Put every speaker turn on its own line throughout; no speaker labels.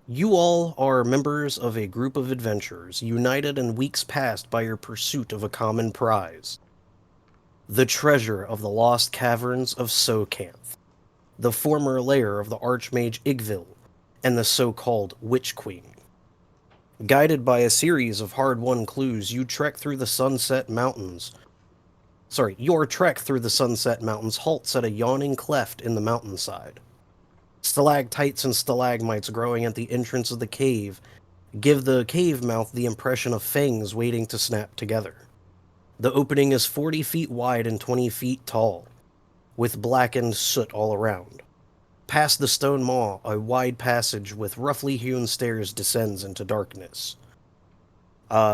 You all are members of a group of adventurers, united in weeks past by your pursuit of a common prize. The treasure of the lost caverns of Tsojcanth, the former lair of the Archmage Igvil, and the so-called Witch Queen. Guided by a series of hard-won clues, you trek through the Sunset Mountains. Your trek through the Sunset Mountains halts at a yawning cleft in the mountainside. Stalactites and stalagmites growing at the entrance of the cave give the cave mouth the impression of fangs waiting to snap together. The opening is 40 feet wide and 20 feet tall, with blackened soot all around. Past the stone maw, a wide passage with roughly hewn stairs descends into darkness.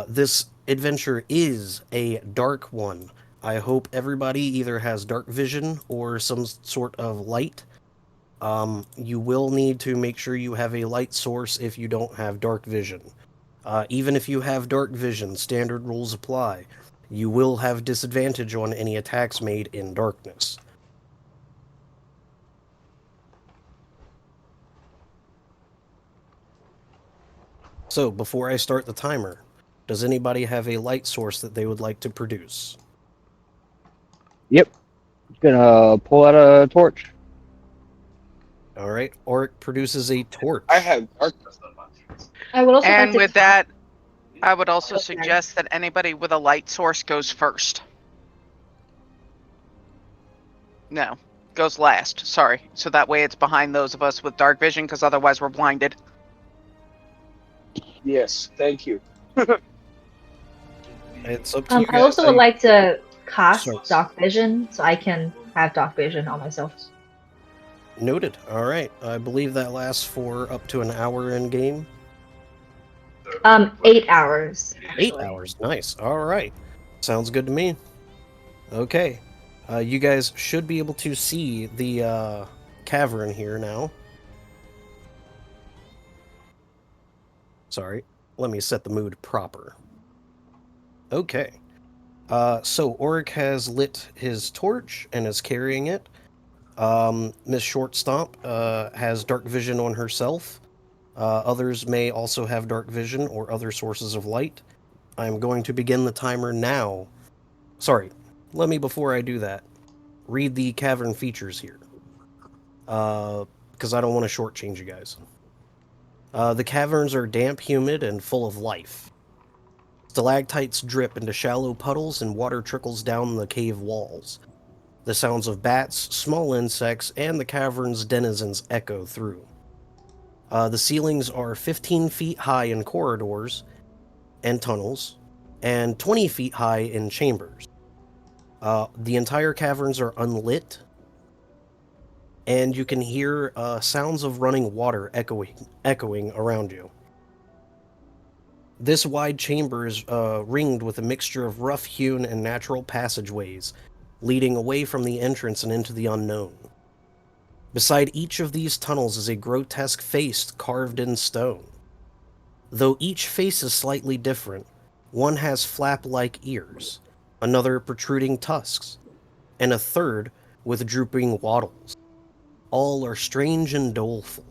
This adventure is a dark one. I hope everybody either has dark vision or some sort of light. You will need to make sure you have a light source if you don't have dark vision. Even if you have dark vision, standard rules apply. You will have disadvantage on any attacks made in darkness. So, before I start the timer, does anybody have a light source that they would like to produce?
Yep. Gonna pull out a torch.
All right, Oric produces a
I
torch.
have dark.
I would also like
And
to
with
cast.
that, I would also
Oh, sorry.
suggest that anybody with a light source goes first. No, goes last. Sorry. So that way it's behind those of us with dark vision, because otherwise we're blinded.
Yes, thank you.
It's up to you
I
guys.
also would like to cast
Sorry.
dark vision, so I can have dark vision on myself.
Noted. All right. I believe that lasts for up to an hour in game.
8 hours.
8
actually.
hours. Nice. All right. Sounds good to me. Okay. You guys should be able to see the cavern here now. Sorry. Let me set the mood proper. Okay. So Oric has lit his torch and is carrying it. Miss Shortstomp has dark vision on herself. Others may also have dark vision or other sources of light. I'm going to begin the timer now. Sorry, let me, before I do that, read the cavern features here. Because I don't want to shortchange you guys. The caverns are damp, humid, and full of life. Stalactites drip into shallow puddles and water trickles down the cave walls. The sounds of bats, small insects, and the cavern's denizens echo through. The ceilings are 15 feet high in corridors and tunnels, and 20 feet high in chambers. The entire caverns are unlit, and you can hear sounds of running water echoing around you. This wide chamber is ringed with a mixture of rough-hewn and natural passageways, leading away from the entrance and into the unknown. Beside each of these tunnels is a grotesque face carved in stone. Though each face is slightly different, one has flap-like ears, another protruding tusks, and a third with drooping wattles. All are strange and doleful.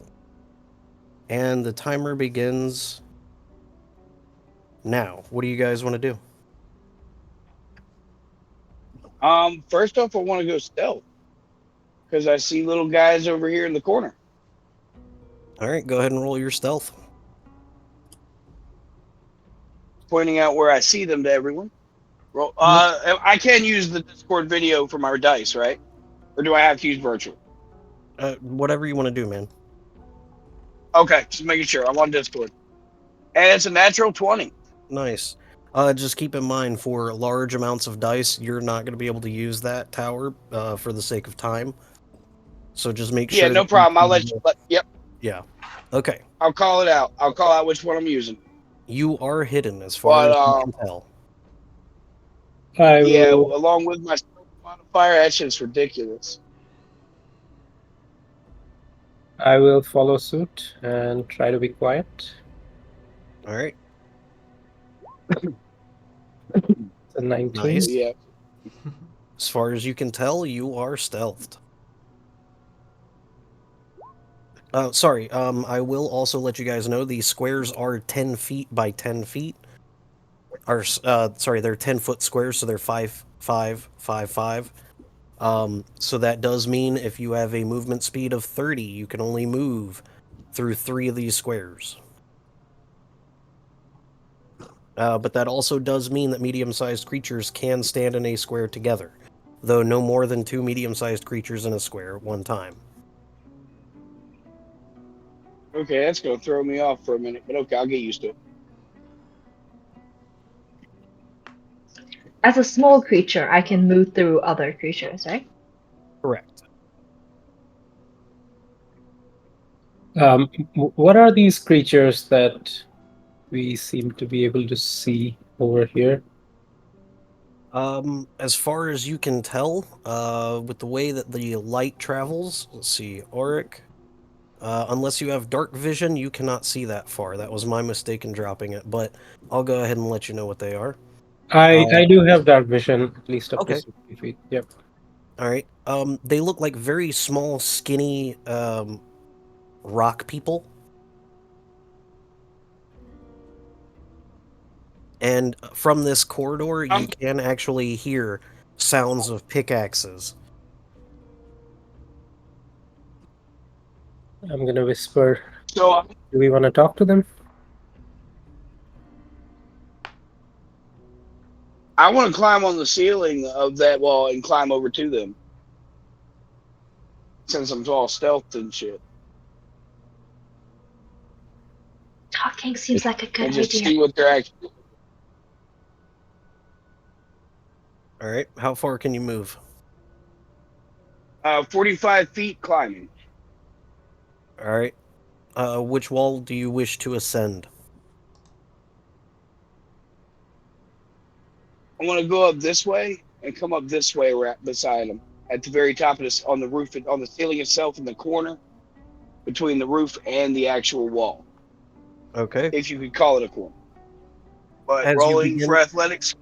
And the timer begins now. What do you guys want to do?
First off, I want to go stealth because I see little guys over here in the corner.
All right, go ahead and roll your stealth.
Pointing out where I see them to everyone. Roll. I can use the Discord video for my dice, right? Or do I have to use virtual?
Whatever you want to do, man.
Okay, just making sure. I'm on Discord, and it's a natural 20.
Nice. Just keep in mind, for large amounts of dice, you're not going to be able to use that tower for the sake of time. So just make
Yeah,
sure
no
that
problem. I'll let you. Yep,
Yeah. Okay.
I'll call it out. I'll call out which one I'm using.
You are hidden as far as you can tell.
Yeah, along with my modifier, that shit's ridiculous.
I will follow suit and try to be quiet.
All right.
A 19.
Nice.
Yeah.
As far as you can tell, you are stealthed. Sorry, I will also let you guys know these squares are 10 feet by 10 feet. Sorry, they're 10-foot squares, so they're 5, 5, 5, 5. So that does mean if you have a movement speed of 30, you can only move through 3 of these squares. But that also does mean that medium-sized creatures can stand in a square together, though no more than 2 medium-sized creatures in a square at one time.
Okay, that's gonna throw me off for a minute, but okay, I'll get used to it.
As a small creature, I can move through other creatures, right?
Correct.
What are these creatures that we seem to be able to see over here?
As far as you can tell, with the way that the light travels, let's see, Auric, unless you have dark vision, you cannot see that far. That was my mistake in dropping it, but I'll go ahead and let you know what they are.
I do have dark vision, at least up to
Okay.
60 feet. Yep.
All right. They look like very small, skinny, rock people. And from this corridor, you can actually hear sounds of pickaxes.
I'm gonna whisper.
So
Do we want to talk to them?
I want to climb on the ceiling of that wall and climb over to them, since I'm all stealth and shit,
Talking seems like a good
and just
idea.
see what they're actually.
All right. How far can you move?
45 feet climbing.
All right. Which wall do you wish to ascend?
I want to go up this way and come up this way right beside them at the very top of this, on the roof, on the ceiling itself, in the corner between the roof and the actual wall,
Okay.
if you could call it a corner. But
As you
rolling for
begin,
athletics.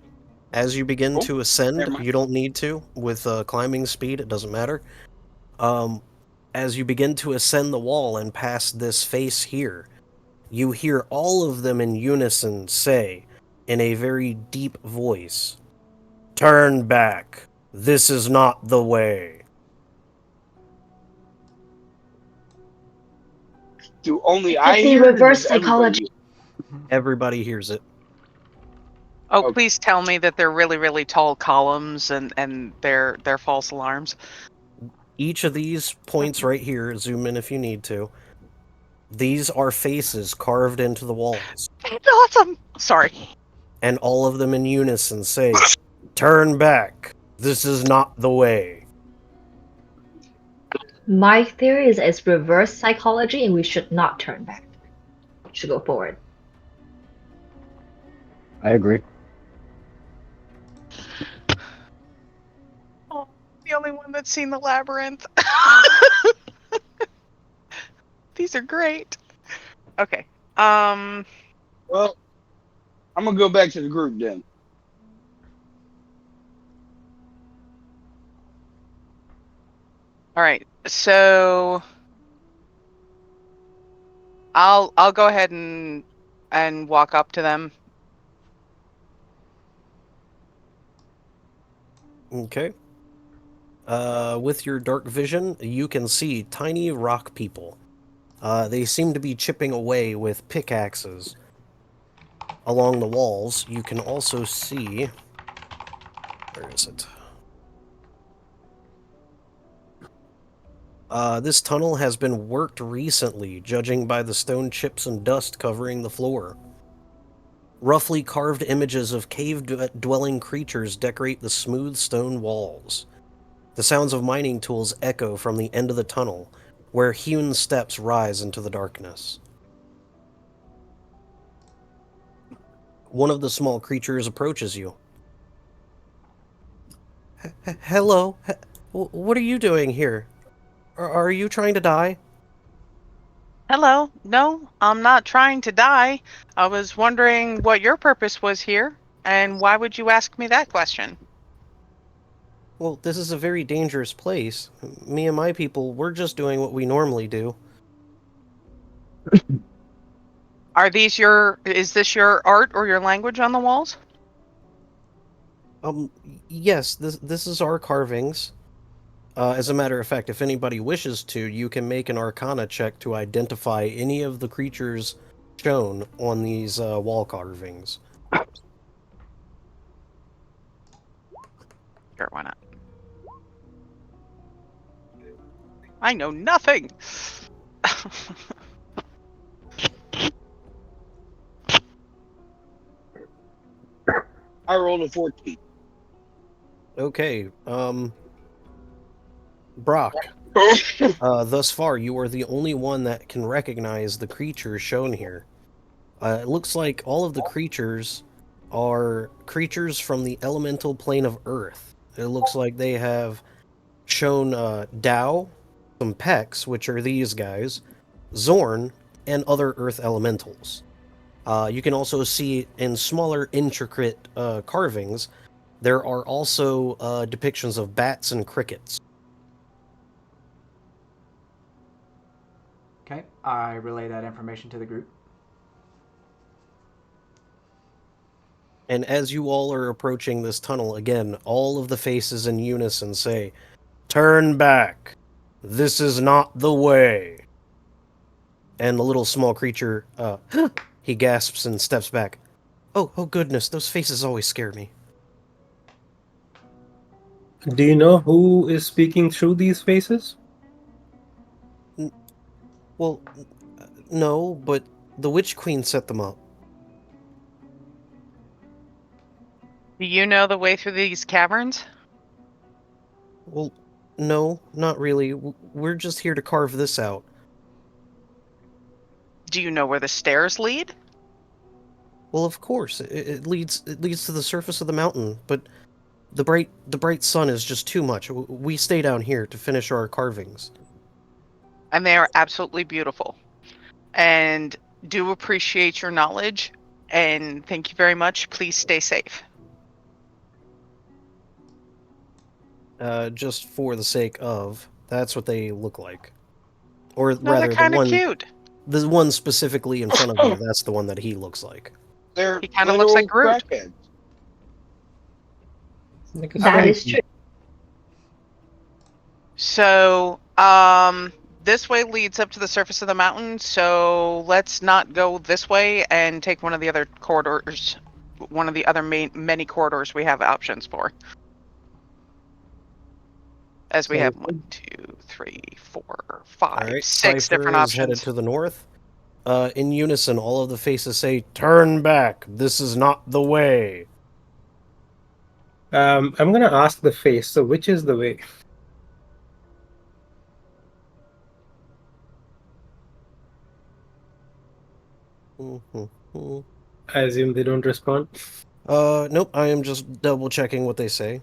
as you begin
Oh,
to
never
ascend,
mind.
you don't need to with climbing speed. It doesn't matter. Um, as you begin to ascend the wall and past this face here, you hear all of them in unison say, in a very deep voice, "Turn back. This is not the way."
Do only
It
I
could be
hear it, or
reverse
does everybody
psychology.
hear
Everybody hears it.
Oh,
Okay.
please tell me that they're really, really tall columns and they're false alarms.
Each of these points right here, zoom in if you need to, these are faces carved into the walls.
It's awesome. Sorry.
And all of them in unison say, "Turn back. This is not the way."
My theory is it's reverse psychology and we should not turn back. We should go forward.
I agree.
Oh, the only one that's seen the labyrinth. These are great. Okay.
Well, I'm gonna go back to the group then.
All right. So I'll go ahead and walk up to them.
Okay. With your dark vision, you can see tiny rock people. They seem to be chipping away with pickaxes. Along the walls, you can also see... Where is it? This tunnel has been worked recently, judging by the stone chips and dust covering the floor. Roughly carved images of cave-dwelling creatures decorate the smooth stone walls. The sounds of mining tools echo from the end of the tunnel, where hewn steps rise into the darkness. One of the small creatures approaches you. Hello? What are you doing here? Are you trying to die?
Hello. No, I'm not trying to die. I was wondering what your purpose was here, and why would you ask me that question?
Well, this is a very dangerous place. Me and my people, we're just doing what we normally do.
Is this your art or your language on the walls?
Yes, this is our carvings. As a matter of fact, if anybody wishes to, you can make an Arcana check to identify any of the creatures shown on these wall carvings.
Sure, why not? I know nothing.
I rolled a 14.
Okay, Brock. Thus far, you are the only one that can recognize the creatures shown here. It looks like all of the creatures are creatures from the elemental plane of Earth. It looks like they have shown Dao, some Pecs, which are these guys, Zorn, and other Earth elementals. You can also see in smaller, intricate carvings, there are also depictions of bats and crickets.
Okay, I relay that information to the group.
And as you all are approaching this tunnel, again, all of the faces in unison say, "Turn back! This is not the way!" And the little small creature, he gasps and steps back. Oh goodness, those faces always scare me.
Do you know who is speaking through these faces?
Well, no, but the Witch Queen set them up.
Do you know the way through these caverns?
Well, no, not really. We're just here to carve this out.
Do you know where the stairs lead?
Well, of course, it leads to the surface of the mountain, but the bright sun is just too much. We stay down here to finish our carvings.
And they are absolutely beautiful. And do appreciate your knowledge. And thank you very much. Please stay safe.
Just for the sake of, that's what they look like. Or
No,
rather,
they're kind of cute.
the one specifically in front of you, that's the one that he looks like.
They're
He kind of looks like
literal
Groot.
crackheads.
Like a
That is
skeleton.
true.
So, this way leads up to the surface of the mountain. So let's not go this way and take one of the other corridors, one of the other many corridors we have options for. As we have 1, 2, 3, 4, 5,
All right,
6
Cypher
different
is
options.
headed to the north. In unison, all of the faces say, "Turn back! This is not the way!"
I'm gonna ask the face. So, which is the way? I assume they don't respond.
Nope, I am just double checking what they say.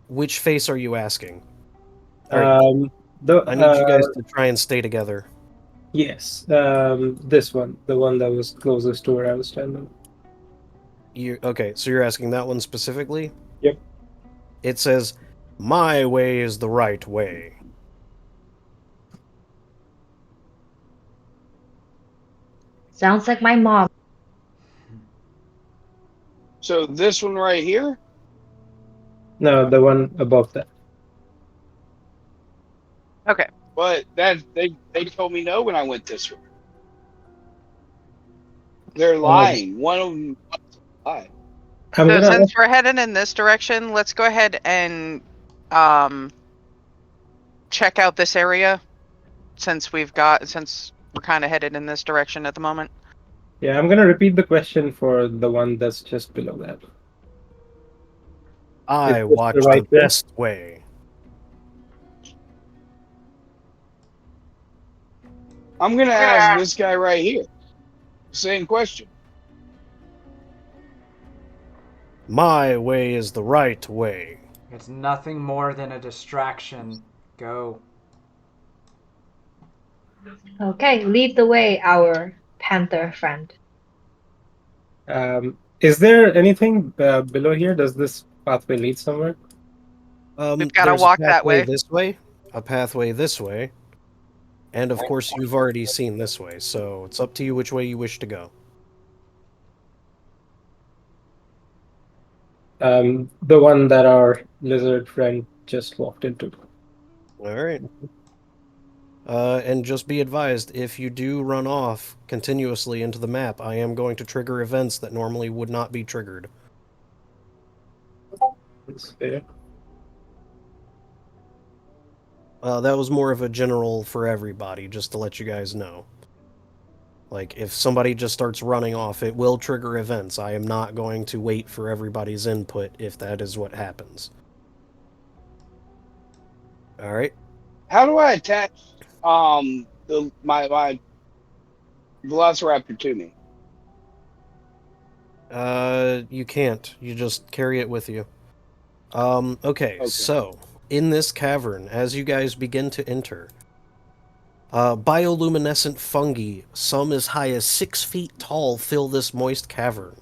Which face are you asking? All right, I need you guys to try and stay together.
Yes, this one, the one that was closest to where I was standing.
Okay, so you're asking that one specifically?
Yep.
It says, "My way is the right way."
Sounds like my mom.
So this one right here,
No, the one above that.
Okay.
but that they told me no when I went this way. They're lying. One of them lied.
I'm
So
gonna
since we're headed in this direction, let's go ahead and check out this area since we're kind of headed in this direction at the moment.
Yeah, I'm gonna repeat the question for the one that's just below that.
I
Is this
watch
the right
the
way?
best way.
I'm gonna ask this guy right here. Same question.
My way is the right way.
It's nothing more than a distraction. Go.
Okay, lead the way, our panther friend.
Is there anything below here? Does this pathway lead somewhere?
We've gotta
There's
walk
a
that
pathway
way.
this way, a pathway this way. And of course, you've already seen this way, so it's up to you which way you wish to go.
The one that our lizard friend just walked into.
All right. And just be advised, if you do run off continuously into the map, I am going to trigger events that normally would not be triggered.
It's there.
That was more of a general for everybody, just to let you guys know. Like, if somebody just starts running off, it will trigger events. I am not going to wait for everybody's input if that is what happens. All right.
How do I attach my Velociraptor to me?
You can't. You just carry it with you. Okay,
Okay.
so in this cavern, as you guys begin to enter, bioluminescent fungi, some as high as 6 feet tall, fill this moist cavern.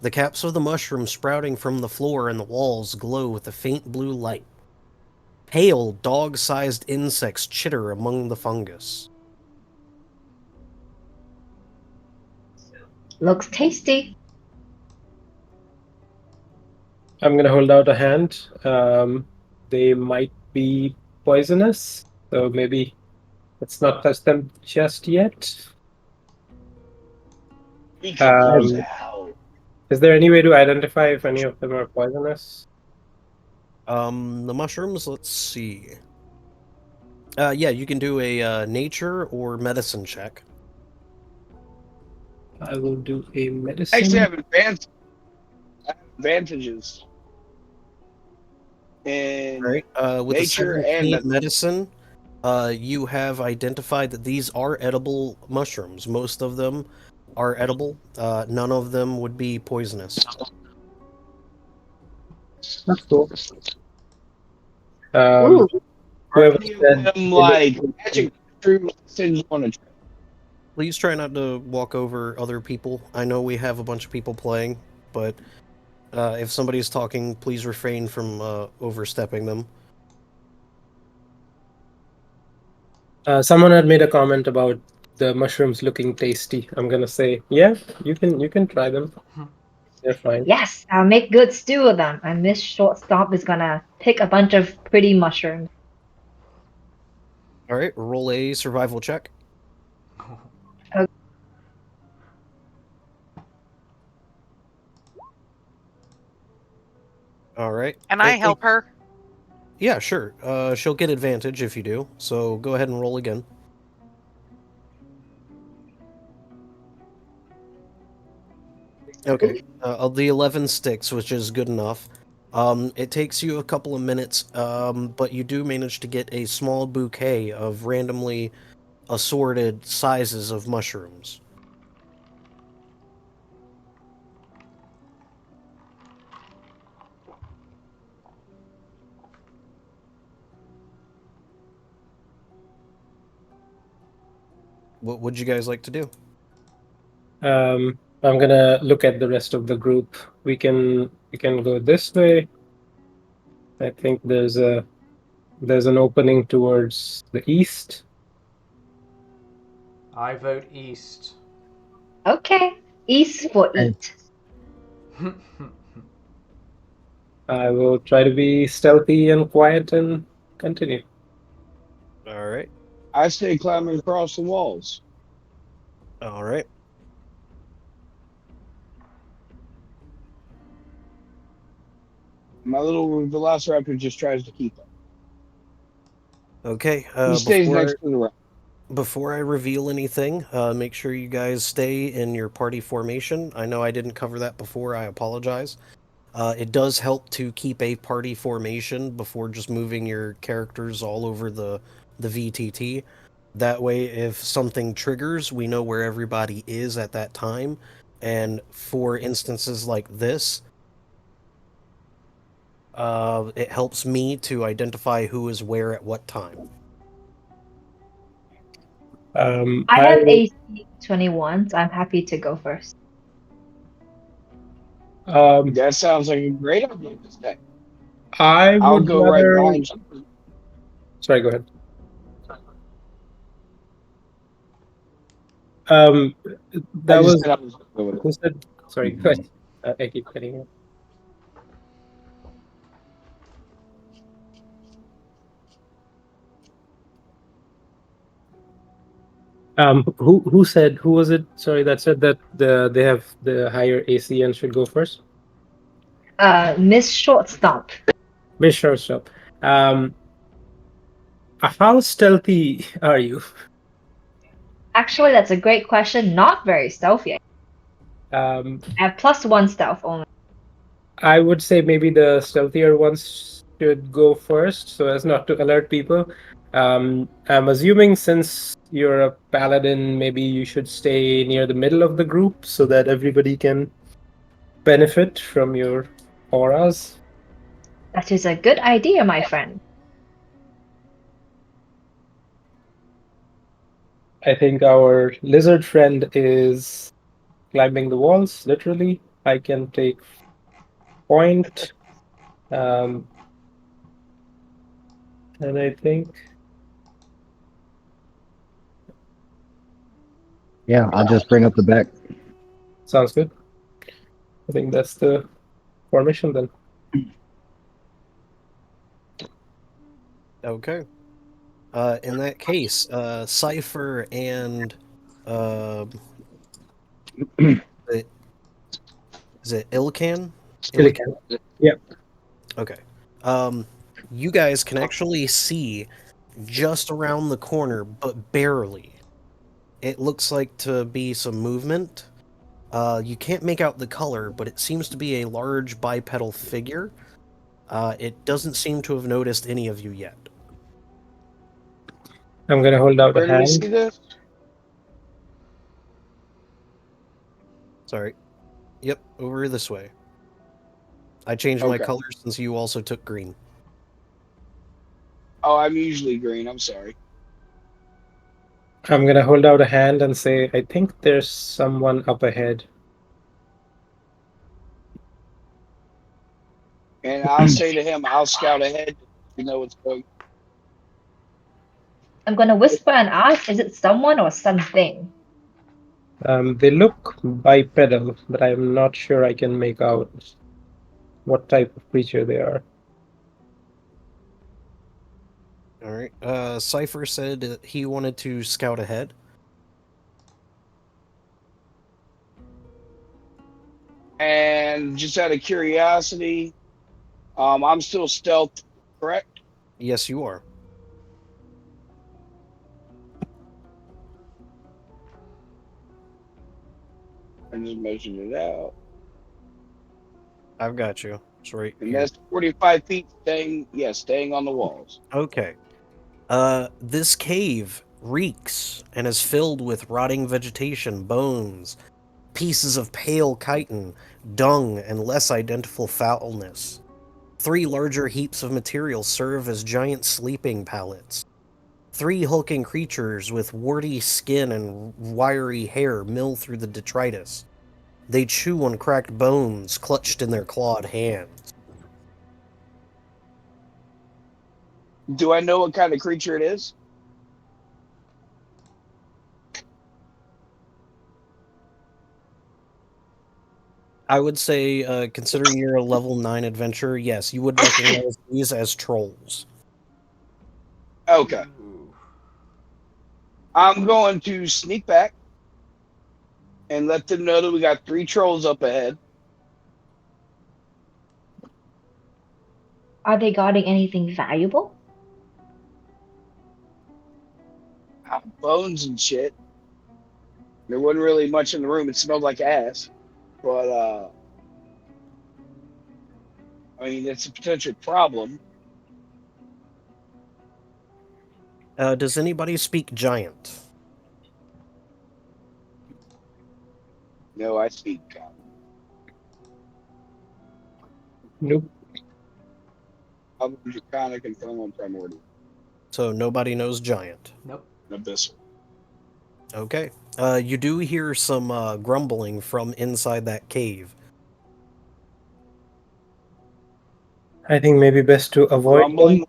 The caps of the mushrooms sprouting from the floor and the walls glow with a faint blue light. Pale, dog-sized insects chitter among the fungus.
Looks tasty.
I'm gonna hold out a hand. They might be poisonous, so maybe let's not touch them just yet.
He can use
Um,
hell.
is there any way to identify if any of them are poisonous?
The mushrooms, let's see. Yeah, you can do a nature or medicine check.
I will do a
I
medicine.
actually have advantages in
Right. With
nature
a
and
17 medicine, you have identified that these are edible mushrooms. Most of them are edible. None of them would be poisonous.
That's cool. Um,
Ooh,
Are
whoever
any of
said
them like magic mushrooms that send you on a trip?
Please try not to walk over other people. I know we have a bunch of people playing, but if somebody's talking, please refrain from overstepping them.
someone had made a comment about the mushrooms looking tasty. I'm gonna say, yeah, you can try them. They're fine.
yes, I'll make good stew of them. And Miss Shortstop is gonna pick a bunch of pretty mushrooms.
All right, roll a survival check. All right.
Can I help her?
Yeah, sure. She'll get advantage if you do. So go ahead and roll again. Okay. The 11 sticks, which is good enough. It takes you a couple of minutes, but you do manage to get a small bouquet of randomly assorted sizes of mushrooms. What would you guys like to do?
I'm gonna look at the rest of the group. We can go this way. I think there's an opening towards the east.
I vote east.
Okay, east for eat.
I will try to be stealthy and quiet and continue.
All right.
I stay climbing across the walls.
All right.
My little Velociraptor just tries to keep up.
Okay.
He stays next to the rock.
Before I reveal anything, make sure you guys stay in your party formation. I know I didn't cover that before. I apologize. It does help to keep a party formation before just moving your characters all over the VTT. That way, if something triggers, we know where everybody is at that time. And for instances like this, it helps me to identify who is where at what time.
I have AC 21, so I'm happy to go first.
That sounds like a great idea to stay.
I
I'll
would
go right
rather.
behind you.
Sorry, go ahead. That
I just
was
said I was gonna go with it.
who said. Sorry, go ahead. I keep cutting you. Who said, who was it? Sorry, that said that they have the higher AC and should go first.
Miss Shortstomp.
Miss Shortstop. Um, how stealthy are you?
Actually, that's a great question. Not very stealthy.
Um,
I have +1 stealth only.
I would say maybe the stealthier ones should go first, so as not to alert people. I'm assuming since you're a paladin, maybe you should stay near the middle of the group so that everybody can benefit from your auras.
That is a good idea, my friend.
I think our lizard friend is climbing the walls, literally. I can take point. Um, and I think
Yeah, I'll just bring up the back.
sounds good. I think that's the formation then.
Okay. In that case, Cypher and uh, it- is it Illican?
Illican. Yeah.
Okay. Um, you guys can actually see just around the corner, but barely. It looks like to be some movement. You can't make out the color, but it seems to be a large bipedal figure. It doesn't seem to have noticed any of you yet.
I'm gonna hold out a
Where do we
hand.
see this?
Sorry. Yep, over this way. I changed my
Okay.
color since you also took green.
Oh, I'm usually green. I'm sorry.
I'm gonna hold out a hand and say, I think there's someone up ahead.
And I'll say to him, I'll scout ahead. You know what's going.
I'm gonna whisper and ask, is it someone or something?
They look bipedal, but I'm not sure I can make out what type of creature they are.
All right. Cypher said he wanted to scout ahead.
And just out of curiosity, I'm still stealth, correct?
Yes, you are.
I just measured it out.
I've got you. It's right
And
here.
that's 45 feet staying on the walls.
Okay. This cave reeks and is filled with rotting vegetation, bones, pieces of pale chitin, dung, and less identifiable foulness. 3 larger heaps of material serve as giant sleeping pallets. 3 hulking creatures with warty skin and wiry hair mill through the detritus. They chew on cracked bones clutched in their clawed hands.
Do I know what kind of creature it is?
I would say, considering you're a level 9 adventurer, yes, you would recognize these as trolls.
Okay.
Ooh.
I'm going to sneak back and let them know that we got 3 trolls up ahead.
Are they guarding anything valuable?
Bones and shit. There wasn't really much in the room. It smelled like ass. But I mean, it's a potential problem.
Does anybody speak giant?
No, I speak.
Nope.
I'm draconic and thermal primordial.
So nobody knows giant.
Nope.
Abyssal.
Okay. You do hear some grumbling from inside that cave.
I think maybe best to avoid them.
Grumbling,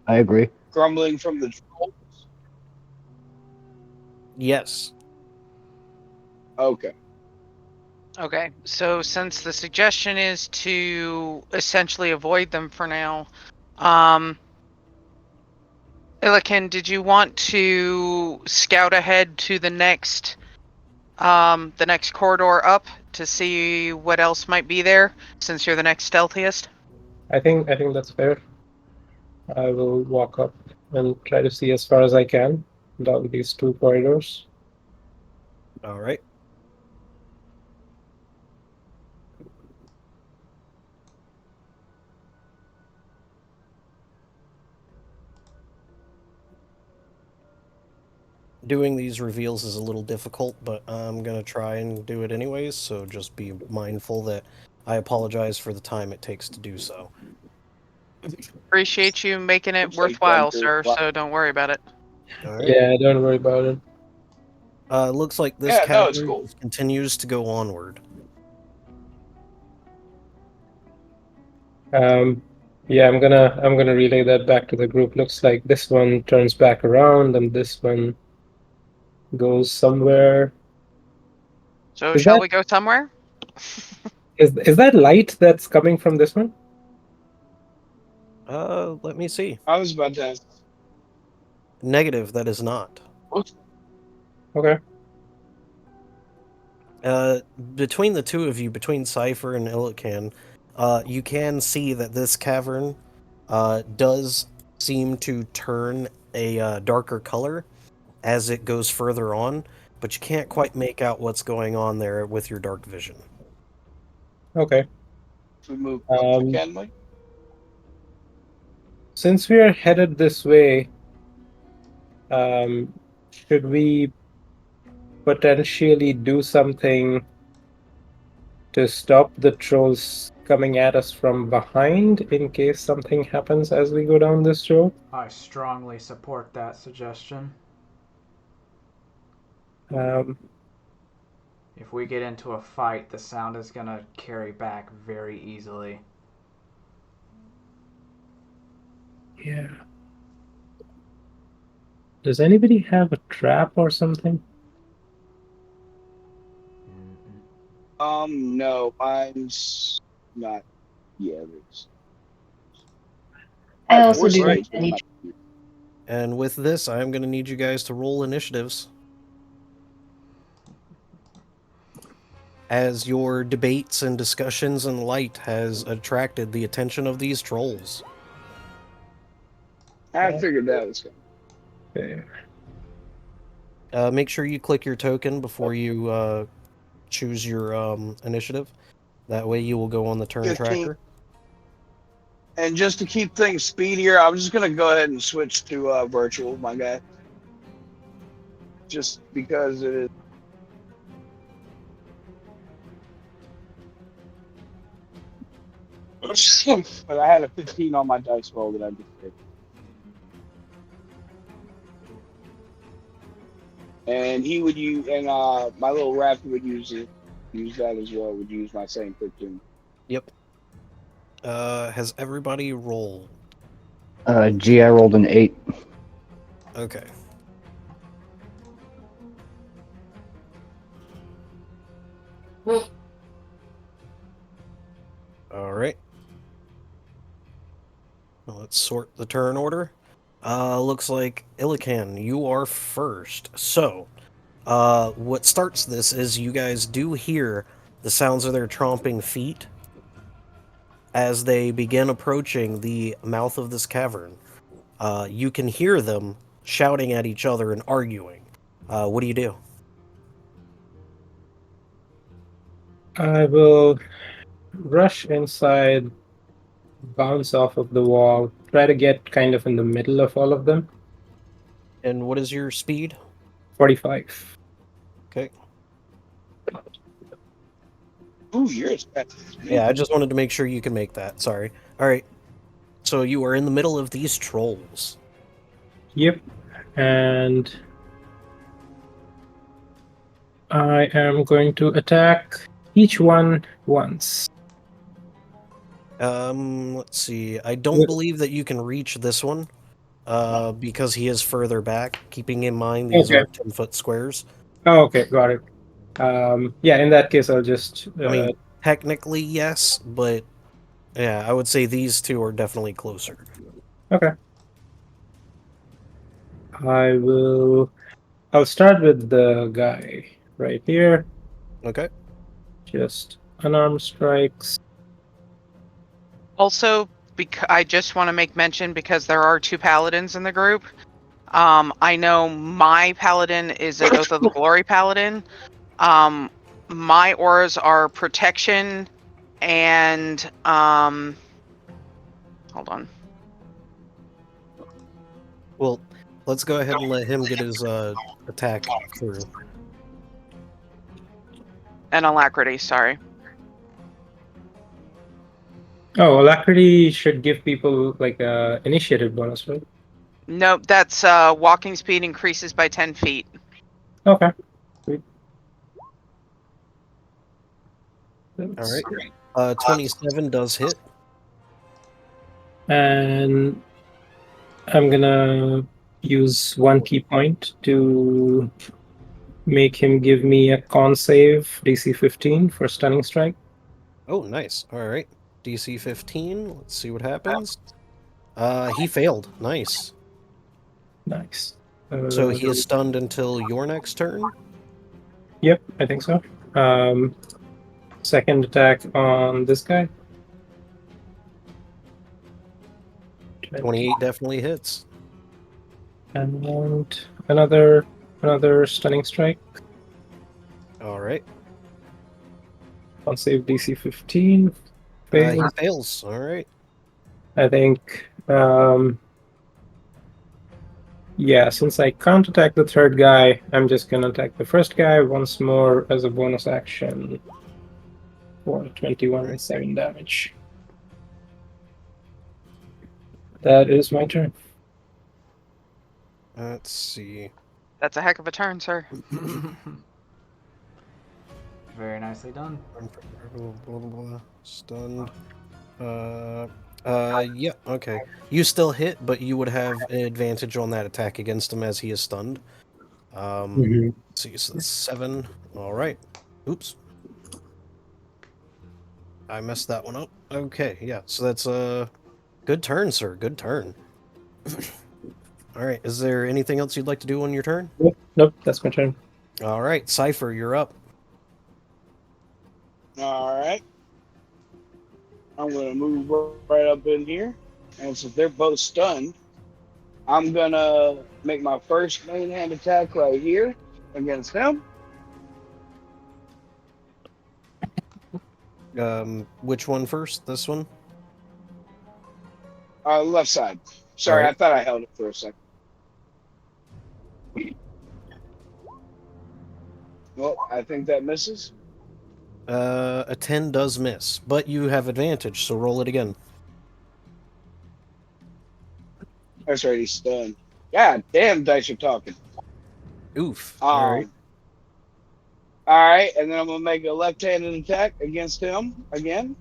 I agree.
grumbling from the trolls.
Yes.
Okay.
Okay, so since the suggestion is to essentially avoid them for now, Ilikin, did you want to scout ahead to the next corridor up to see what else might be there, since you're the next stealthiest?
I think that's fair. I will walk up and try to see as far as I can down these two corridors.
All right. Doing these reveals is a little difficult, but I'm going to try and do it anyways, so just be mindful that I apologize for the time it takes to do so.
Appreciate you making it
Looks like
worthwhile,
Gunter-
sir, so don't worry about it.
All right.
Yeah, don't worry about it.
Looks like this
Yeah, no, it's
cavern
cool.
continues to go onward.
Yeah, I'm gonna relay that back to the group. Looks like this one turns back around and this one goes somewhere.
So
Is
shall
that
we go somewhere?
is that light that's coming from this one?
Let me see.
I was about to ask.
Negative, that is not.
Okay.
Between the two of you, between Cypher and Ilican, you can see that this cavern does seem to turn a darker color as it goes further on, but you can't quite make out what's going on there with your dark vision.
Okay.
If we move closer, can we?
Since we are headed this way, should we potentially do something to stop the trolls coming at us from behind in case something happens as we go down this road?
I strongly support that suggestion.
Um,
If we get into a fight, the sound is gonna carry back very easily.
yeah. Does anybody have a trap or something?
No, mine's not. Yeah, there's.
I
have
also
force
do not
fields,
have
but I'm
any.
not-
And with this, I'm going to need you guys to roll initiatives. As your debates and discussions and light has attracted the attention of these trolls.
I figured that was coming.
Okay.
Make sure you click your token before you choose your initiative. That way you will go on the turn
15.
tracker.
And just to keep things speedier, I'm just gonna go ahead and switch to virtual, my guy. Just because it is. But I had a 15 on my dice roll that I just did. And he would use, and my little raptor would use that as well. Would use my same 15.
Yep. Has everybody rolled?
G, I rolled an 8.
Okay. All right. Well, let's sort the turn order. Looks like Ilican, you are first. So, what starts this is you guys do hear the sounds of their tromping feet as they begin approaching the mouth of this cavern. You can hear them shouting at each other and arguing. What do you do?
I will rush inside, bounce off of the wall, try to get kind of in the middle of all of them.
And what is your speed?
45.
Okay.
Ooh, you're as fast as me.
Yeah, I just wanted to make sure you can make that. Sorry. All right. So you are in the middle of these trolls.
Yep. And I am going to attack each one once.
Let's see. I don't believe that you can reach this one. because he is further back. Keeping in mind these
Okay.
are 10-foot squares.
Oh, okay, got it. Yeah, in that case, I'll just.
I mean, technically yes, but yeah, I would say these two are definitely closer.
Okay. I'll start with the guy right here.
Okay.
Just unarmed strikes.
Also, I just want to make mention because there are 2 paladins in the group. I know my paladin is an Oath of the Glory paladin. My auras are protection and hold on.
Well, let's go ahead and let him get his attack through.
And alacrity, sorry.
Oh, alacrity should give people like a initiative bonus, right?
Nope, that's walking speed increases by 10 feet.
Okay.
All right. 27 does hit.
And I'm gonna use 1 key point to make him give me a con save DC 15 for stunning strike.
Oh, nice. All right. DC 15. Let's see what happens. He failed. Nice.
Nice.
So he is stunned until your next turn?
Yep, I think so. Second attack on this guy.
28 definitely hits.
And another stunning strike.
All right.
Con save DC 15.
He
Fails.
fails. All right.
I think yeah, since I can't attack the third guy, I'm just gonna attack the first guy once more as a bonus action for 21 and 7 damage. That is my turn.
Let's see.
That's a heck of a turn, sir.
Very nicely done.
Blah, blah, blah. Stunned. Yeah, okay. You still hit, but you would have an advantage on that attack against him as he is stunned. Let's see, so that's 7. All right. Oops. I messed that one up. Okay, yeah, so that's a good turn, sir. Good turn. All right, is there anything else you'd like to do on your turn?
Nope, that's my turn.
All right, Cypher, you're up.
All right. I'm going to move right up in here. And since they're both stunned, I'm going to make my first main hand attack right here against him.
Which one first? This one?
Left side. Sorry,
Right.
I thought I held it for a second. Well, I think that misses.
A 10 does miss, but you have advantage, so roll it again.
That's right, he's stunned. God damn, dice are talking.
Oof. All right.
All right, and then I'm going to make a left-handed attack against him again.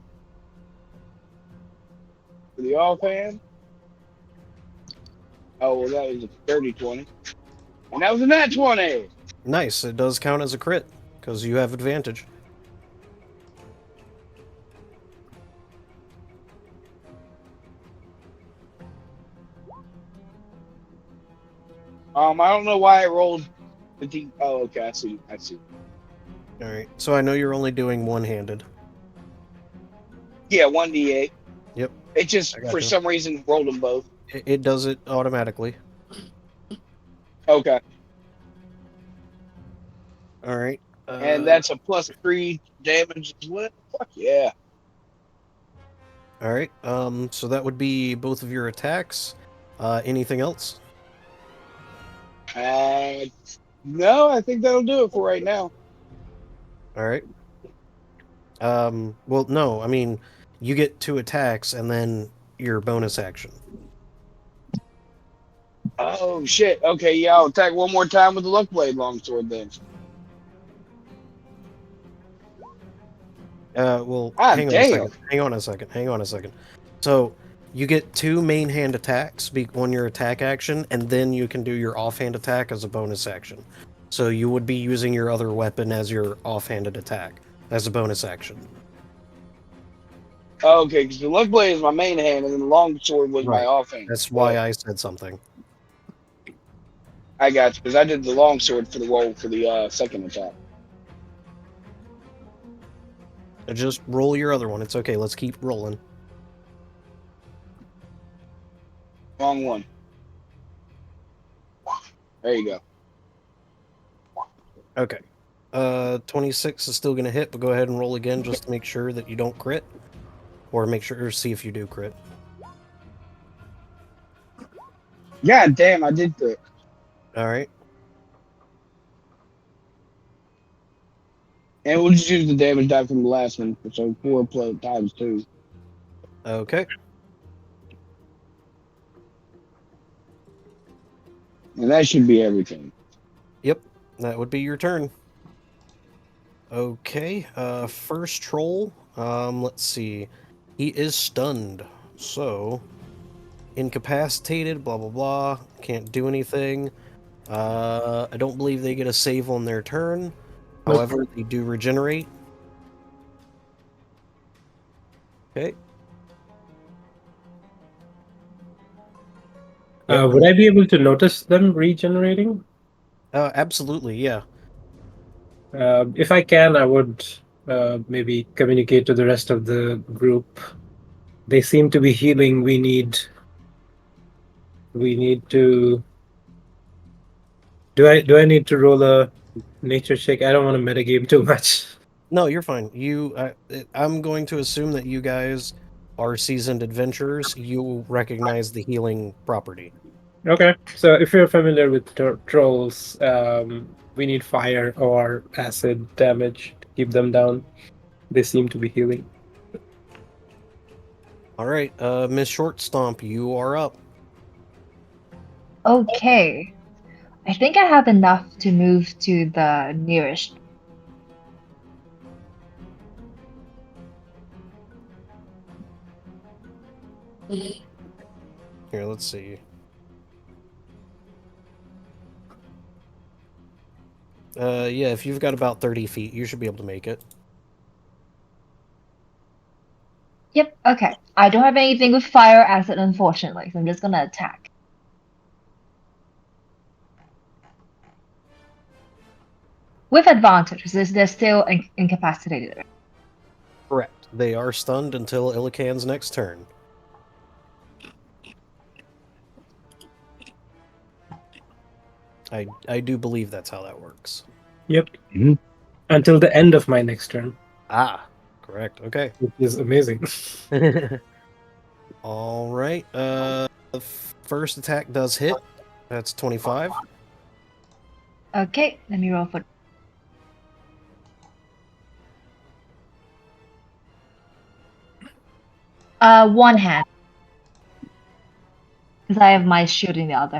For the offhand. Oh, well, that was a dirty 20. And that was a nat 20.
Nice. It does count as a crit, because you have advantage.
I don't know why I rolled the D. Oh, okay, I see.
All right. So I know you're only doing one-handed.
Yeah, 1d8.
Yep.
It just,
I gotcha.
for some reason, rolled them both.
It does it automatically.
Okay.
All right.
And that's a +3 damage as well. Fuck yeah.
All right. So that would be both of your attacks. Anything else?
No, I think that'll do it for right now.
All right. Well, no. I mean, you get 2 attacks and then your bonus action.
Oh, shit. Okay, yeah, I'll attack one more time with the Luck Blade Longsword then.
Well,
Ah,
hang on a
damn.
second. Hang on a second. So, You get 2 main hand attacks on your attack action, and then you can do your offhand attack as a bonus action. So you would be using your other weapon as your offhanded attack as a bonus action.
Okay, because the left blade is my main hand, and then the long sword was my
Right.
offhand.
That's why I said something.
I got you, because I did the long sword for the roll for the second attack.
Just roll your other one. It's okay. Let's keep rolling.
Wrong one. There you go.
Okay. 26 is still going to hit, but go ahead and roll again just to make sure that you don't crit. Or make sure, or see if you do crit.
God damn, I did crit.
Alright.
And we'll just use the damage die from the last one, so 4 plus times 2.
Okay.
And that should be everything.
Yep. That would be your turn. Okay. First troll. Let's see. He is stunned. So, incapacitated, blah, blah, blah. Can't do anything. I don't believe they get a save on their turn. However, they do regenerate. Okay.
Would I be able to notice them regenerating?
Absolutely, yeah.
If I can, I would maybe communicate to the rest of the group. They seem to be healing. We need to. Do I need to roll a nature check? I don't want to metagame too much.
No, you're fine. I'm going to assume that you guys are seasoned adventurers. You recognize the healing property.
Okay, so if you're familiar with trolls, we need fire or acid damage to keep them down. They seem to be healing.
All right, Miss Short Stomp, you are up.
Okay. I think I have enough to move to the nearest.
Here, let's see. Yeah, if you've got about 30 feet, you should be able to make it.
Yep, okay. I don't have anything with fire or acid, unfortunately, so I'm just gonna attack. With advantage, because they're still incapacitated.
Correct. They are stunned until Illican's next turn. I do believe that's how that works.
Yep.
Mhm.
Until the end of my next turn,
Ah, correct. Okay.
which is amazing.
All right. The first attack does hit. That's 25.
Okay, let me roll for. One hand. Because I have my shield in the other.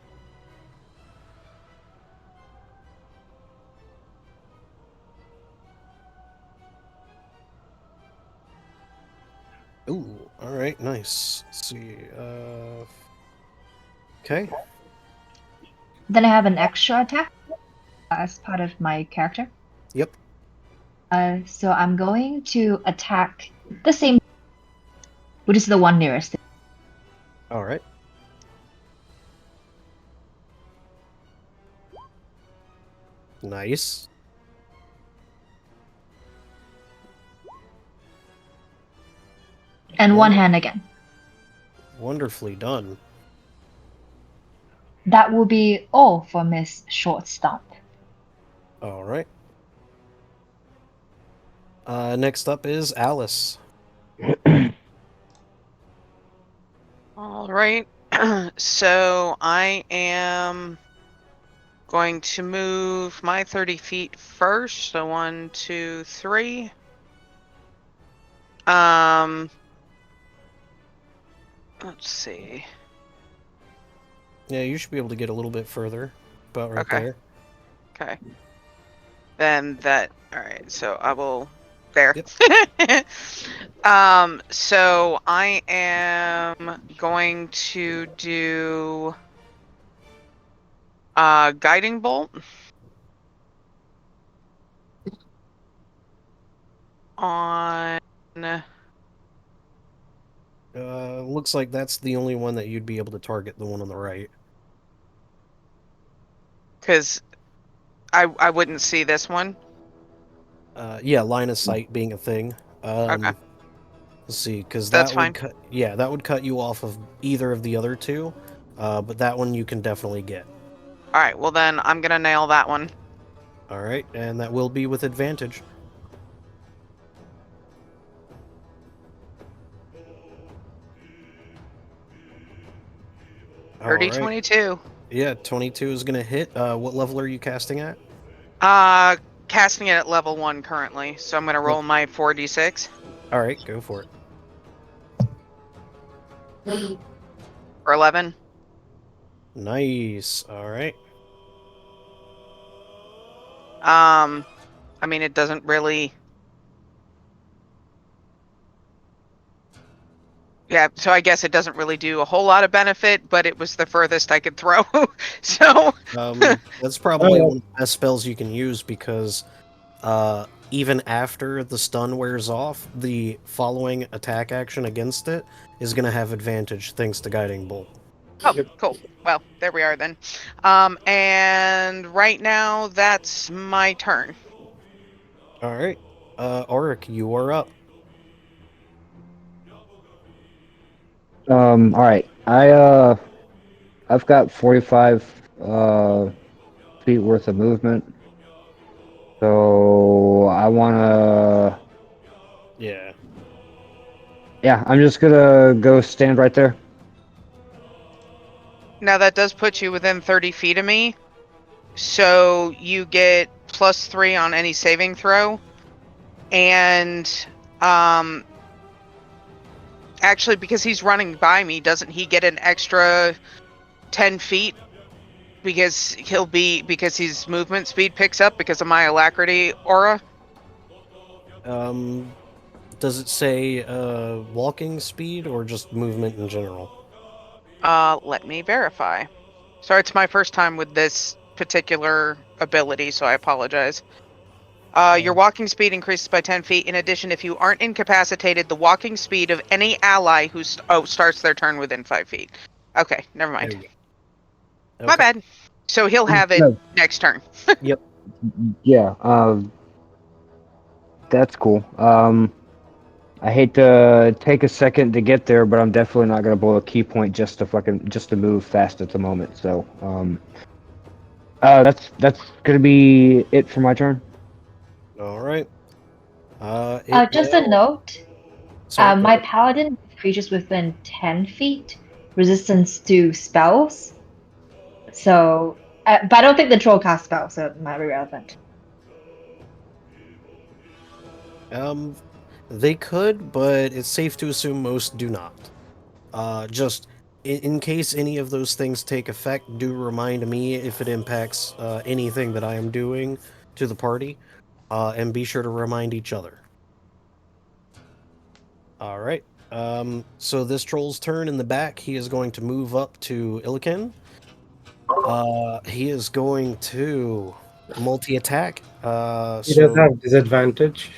Ooh, all right, nice. Let's see. Okay.
Then I have an extra attack as part of my character.
Yep.
So I'm going to attack the same, which is the one nearest.
All right. Nice.
And one hand again.
Wonderfully done.
That will be all for Miss Short Stomp.
All right. Next up is Alice.
All right. So I am going to move my 30 feet first. So 1, 2, 3. Let's see.
Yeah, you should be able to get a little bit further. About right
Okay.
there.
Okay. Then that. All right. So I will There.
Yep.
So I am going to do guiding bolt on.
Looks like that's the only one that you'd be able to target, the one on the right.
Because I wouldn't see this one.
Yeah, line of sight being a thing.
Okay.
Let's see, because
That's
that
fine.
would cut. Yeah, that would cut you off of either of the other two. But that one you can definitely get.
All right. Well, then I'm gonna nail that one.
All right, and that will be with advantage. All
Dirty
right.
22.
Yeah, 22 is gonna hit. What level are you casting at?
Casting it at level 1 currently, so I'm gonna roll my 4d6
All right, go for it.
for 11.
Nice. All right.
I mean, it doesn't really. Yeah, so I guess it doesn't really do a whole lot of benefit, but it was the furthest I could throw. So
That's probably
Oh,
one of the best spells you can use because even after the stun wears off, the following attack action against it is going to have advantage thanks to Guiding Bolt.
oh, cool. Well, there we are then. And right now that's my turn.
All right. Auric, you are up.
All right. I've got 45 feet worth of movement. So I wanna.
Yeah.
Yeah, I'm just gonna go stand right there.
Now that does put you within 30 feet of me. So you get +3 on any saving throw. And actually, because he's running by me, doesn't he get an extra 10 feet? Because his movement speed picks up because of my alacrity aura.
Does it say walking speed or just movement in general?
Let me verify. Sorry, it's my first time with this particular ability, so I apologize. Your walking speed increases by 10 feet. In addition, if you aren't incapacitated, the walking speed of any ally who starts their turn within 5 feet. Okay, never mind.
There you go.
My
Okay.
bad. So he'll have it
No.
next turn.
Yep.
Yeah. That's cool. I hate to take a second to get there, but I'm definitely not gonna blow a key point just to move fast at the moment. So that's gonna be it for my turn.
All right.
Just a note.
Sorry, go
My
ahead.
paladin creatures within 10 feet resistance to spells. So, but I don't think the troll cast spells, so it might be relevant.
They could, but it's safe to assume most do not. Just in case any of those things take effect, do remind me if it impacts anything that I am doing to the party, and be sure to remind each other. All right. So this troll's turn in the back. He is going to move up to Illiken. He is going to multi-attack.
He does
So
have disadvantage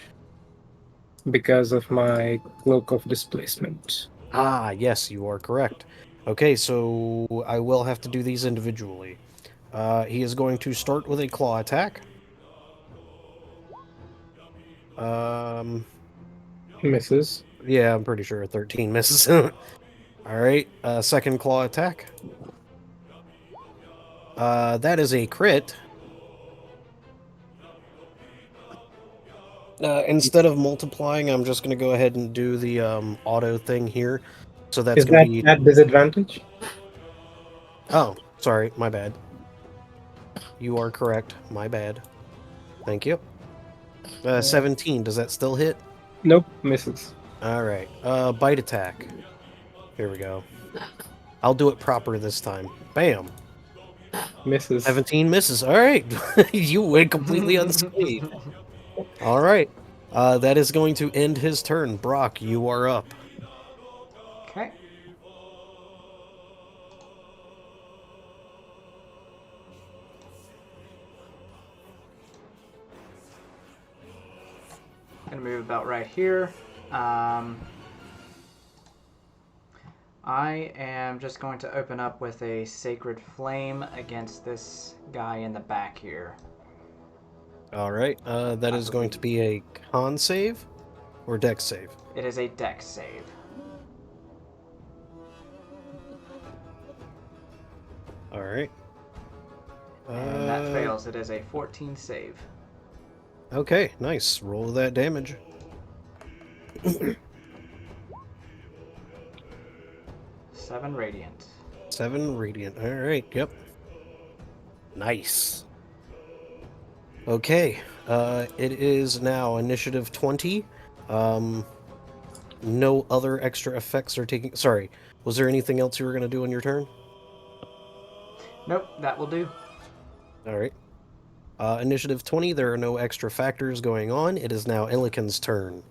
because of my cloak of displacement.
yes, you are correct. Okay, so I will have to do these individually. He is going to start with a claw attack.
Misses.
Yeah, I'm pretty sure 13 misses. All right, second claw attack. That is a crit. Instead of multiplying, I'm just going to go ahead and do the auto thing here. So that's
Is
going
that
to be...
at disadvantage?
Oh, sorry, my bad. You are correct. My bad. Thank you. 17, does that still hit?
Nope, misses.
Alright, bite attack. Here we go. I'll do it proper this time. Bam!
Misses.
17 misses. Alright! You went completely unscathed. Alright. That is going to end his turn. Brock, you are up.
Okay. Gonna move about right here. I am just going to open up with a Sacred Flame against this guy in the back here.
All right. That
I
is going to be a con save or dex save.
It is a dex save.
All right.
And that fails. It is a 14 save.
Okay, nice. Roll that damage.
7 radiant.
7 radiant. All right. Yep. Nice. Okay. It is now initiative 20. No other extra effects are taking. Sorry. Was there anything else you were going to do on your turn?
Nope, that will do.
All right. Initiative 20. There are no extra factors going on. It is now Illiken's turn.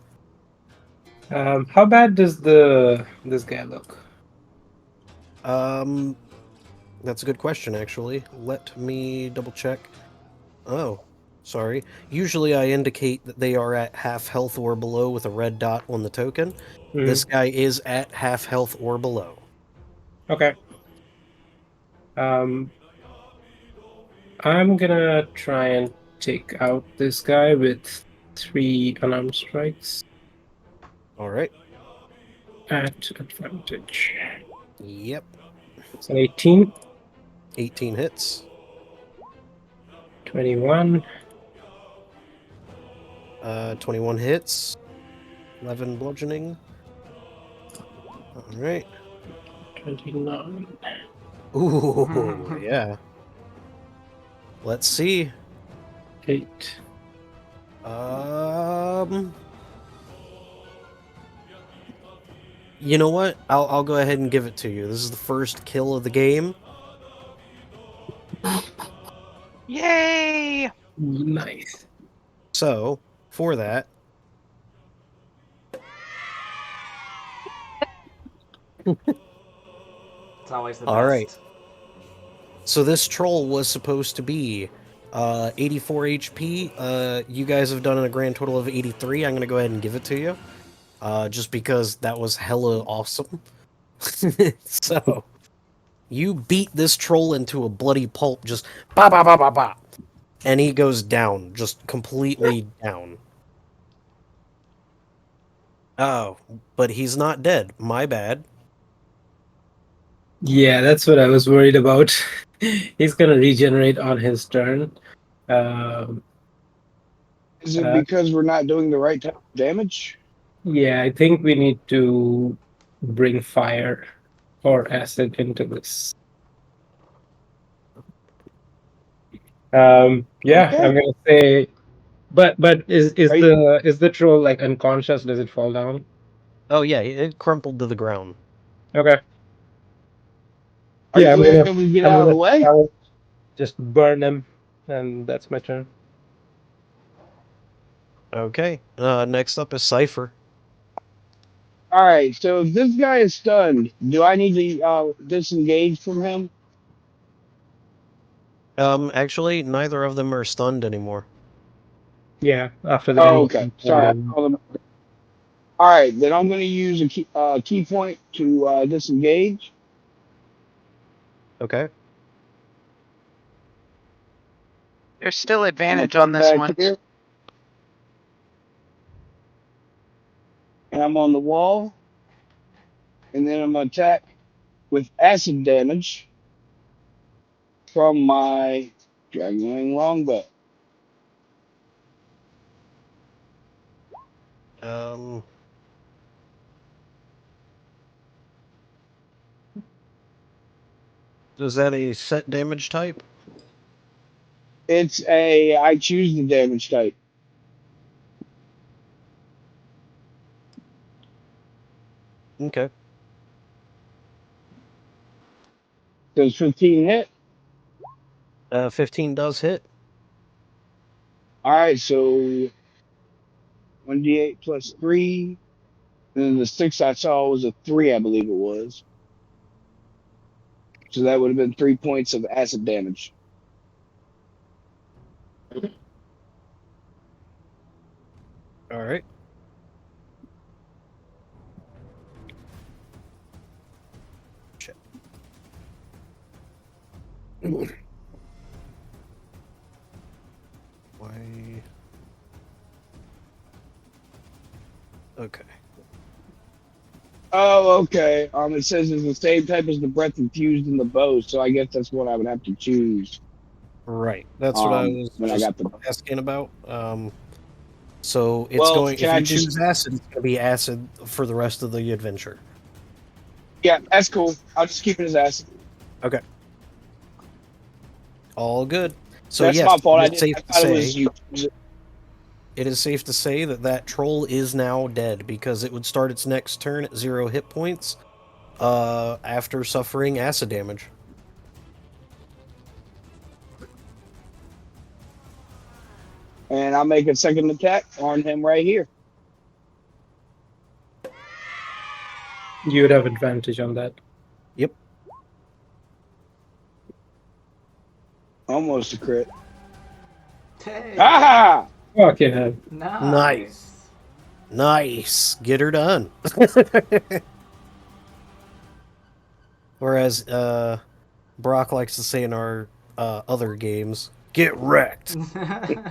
How bad does this guy look?
That's a good question, actually. Let me double check. Oh, sorry. Usually I indicate that they are at half health or below with a red dot on the token. This guy is at half health or below.
Okay. I'm gonna try and take out this guy with 3 unarmed strikes
All right.
at advantage.
Yep.
It's an 18,
18 hits.
21,
21 hits. 11 bludgeoning. All right.
29.
Ooh, yeah. Let's see.
8.
You know what? I'll go ahead and give it to you. This is the first kill of the game.
Yay!
Nice.
So, for that,
It's always the
all
best.
right. So this troll was supposed to be 84 HP. You guys have done a grand total of 83. I'm going to go ahead and give it to you. Just because that was hella awesome. So, you beat this troll into a bloody pulp, just ba ba ba ba ba. And he goes down, just completely down. Oh, but he's not dead. My bad.
Yeah, that's what I was worried about. He's gonna regenerate on his turn.
Is it
Uh,
because we're not doing the right type of damage?
yeah, I think we need to bring fire or acid into this. Yeah,
Okay.
I'm gonna say, but is
Are you,
is the troll like unconscious? Does it fall down?
Oh yeah, it crumpled to the ground.
Okay.
are
Yeah,
you able to get out of the way?
I will just burn him, and that's my turn.
Okay. Next up is Cypher.
All right. So if this guy is stunned, do I need to disengage from him?
Actually, neither of them are stunned anymore.
Yeah, after the
Oh,
end.
okay. Sorry. All right. Then I'm going to use a key point to disengage.
Okay.
There's still
I'm going
advantage
to
on
come
this
back
one.
here. And I'm on the wall. And then I'm going to attack with acid damage from my Dragon Longbow.
Um, is that a set damage type?
I choose the damage type.
Okay.
Does 15 hit?
15 does hit.
All right, so I'm 1d8 plus 3. And then the 6 I saw was a 3, I believe it was. So that would have been 3 points of acid damage.
All right. Shit. Why? Okay.
Oh, okay. It says it's the same type as the breath infused in the bow, so I guess that's what I would have to choose.
Right. That's what I was
When I
just
got the.
asking about. So it's
Well,
going.
can
If
I
you
just?
choose acid, it's going to be acid for the rest of the adventure.
Yeah, that's cool. I'll just keep it as acid.
Okay. All good. So
That's
yes,
my fault.
it is safe
I
to
thought it was
say.
you.
It is safe to say that that troll is now dead because it would start its next turn at 0 hit points, after suffering acid damage.
And I'll make a second attack on him right here.
You would have advantage on that.
Yep.
Almost a crit.
Hey,
Ah!
Okay, now.
nice.
Nice. Get her done. Whereas Brock likes to say in our other games, get wrecked.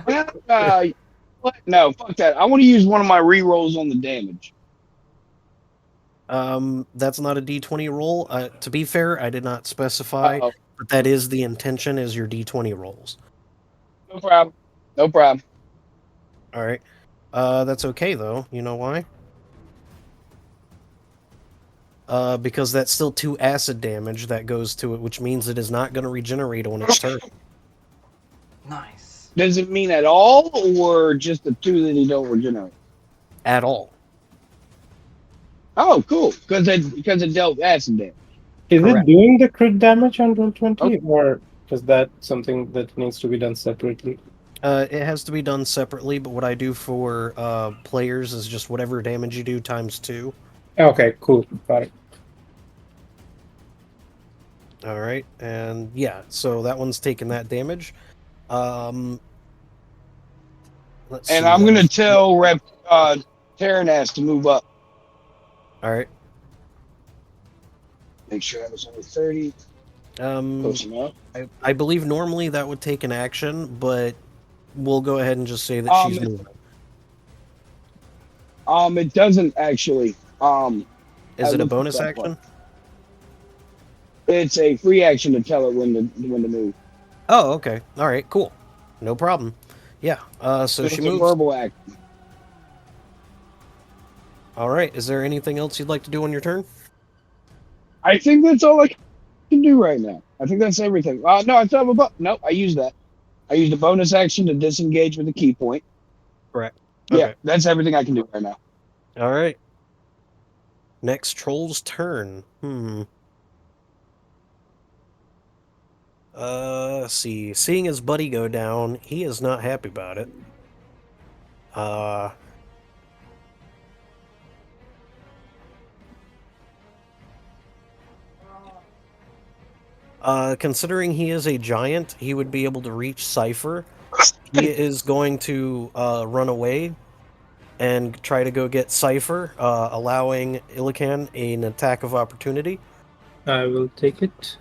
What? No, fuck that. I want to use one of my rerolls on the damage.
That's not a D20 roll. To be fair, I did not specify,
Uh-oh.
but that is the intention is your D20 rolls.
No problem. No problem.
All right. That's okay though. You know why? Because that's still 2 acid damage that goes to it, which means it is not going to regenerate on its turn
Nice.
Does it mean at all, or just the 2 that he don't regenerate?
at all.
Oh, cool. Because it dealt acid damage.
Is
Correct.
it doing the crit damage on roll 20,
Okay.
or is that something that needs to be done separately?
It has to be done separately, but what I do for players is just whatever damage you do times 2.
Okay, cool. Got it.
All right, and yeah, so that one's taking that damage. Let's
And
see.
I'm going to tell Terranas to move up.
All right.
Make sure that was only 30. Close enough.
I believe normally that would take an action, but we'll go ahead and just say that she's moving.
It doesn't actually.
Is
I
it a
looked
bonus
that
action?
up. It's a free action to tell it when to move.
Oh, okay. All right, cool. No problem. Yeah, so
It's
she
a
moves.
verbal action.
All right, is there anything else you'd like to do on your turn?
I think that's all I can do right now. I think that's everything. No, I still have a no. I used that. I used a bonus action to disengage with a key point.
Correct.
Yeah,
Okay.
that's everything I can do right now.
All right. Next troll's turn. Let's see. Seeing his buddy go down, he is not happy about it. Considering he is a giant, he would be able to reach Cypher. He is going to run away and try to go get Cypher, allowing Illican an attack of opportunity.
I will take it.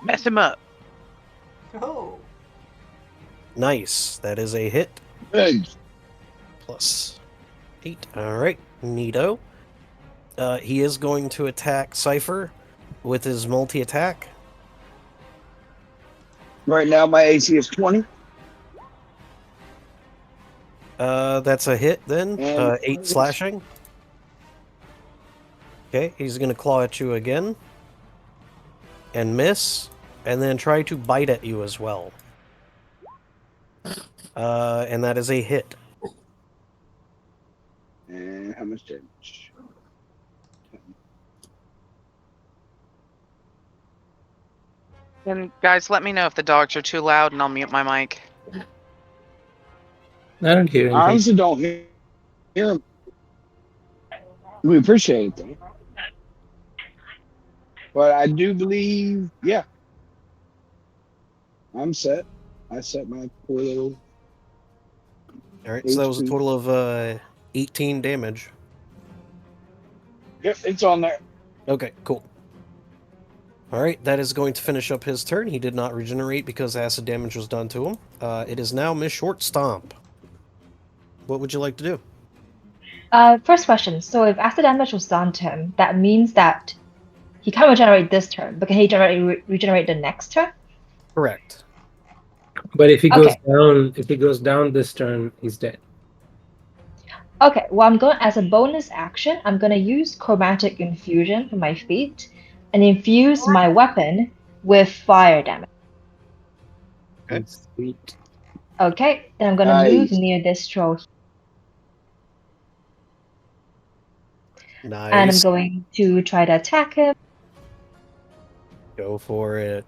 Mess him up.
Oh.
Nice. That is a hit.
Hey,
Plus 8. Alright, neato. He is going to attack Cypher with his multi-attack.
right now my AC is 20.
That's a hit then.
And
8 slashing. Okay, he's going to claw at you again. And miss. And then try to bite at you as well. And that is a hit.
And how much damage?
And guys, let me know if the dogs are too loud and I'll mute my mic.
I don't hear
I
anything.
honestly don't hear him. We appreciate it, though. But I do believe, yeah, I'm set. I set my poor little
All right, so that was a
HP.
total of 18 damage.
Yep, it's on there.
Okay, cool. All right, that is going to finish up his turn. He did not regenerate because acid damage was done to him. It is now Miss Short Stomp. What would you like to do?
First question. So if acid damage was done to him, that means that he can't regenerate this turn, but can he regenerate the next turn?
Correct.
But if he
Okay.
goes down this turn, he's dead.
Okay, well, I'm going as a bonus action. I'm going to use chromatic infusion for my feat and infuse my weapon with fire damage.
Okay.
Sweet.
Okay, then I'm going to move
Nice.
near this troll
Nice.
and I'm going to try to attack him.
Go for it.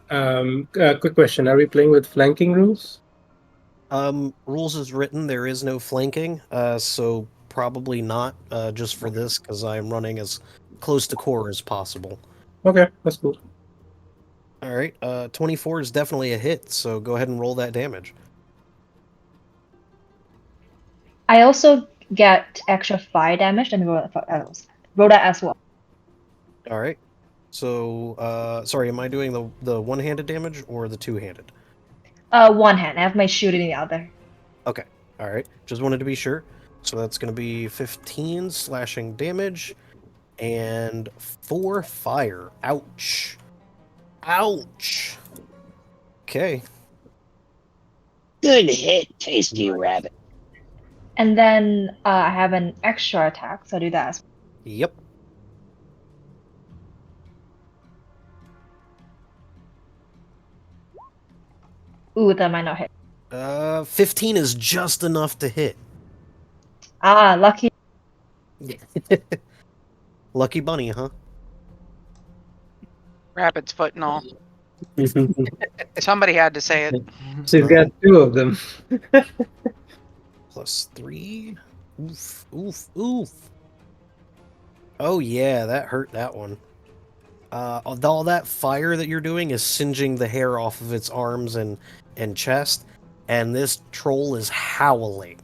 Quick question: are we playing with flanking rules?
Rules is written. There is no flanking, so probably not just for this because I'm running as close to core as possible.
Okay, that's cool.
All right, 24 is definitely a hit, so go ahead and roll that damage.
I also get extra fire damage and roll that as well.
All right. So, sorry, am I doing the one-handed damage or the two-handed?
One hand. I have my shield in the other.
Okay. All right. Just wanted to be sure. So that's going to be 15 slashing damage and 4 fire. Ouch. Ouch. Okay.
Good hit, tasty rabbit.
And then I have an extra attack, so I'll do that as well.
Yep.
Ooh, that might not hit.
15 is just enough to hit.
Ah, lucky.
Lucky bunny, huh?
Rabbit's foot and all. Somebody had to say it.
So you've got two of them.
Plus 3. Oof, oof, oof. Oh yeah, that hurt that one. All that fire that you're doing is singeing the hair off of its arms and chest, and this troll is howling.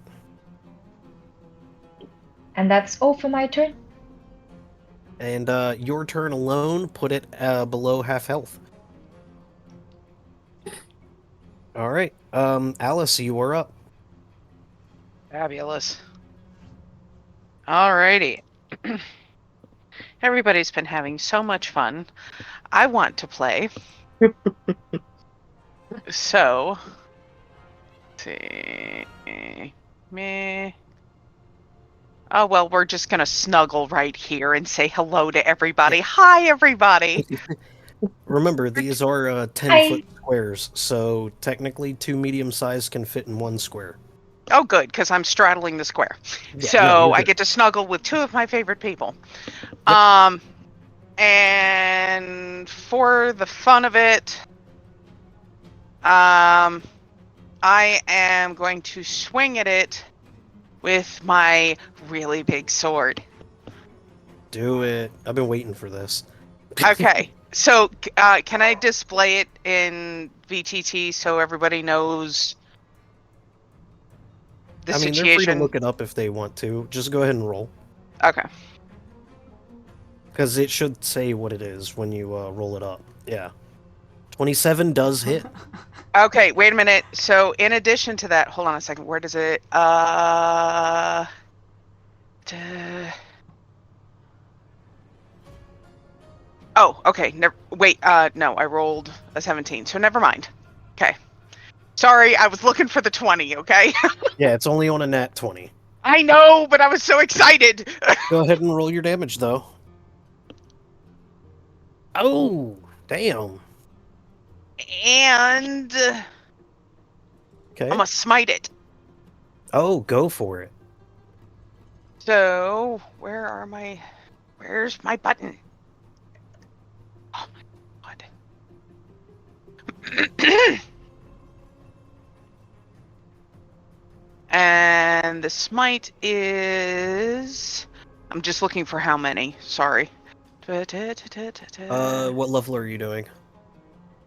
And that's all for my turn.
And your turn alone put it below half health. All right, Alice, you are up.
Fabulous. Alrighty. Everybody's been having so much fun. I want to play. So, let's see. Meh. Oh, well, we're just going to snuggle right here and say hello to everybody.
Yeah.
Hi, everybody.
Remember, these are 10-foot squares, so technically 2 medium sized can fit in 1 square.
Oh, good, because I'm straddling the square.
Yeah,
So
no, you're
I
good.
get to snuggle with 2 of my favorite people.
Yep.
And for the fun of it, I am going to swing at it with my really big sword.
Do it. I've been waiting for this.
Okay, so can I display it in VTT so everybody knows the
I mean,
situation?
they're free to look it up if they want to. Just go ahead and roll.
Okay.
Because it should say what it is when you roll it up. Yeah. 27 does hit.
Okay, wait a minute. So in addition to that, hold on a second. Where does it? Oh, okay. Wait. No, I rolled a 17. So never mind. Okay. Sorry, I was looking for the 20. Okay.
Yeah, it's only on a nat 20.
I know, but I was so excited.
Go ahead and roll your damage, though. Oh, damn.
And
Okay.
I'm gonna smite it.
Oh, go for it.
So where's my button? Oh my god. the smite is... I'm just looking for how many. Sorry.
What level are you doing?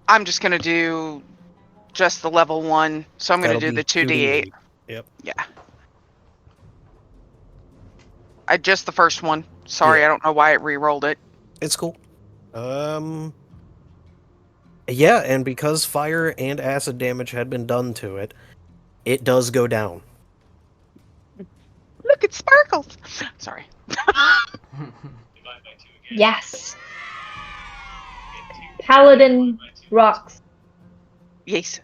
I'm just going to do just the level 1. So I'm going to
That'll
do the
be
2d8.
Yep.
Yeah. Just the first one. Sorry,
Yeah.
I don't know why it re-rolled it.
It's cool. Yeah, and because fire and acid damage had been done to it, it does go down.
Look, it sparkles. Sorry.
Yes. Paladin rocks.
Yes.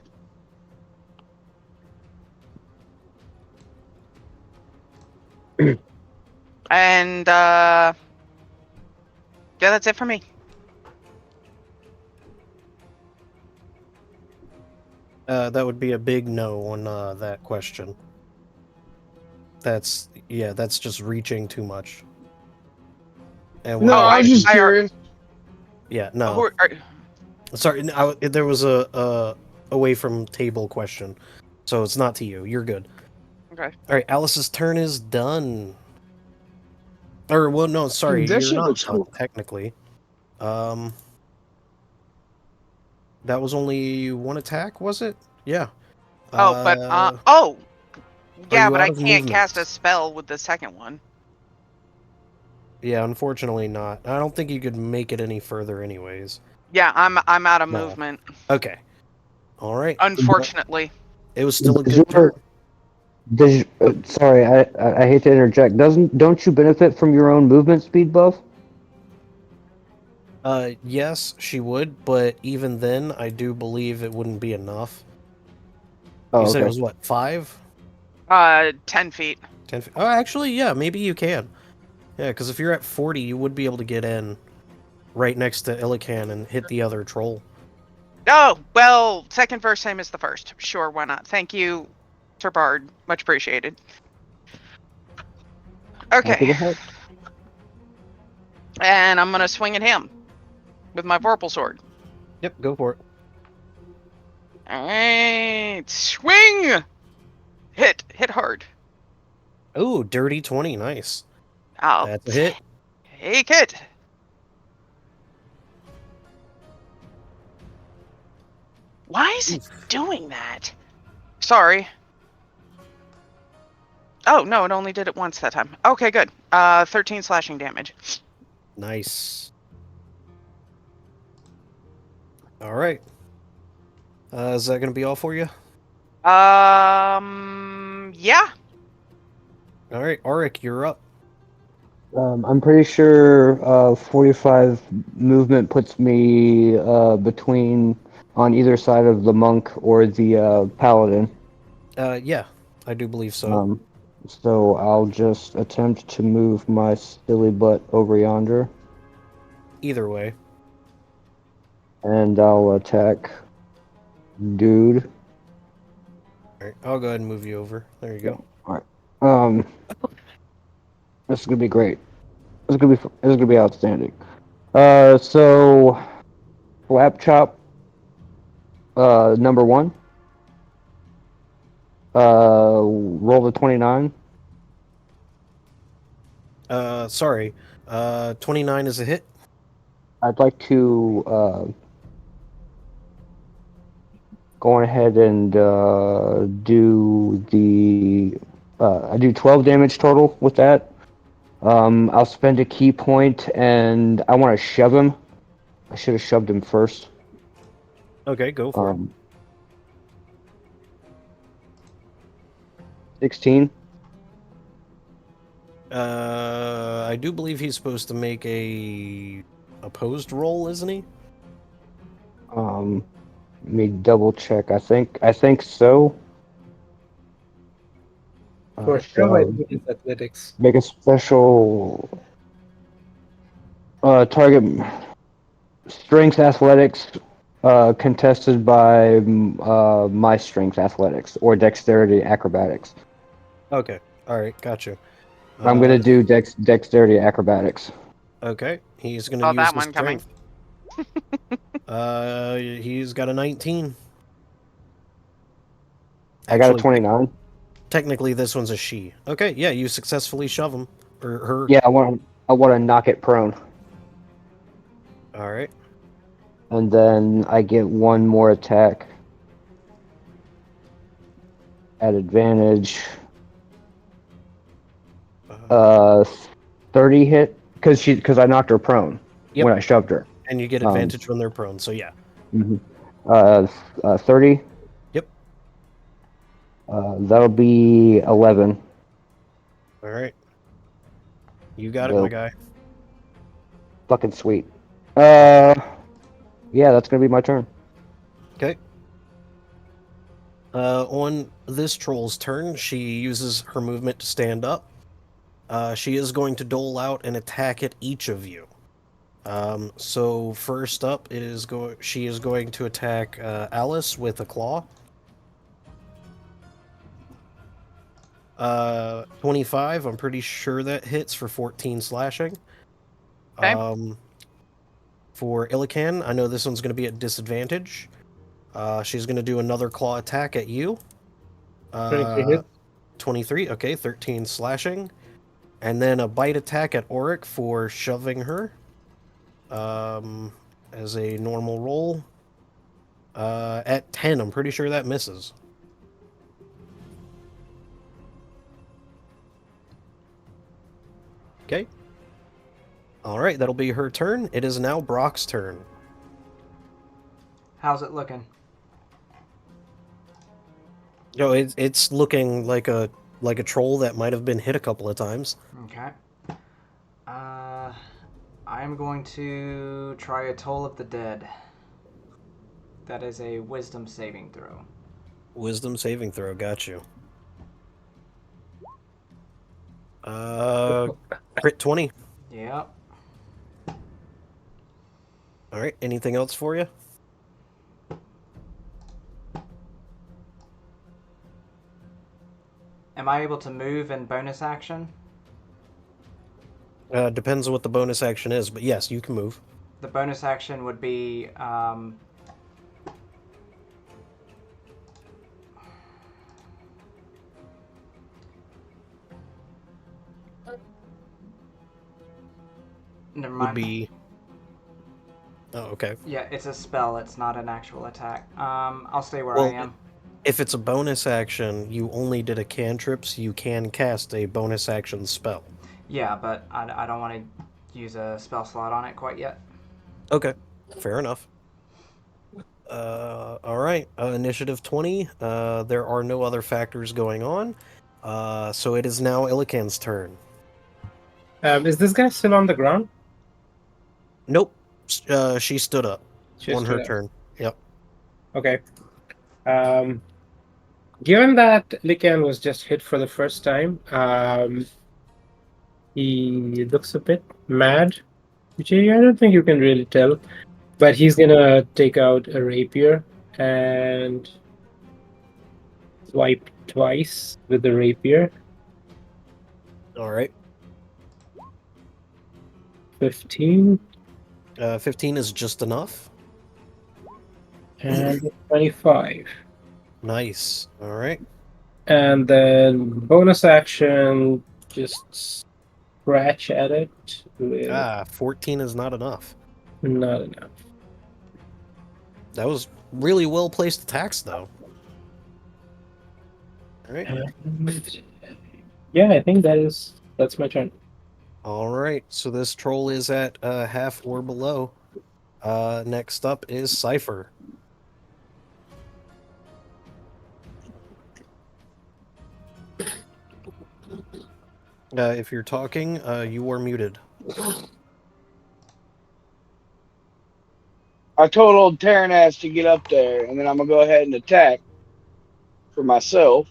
And yeah, that's it for me.
That would be a big no on that question. That's just reaching too much. And
No,
Oh,
I was just
I
curious.
yeah, no.
who are,
Sorry, there was a away from table question, so it's not to you. You're good.
okay.
All right, Alice's turn is done. Or well, no, sorry,
That
you're
shit
not
looks
done
cool.
technically. That was only one attack, was it? Yeah.
Oh, but
Are
yeah,
you
but
out
I
of
can't cast a
movement?
spell with the second one.
Yeah, unfortunately not. I don't think you could make it any further, anyways.
Yeah, I'm out of
No.
movement.
Okay. All right.
Unfortunately.
It was still a
Does
good turn.
sorry, I hate to interject. Don't you benefit from your own movement speed buff?
Yes, she would, but even then, I do believe it wouldn't be enough.
Oh,
You said it
okay.
was what, 5?
10 feet.
10 feet? Oh, actually, yeah, maybe you can. Yeah, because if you're at 40, you would be able to get in right next to Illican and hit the other troll.
Oh, well, second verse same as the first. Sure, why not? Thank you, Sir Bard. Much appreciated.
Happy
Okay.
to help.
And I'm gonna swing at him with my Vorpal sword.
Yep, go for it.
Alright. Swing! Hit hard.
Ooh, dirty 20, nice.
I'll
That's a hit.
take it. Why is it doing that? Sorry. Oh, no, it only did it once that time. Okay, good. 13 slashing damage.
Nice. All right. Is that going to be all for you?
Yeah.
All right, Auric, you're up.
I'm pretty sure 45 movement puts me between on either side of the monk or the paladin.
Yeah, I do believe so.
So I'll just attempt to move my silly butt over yonder,
Either way.
and I'll attack dude.
All right, I'll go ahead and move you over. There you go.
All right. This is gonna be great. This is gonna be outstanding. So Flap Chop, number 1. Roll the 29.
Sorry. 29 is a hit.
I'd like to go ahead and do the. I do 12 damage total with that. I'll spend a key point, and I want to shove him. I should have shoved him first.
Okay, go for it.
16.
I do believe he's supposed to make a opposed roll, isn't he?
Let me double check. I think so.
For sure, I think it's athletics.
Make a special target strength athletics contested by my strength athletics or dexterity acrobatics.
Okay. All right, gotcha.
I'm gonna do dexterity acrobatics.
Okay, he's gonna
Saw
use
that
his
one coming.
strength. He's got a 19.
I got a
Actually,
29.
Technically, this one's a she. Okay, yeah, you successfully shove him. Or her.
Yeah, I want to knock it prone,
All right.
and then I get one more attack at advantage.
Uh,
30 hit because I knocked her prone
Yep.
when I shoved her.
and you get advantage when they're prone, so yeah.
30.
Yep.
That'll be 11.
All right. You got it, my
Dope.
guy.
Fucking sweet. Yeah, that's gonna be my turn.
Okay. On this troll's turn, she uses her movement to stand up. She is going to dole out an attack at each of you. So first up, she is going to attack Alice with a claw. 25. I'm pretty sure that hits for 14 slashing.
Okay.
For Illican, I know this one's going to be at disadvantage. She's going to do another claw attack at you.
23 hit.
23. Okay, 13 slashing. And then a bite attack at Auric for shoving her. As a normal roll. At 10, I'm pretty sure that misses. Okay. Alright, that'll be her turn. It is now Brock's turn.
How's it looking?
No, it's looking like a troll that might have been hit a couple of times.
Okay. I'm going to try a Toll of the Dead. That is a wisdom saving throw.
Wisdom saving throw, got you. Crit 20.
Yep.
Alright, anything else for you?
Am I able to move in bonus action?
Depends on what the bonus action is, but yes, you can move.
The bonus action would be never
Would
mind.
be... Oh, okay.
Yeah, it's a spell. It's not an actual attack. I'll stay where I
Well,
am.
if it's a bonus action, you only did a cantrip, so you can cast a bonus action spell.
Yeah, but I don't want to use a spell slot on it quite yet.
Okay, fair enough. Alright, initiative 20. There are no other factors going on. So it is now Illican's turn.
Is this guy still on the ground?
Nope. She stood up
She
on her
stood up.
turn. Yep.
Okay. Given that Lycan was just hit for the first time, he looks a bit mad, which I don't think you can really tell. But he's gonna take out a rapier and swipe twice with the rapier.
Alright.
15
15 is just enough.
and 25.
Nice. Alright.
And then bonus action, just scratch at it with
14 is not enough.
not enough.
That was really well placed attacks, though. Alright.
Yeah, I think that's my turn.
Alright, so this troll is at half or below. Next up is Cypher. If you're talking, you are muted.
I told old Terran ass to get up there, and then I'm gonna go ahead and attack for myself.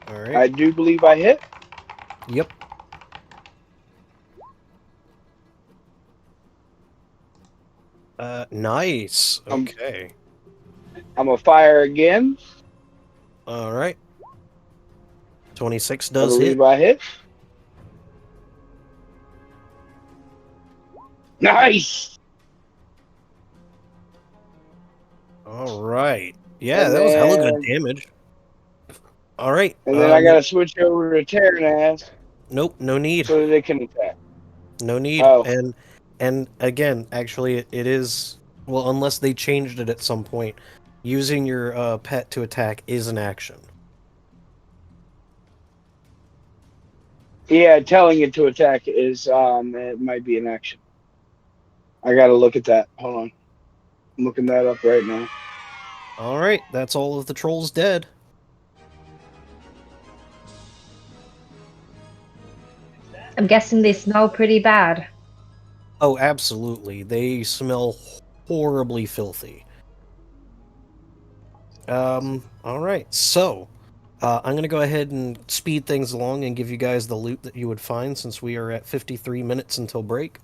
Alright.
I do believe I hit.
Yep. Nice. Okay.
I'm gonna fire again.
Alright. 26
I
does hit.
believe I hit. Nice.
All right. Yeah,
And
that was hella good
then,
damage. All right.
and then I gotta switch over to Terran ass
Nope, no need.
so that they can attack.
No need.
Oh,
And again, actually, it is, well, unless they changed it at some point, using your pet to attack is an action.
yeah, telling it to attack is it might be an action. I gotta look at that. Hold on, I'm looking that up right now.
All right, that's all of the trolls dead.
I'm guessing they smell pretty bad.
Oh, absolutely. They smell horribly filthy. All right. So, I'm going to go ahead and speed things along and give you guys the loot that you would find since we are at 53 minutes until break.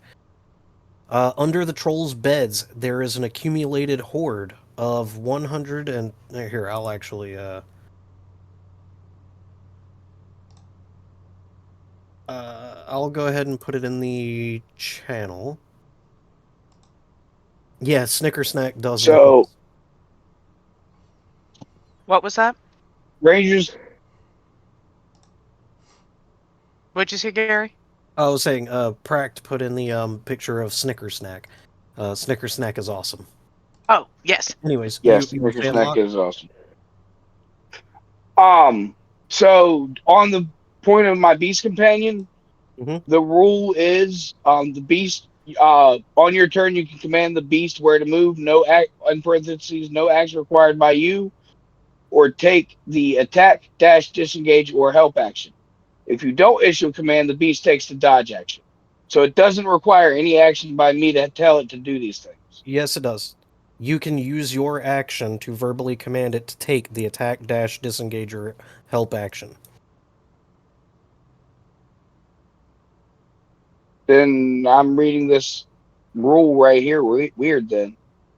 Under the trolls' beds, there is an accumulated hoard of 100 and here, I'll actually I'll go ahead and put it in the channel. Yeah, Snicker Snack does look
So
awesome.
What was that?
Rangers,
What'd you say, Gary?
I was saying, Pract put in the picture of Snicker Snack. Snicker Snack is awesome.
Oh, yes.
Anyways,
yes,
you were
Snicker
saying,
Snack
Locke?
is awesome. So on the point of my beast companion,
Mhm.
the rule is the beast on your turn you can command the beast where to move, no act in parentheses, no action required by you, or take the attack, dash, disengage, or help action. If you don't issue a command, the beast takes the dodge action. So it doesn't require any action by me to tell it to do these things.
Yes, it does. You can use your action to verbally command it to take the attack, dash, disengage, or help action.
Then I'm reading this rule right here weird then,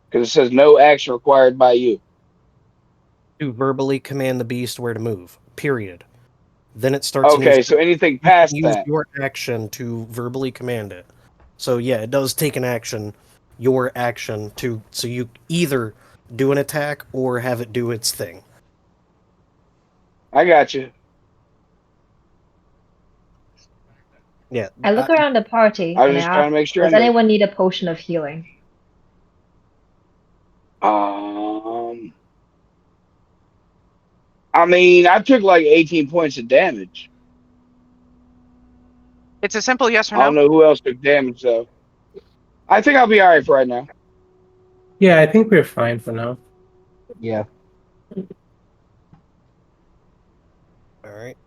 because it says no action required by you.
To verbally command the beast where to move. Period. Then it starts a new
Okay, so
sentence.
anything
You can
past
use
that.
your action to verbally command it. So yeah, it does take an action, your action to so you either do an attack or have it do its thing.
I got you.
Yeah,
I look around the party
I was
and I
just trying
ask,
to make sure I
does
knew.
anyone need a potion of healing?
Um, I mean, I took like 18 points of damage.
It's a simple yes or
I don't
no.
know who else took damage though. I think I'll be all right for right now.
Yeah, I think we're fine for now.
Yeah.
all right.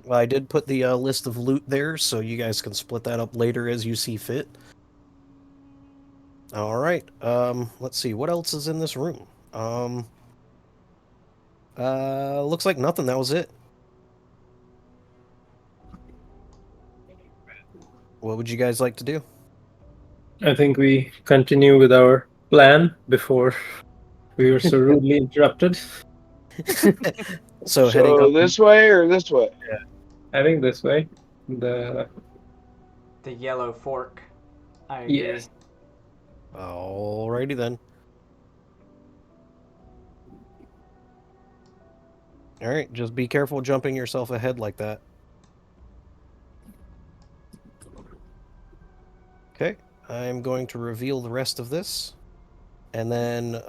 Well, I did put the list of loot there, so you guys can split that up later as you see fit. All right. Let's see what else is in this room. Looks like nothing. That was it. What would you guys like to do?
I think we continue with our plan before we were so rudely interrupted.
So heading
So
up.
this way or this way?
I think this way. The
The yellow fork. I agree.
yes.
Alrighty then. All right, just be careful jumping yourself ahead like that. Okay, I'm going to reveal the rest of this. And then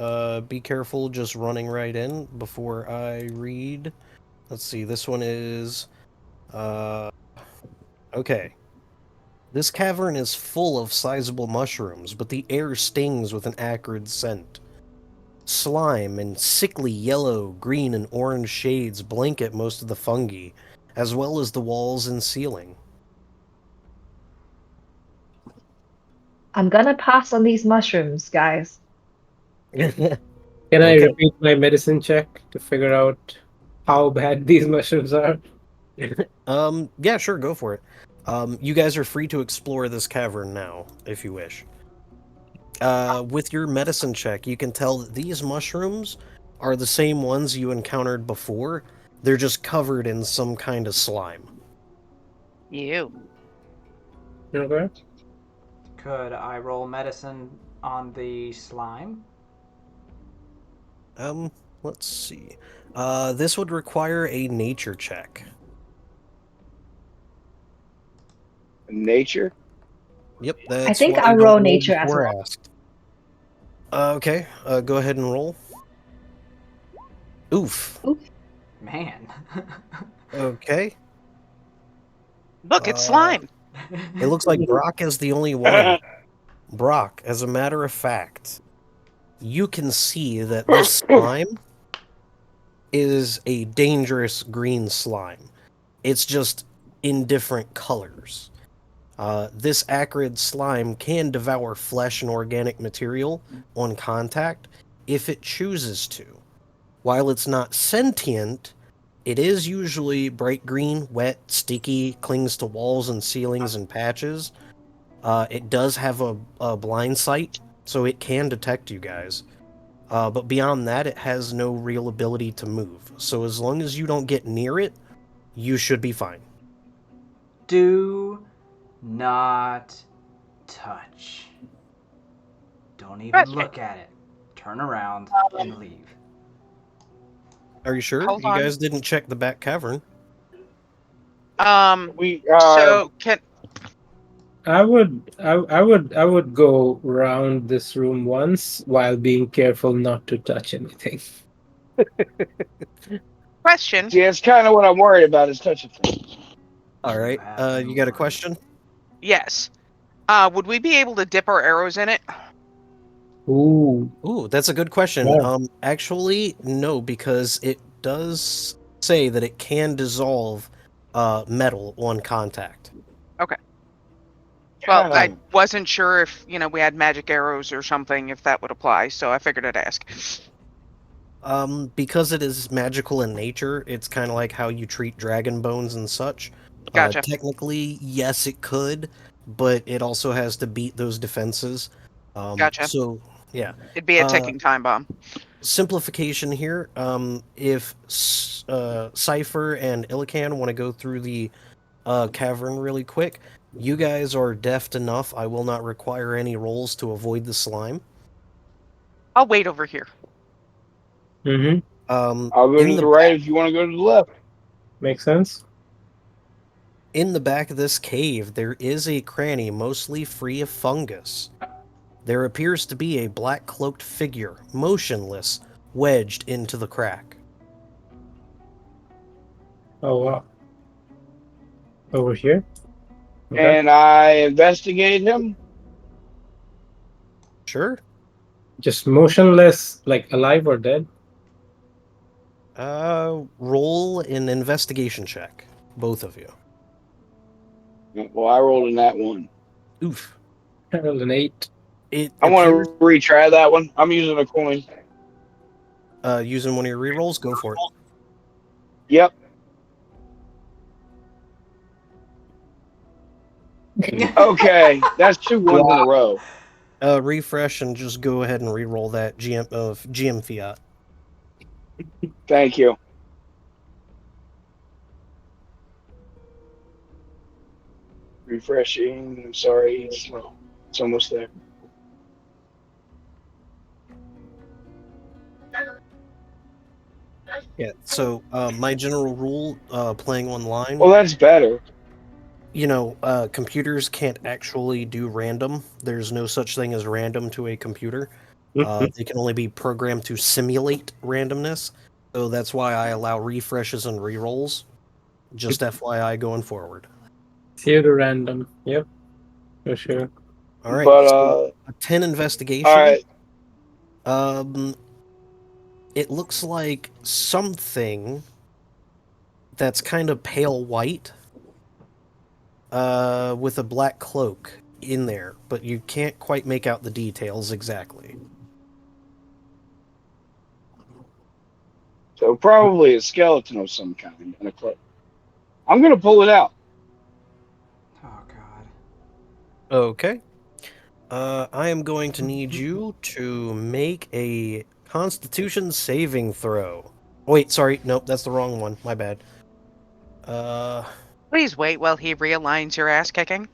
be careful just running right in before I read. Let's see, this one is. Uh, okay. This cavern is full of sizable mushrooms, but the air stings with an acrid scent. Slime and sickly yellow, green, and orange shades blanket most of the fungi, as well as the walls and ceiling.
I'm gonna pass on these mushrooms, guys.
Can I
Okay.
repeat my medicine check to figure out how bad these mushrooms are?
Yeah, sure, go for it. You guys are free to explore this cavern now, if you wish. With your medicine check, you can tell that these mushrooms are the same ones you encountered before. They're just covered in some kind of slime.
You.
Okay.
Could I roll medicine on the slime?
Let's see. This would require a nature check.
Nature.
Yep,
I
that's
think
why
I'll
you don't
roll
roll
nature as
before
well.
asked. Okay, go ahead and roll. Oof.
Man.
Okay.
Look, it's
Uh,
slime.
It looks like Brock is the only one. Brock, as a matter of fact, you can see that this slime is a dangerous green slime. It's just in different colors. This acrid slime can devour flesh and organic material on contact if it chooses to. While it's not sentient, it is usually bright green, wet, sticky, clings to walls and ceilings and patches. It does have a blind sight, so it can detect you guys. But beyond that, it has no real ability to move. So as long as you don't get near it, you should be fine.
Do not touch. Don't even
Question.
look at it. Turn around and leave.
Are you sure?
Hold
You
on.
guys didn't check the back cavern.
We
So can
I would go around this room once while being careful not to touch anything.
question.
see. That's kind of what I'm worried about is touching things.
All
You
right.
have been
You got a
warned.
question?
Yes. Would we be able to dip our arrows in it?
Ooh,
Ooh, that's a good question.
yeah.
Actually, no, because it does say that it can dissolve metal on contact.
Well, I
God,
wasn't sure if we had magic arrows or something if that would apply, so I figured I'd ask.
Because it is magical in nature, it's kind of like how you treat dragon bones and such.
Gotcha.
Technically, yes, it could, but it also has to beat those defenses.
Gotcha.
So, yeah.
It'd be a
Uh,
ticking time bomb.
Simplification here. If Cypher and Illican want to go through the cavern really quick, you guys are deft enough. I will not require any rolls to avoid the slime.
I'll wait over here.
Mm-hmm.
I'll go
In
to
the
the right
back,
if you want to go to the left.
Makes sense.
in the back of this cave, there is a cranny mostly free of fungus. There appears to be a black cloaked figure, motionless, wedged into the crack.
Oh wow. Over here. Okay.
And I investigate him.
Sure.
Just motionless, like alive or dead.
Roll an investigation check, both of you.
Well, I rolled in that one.
Oof.
I rolled an 8.
It
I want
appears,
to retry that one. I'm using a coin.
using one of your rerolls, go for it.
Yep. Okay, that's 2 ones in a row.
Refresh and just go ahead and reroll that GM Fiat.
Thank you. Refreshing. I'm sorry, it's slow. It's almost there.
Yeah, so my general rule playing online,
Well, that's better.
computers can't actually do random. There's no such thing as random to a computer. They can only be programmed to simulate randomness. So that's why I allow refreshes and rerolls. Just FYI going forward.
Pseudo random. Yep. For sure.
All right,
But
so a 10
all
investigation.
right.
It looks like something that's kind of pale white, with a black cloak in there, but you can't quite make out the details exactly.
So probably a skeleton of some kind and a cloak. I'm gonna pull it out.
Oh god.
Okay. I am going to need you to make a Constitution saving throw. Wait, sorry, nope, that's the wrong one. My bad.
Please wait while he realigns your ass kicking.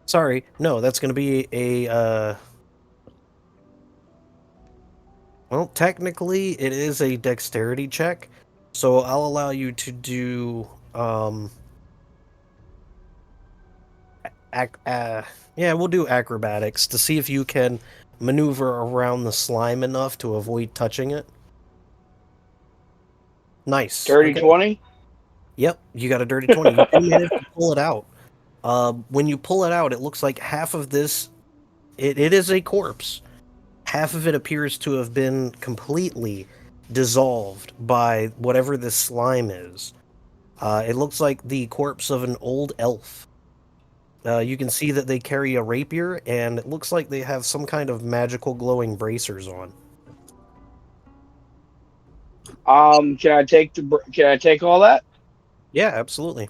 Sorry, no, that's going to be a Well, technically, it is a dexterity check, so I'll allow you to do we'll do acrobatics to see if you can maneuver around the slime enough to avoid touching it. Nice.
Dirty
Okay.
20?
Yep, you got a dirty 20. You did manage to pull it out. When you pull it out, it looks like half of this, it is a corpse. Half of it appears to have been completely dissolved by whatever this slime is. It looks like the corpse of an old elf. You can see that they carry a rapier, and it looks like they have some kind of magical glowing bracers on.
Can I take all that?
Yeah, absolutely.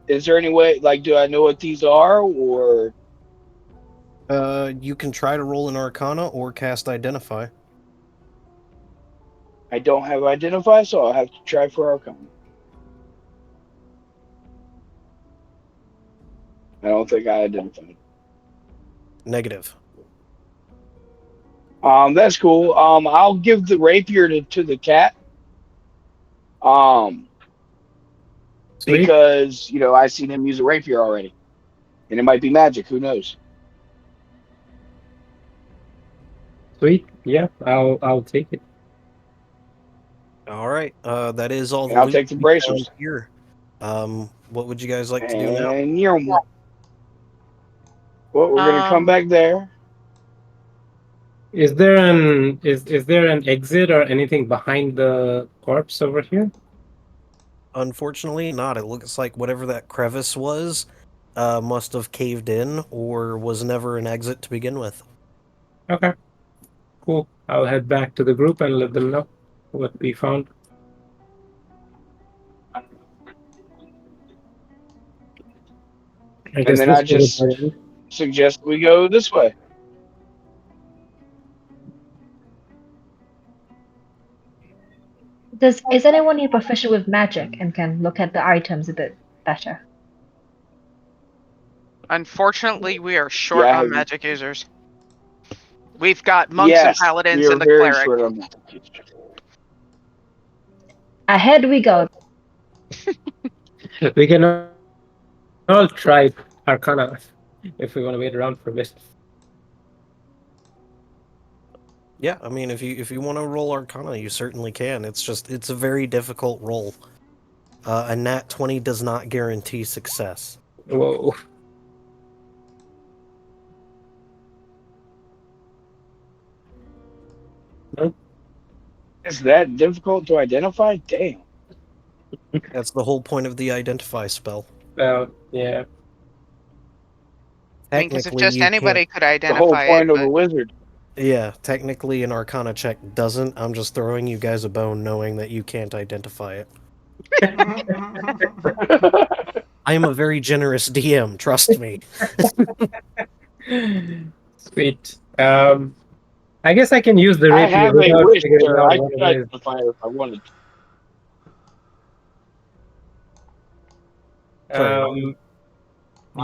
Is there any way, like, do I know what these are, or
You can try to roll an Arcana or cast Identify.
I don't have identify, so I'll have to try for Arcana. I don't think I identified.
Negative.
That's cool. I'll give the rapier to the cat.
Sweet.
Because I've seen him use a rapier already, and it might be magic. Who knows?
Sweet. Yeah, I'll take it.
All right. That is all the
And I'll
loot
take the
we found
bracers.
here. What would you guys like to do now?
And you're well, we're gonna come back there.
Is there an exit or anything behind the corpse over here?
Unfortunately, not. It looks like whatever that crevice was must have caved in or was never an exit to begin with.
Okay. Cool. I'll head back to the group and let them know what we found. I
And
guess
then
this
I
was
just suggest we go this way.
Is anyone here proficient with magic and can look at the items a bit better?
Unfortunately, we are short
Yeah,
on magic users. We've got monks and
yes, we
paladins
are
and a
very
cleric.
short on that.
Ahead we go.
we can all try Arcana if we want to wait around for a bit.
Yeah, I mean, if you want to roll Arcana, you certainly can. It's a very difficult roll. A nat 20 does not guarantee success.
Whoa. Nope.
Is that difficult to identify? Damn.
That's the whole point of the Identify spell.
Yeah.
I mean, because if
Technically,
just
you
anybody
can't.
could
The whole
identify it,
point of a
but
wizard.
Yeah, technically, an Arcana check doesn't. I'm just throwing you guys a bone, knowing that you can't identify it. I am a very generous DM. Trust me.
Sweet. I guess I can use the
I
rapier
have a
without
wish,
figuring
sir.
out
I
what
could
it is.
identify it if I wanted to.
Sorry.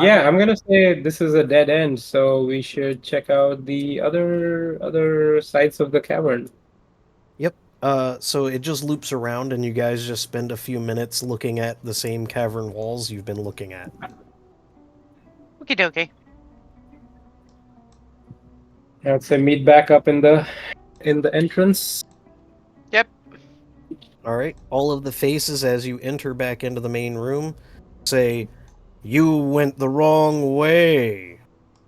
Yeah, I'm gonna say this is a dead end, so we should check out the other sides of the cavern.
Yep. So it just loops around, and you guys just spend a few minutes looking at the same cavern walls you've been looking at.
okie dokie.
I'd say meet back up in the entrance.
Yep.
All right. All of the faces as you enter back into the main room say, "You went the wrong way."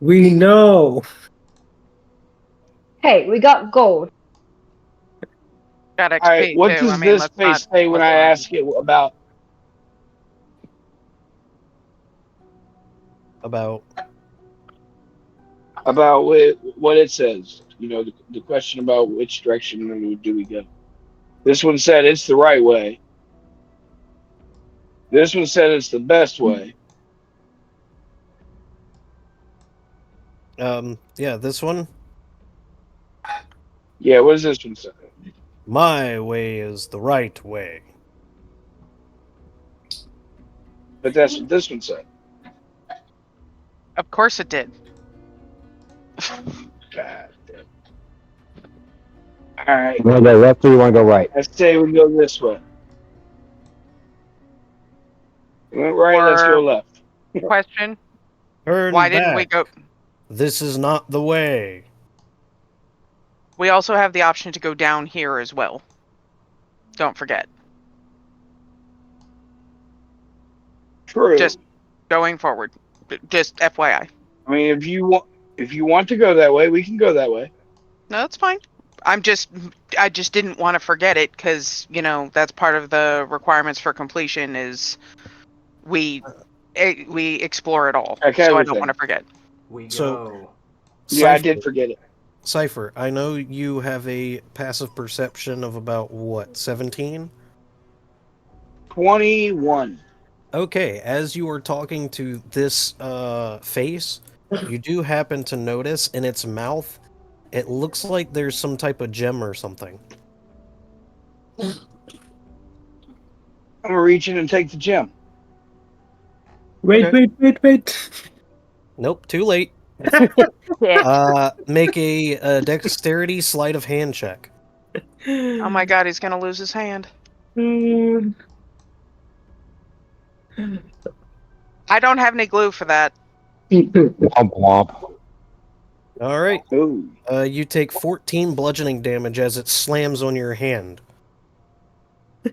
We know.
Hey, we got gold.
Got
All right,
XP
what
too. I
does
mean,
this
let's not
face say when I ask it
About
what it says? The question about which direction do we go. This one said it's the right way. This one said it's the best way.
yeah, this one.
Yeah, what does this one say?
My way is the right way.
But that's what this one said.
Of course it did.
path. All right.
You want to go left or you want to go right?
I say we go this way. We went right. Let's go
Or
left.
question:
Turn
why didn't we
back.
go?
This is not the way.
We also have the option to go down here as well. Don't forget.
True.
Just going forward. Just FYI.
I mean, if you want to go that way, we can go that way.
No, that's fine. I just didn't want to forget it because that's part of the requirements for completion is we explore it all.
Like
So I don't
everything.
want to forget.
We
So-
go.
Yeah, I
Cypher,
did forget it.
Cypher, I know you have a passive perception of about, what, 17?
21.
Okay, as you are talking to this face, you do happen to notice in its mouth, it looks like there's some type of gem or something.
I'm gonna reach in and take the gem.
Wait,
Okay.
wait.
Nope, too late. Make a dexterity sleight of hand check.
Oh my god, he's gonna lose his hand. I don't have any glue for that.
Womp womp.
All right.
Ooh.
You take 14 bludgeoning damage as it slams on your hand,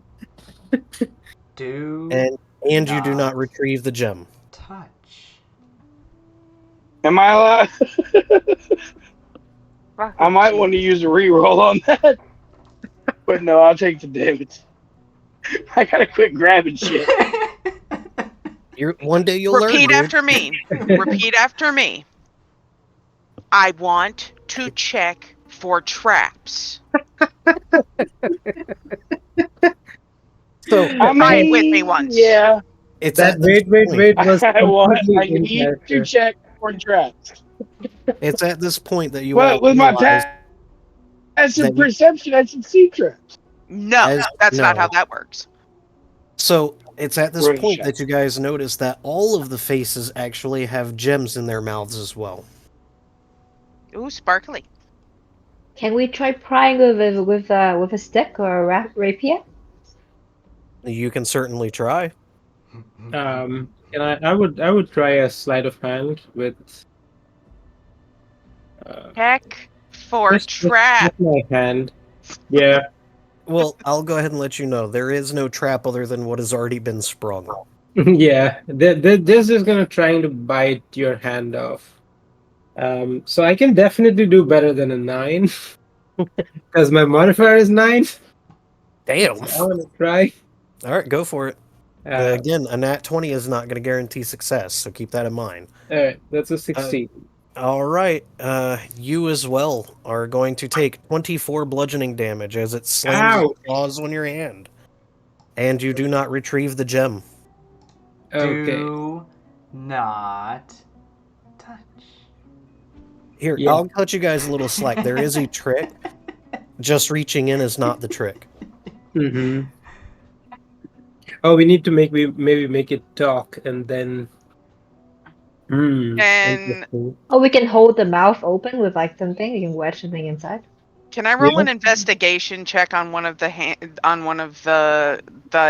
and you do not retrieve the gem.
touch.
Am I allowed? I might want to use a reroll on that. But no, I'll take the damage. I gotta quit grabbing shit.
One day you'll learn.
Repeat
Dude.
after me. Repeat after me. I want to check for traps.
So
I
Try it
mean,
with me once.
Yeah.
it's
That
at this
wait
point.
was
I
completely in
need to
character.
check for traps.
It's at this point that you
But
all
with my
realize
passive
that you-
perception, I should see traps.
No, that's not how that works.
So it's at this
Really
point
shy.
that you guys notice that all of the faces actually have gems in their mouths as well.
Ooh, sparkly.
Can we try prying with a stick or a rapier?
You can certainly try.
And I would try a sleight of hand with
Check for
just
traps.
with my hand. Yeah.
Well, I'll go ahead and let you know there is no trap other than what has already been sprung.
Yeah. This is gonna trying to bite your hand off. So I can definitely do better than a 9. Because my modifier is 9.
Damn.
I wanna try.
All right, go for it.
Uh,
Again, a nat 20 is not going to guarantee success, so keep that in mind.
Alright, that's a 16.
All right, you as well are going to take 24 bludgeoning damage as it slams
Ow.
its claws on your hand, and you do not retrieve the gem.
Okay.
Do not touch.
Here,
Yeah.
I'll cut you guys a little slack. There is a trick. Just reaching in is not the trick.
Mm-hmm. Oh, we need to maybe make it talk and then.
And
Interesting.
Oh, we can hold the mouth open with like something. You can wedge something inside.
can I roll
Yeah.
an investigation check on one of the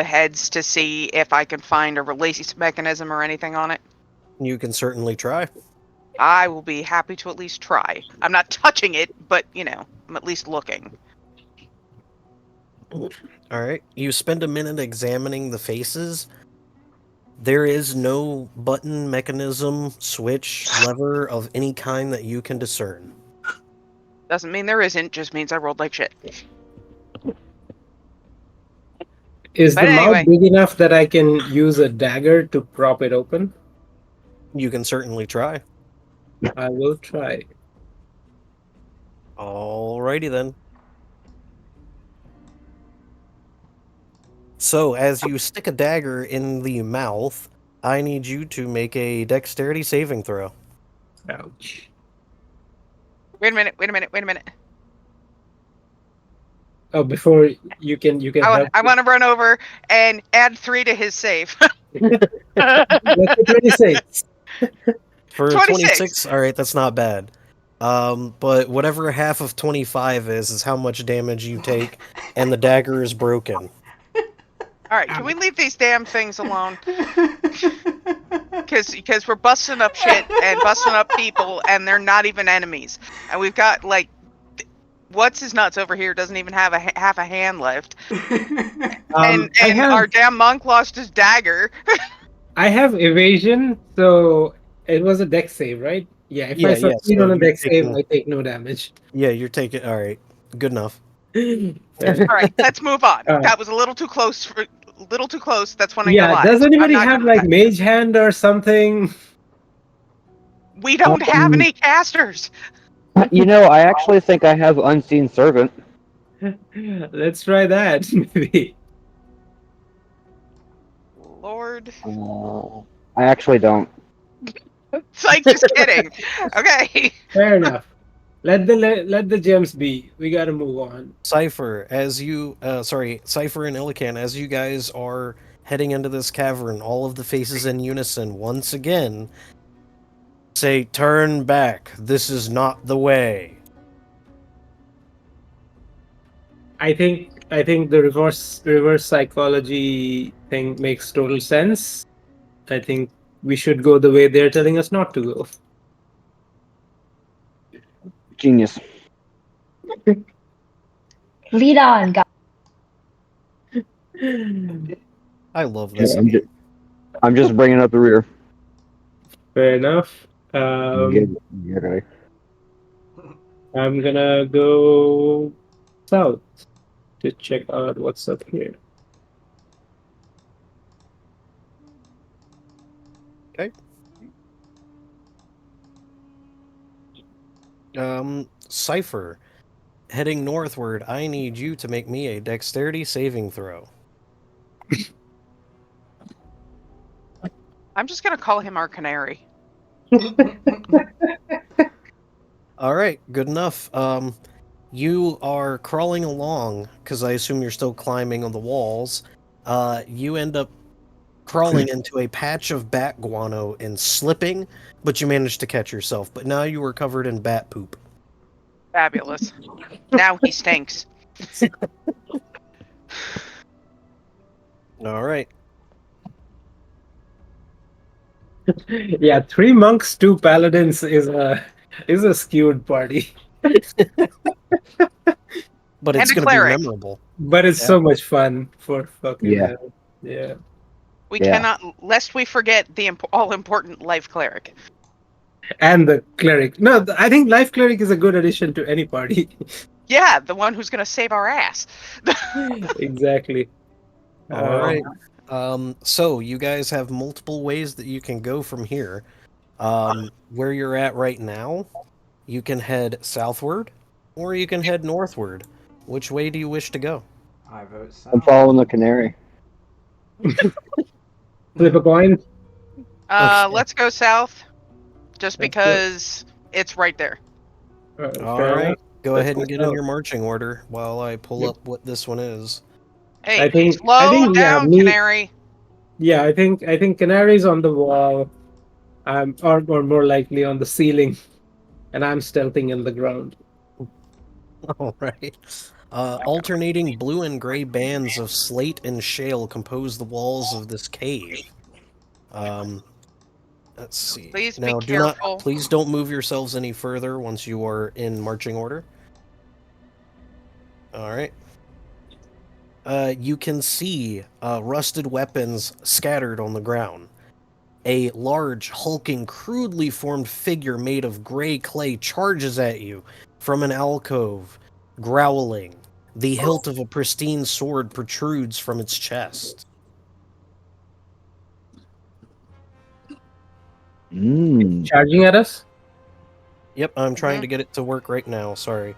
heads to see if I can find a release mechanism or anything on it?
You can certainly try.
I will be happy to at least try. I'm not touching it, but I'm at least looking.
All right, you spend a minute examining the faces. There is no button, mechanism, switch, lever of any kind that you can discern.
Doesn't mean there isn't, just means I rolled like shit.
Is
But
the
anyway.
mouth big enough that I can use a dagger to prop it open?
You can certainly try.
I will try.
Alrighty then. So, as you stick a dagger in the mouth, I need you to make a dexterity saving throw.
Ouch.
Wait a minute.
Oh, before you can help.
I want to run over and add 3 to his save.
That's a 26.
For
26.
26, alright, that's not bad. But whatever half of 25 is how much damage you take, and the dagger is broken.
All right, can we leave these damn things alone? Because we're busting up shit and busting up people, and they're not even enemies. And we've got like, what's his nuts over here doesn't even have half a hand left, and our damn monk lost his dagger.
I have evasion, so it was a dex save, right? Yeah, if I
Yeah,
succeed
so
on a
you're
dex save,
taking-
I take no damage.
Yeah, you're taking... Alright, good enough.
Fair.
All right, let's move on.
All right.
That was a little too close. Little too close. That's one of your
Yeah,
lives.
does
I'm
anybody
not
have
gonna-
like mage hand or something?
We don't have any casters.
You know, I actually think I have Unseen Servant.
Let's try that, maybe.
Lord,
I actually don't.
it's like just kidding. Okay.
Fair enough. Let the gems be. We gotta move on.
Cypher, Cypher and Illican, as you guys are heading into this cavern, all of the faces in unison, once again, say, "Turn back. This is not the way."
I think the reverse psychology thing makes total sense. I think we should go the way they're telling us not to go.
Genius.
Lead on, guys.
I love this.
I'm just bringing up the rear.
Fair enough.
Get it.
I'm gonna go south to check out what's up here.
Okay. Cypher, heading northward, I need you to make me a dexterity saving throw.
I'm just gonna call him our canary.
All right, good enough. You are crawling along, because I assume you're still climbing on the walls. You end up crawling into a patch of bat guano and slipping, but you managed to catch yourself. But now you are covered in bat poop.
Fabulous. Now he stinks.
All right.
Yeah, 3 monks, 2 paladins is a skewed party.
But it's
And a
going to be
cleric.
memorable.
But it's
Yeah.
so much fun for fucking
Yeah.
hell. Yeah.
We
Yeah.
cannot, lest we forget the all-important life cleric.
And the cleric. No, I think life cleric is a good addition to any party.
Yeah, the one who's gonna save our ass.
Exactly.
All right. So you guys have multiple ways that you can go from here. Where you're at right now, you can head southward, or you can head northward. Which way do you wish to go?
I vote
I'm
south.
following the canary.
Flip a coin. Okay.
Let's go south, just
Let's go.
because it's right there.
All
Fair
right.
enough.
Go
Let's
ahead and
go
get in
south.
your marching order while I pull
Yep.
up what this one is.
Hey,
I think-
slow
yeah,
down,
me-
canary.
Yeah, I think canary's on the wall. Or more likely on the ceiling, and I'm stealthing in the ground.
All right. Alternating blue and gray bands of slate and shale compose the walls of this cave. Let's see.
Please be
Now,
careful.
please don't move yourselves any further once you are in marching order. All right. You can see rusted weapons scattered on the ground. A large, hulking, crudely formed figure made of gray clay charges at you from an alcove, growling. The hilt of a pristine sword protrudes from its chest.
Charging at us?
Yep, I'm trying to get it to work right now. Sorry.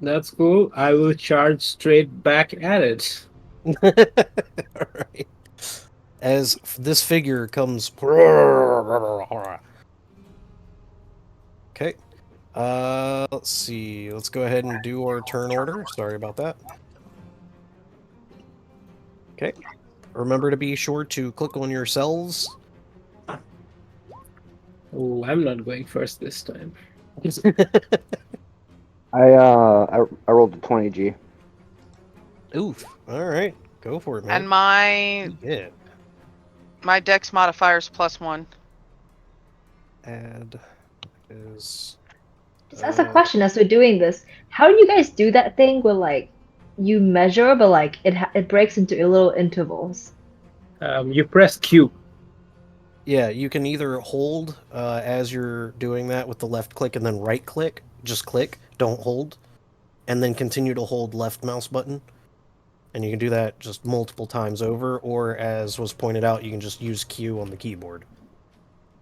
That's cool. I will charge straight back at it.
Alright. As this figure comes. Okay. Let's see. Let's go ahead and do our turn order. Sorry about that. Okay. Remember to be sure to click on yourselves.
Oh, I'm not going first this time.
I rolled a 20G.
Oof. All right. Go for it, man.
And my dex modifier's +1.
Add is.
Just as a question, as we're doing this, how do you guys do that thing where like you measure, but like it breaks into little intervals?
You press Q.
Yeah, you can either hold as you're doing that with the left click and then right click. Just click, don't hold, and then continue to hold left mouse button. And you can do that just multiple times over, or as was pointed out, you can just use Q on the keyboard.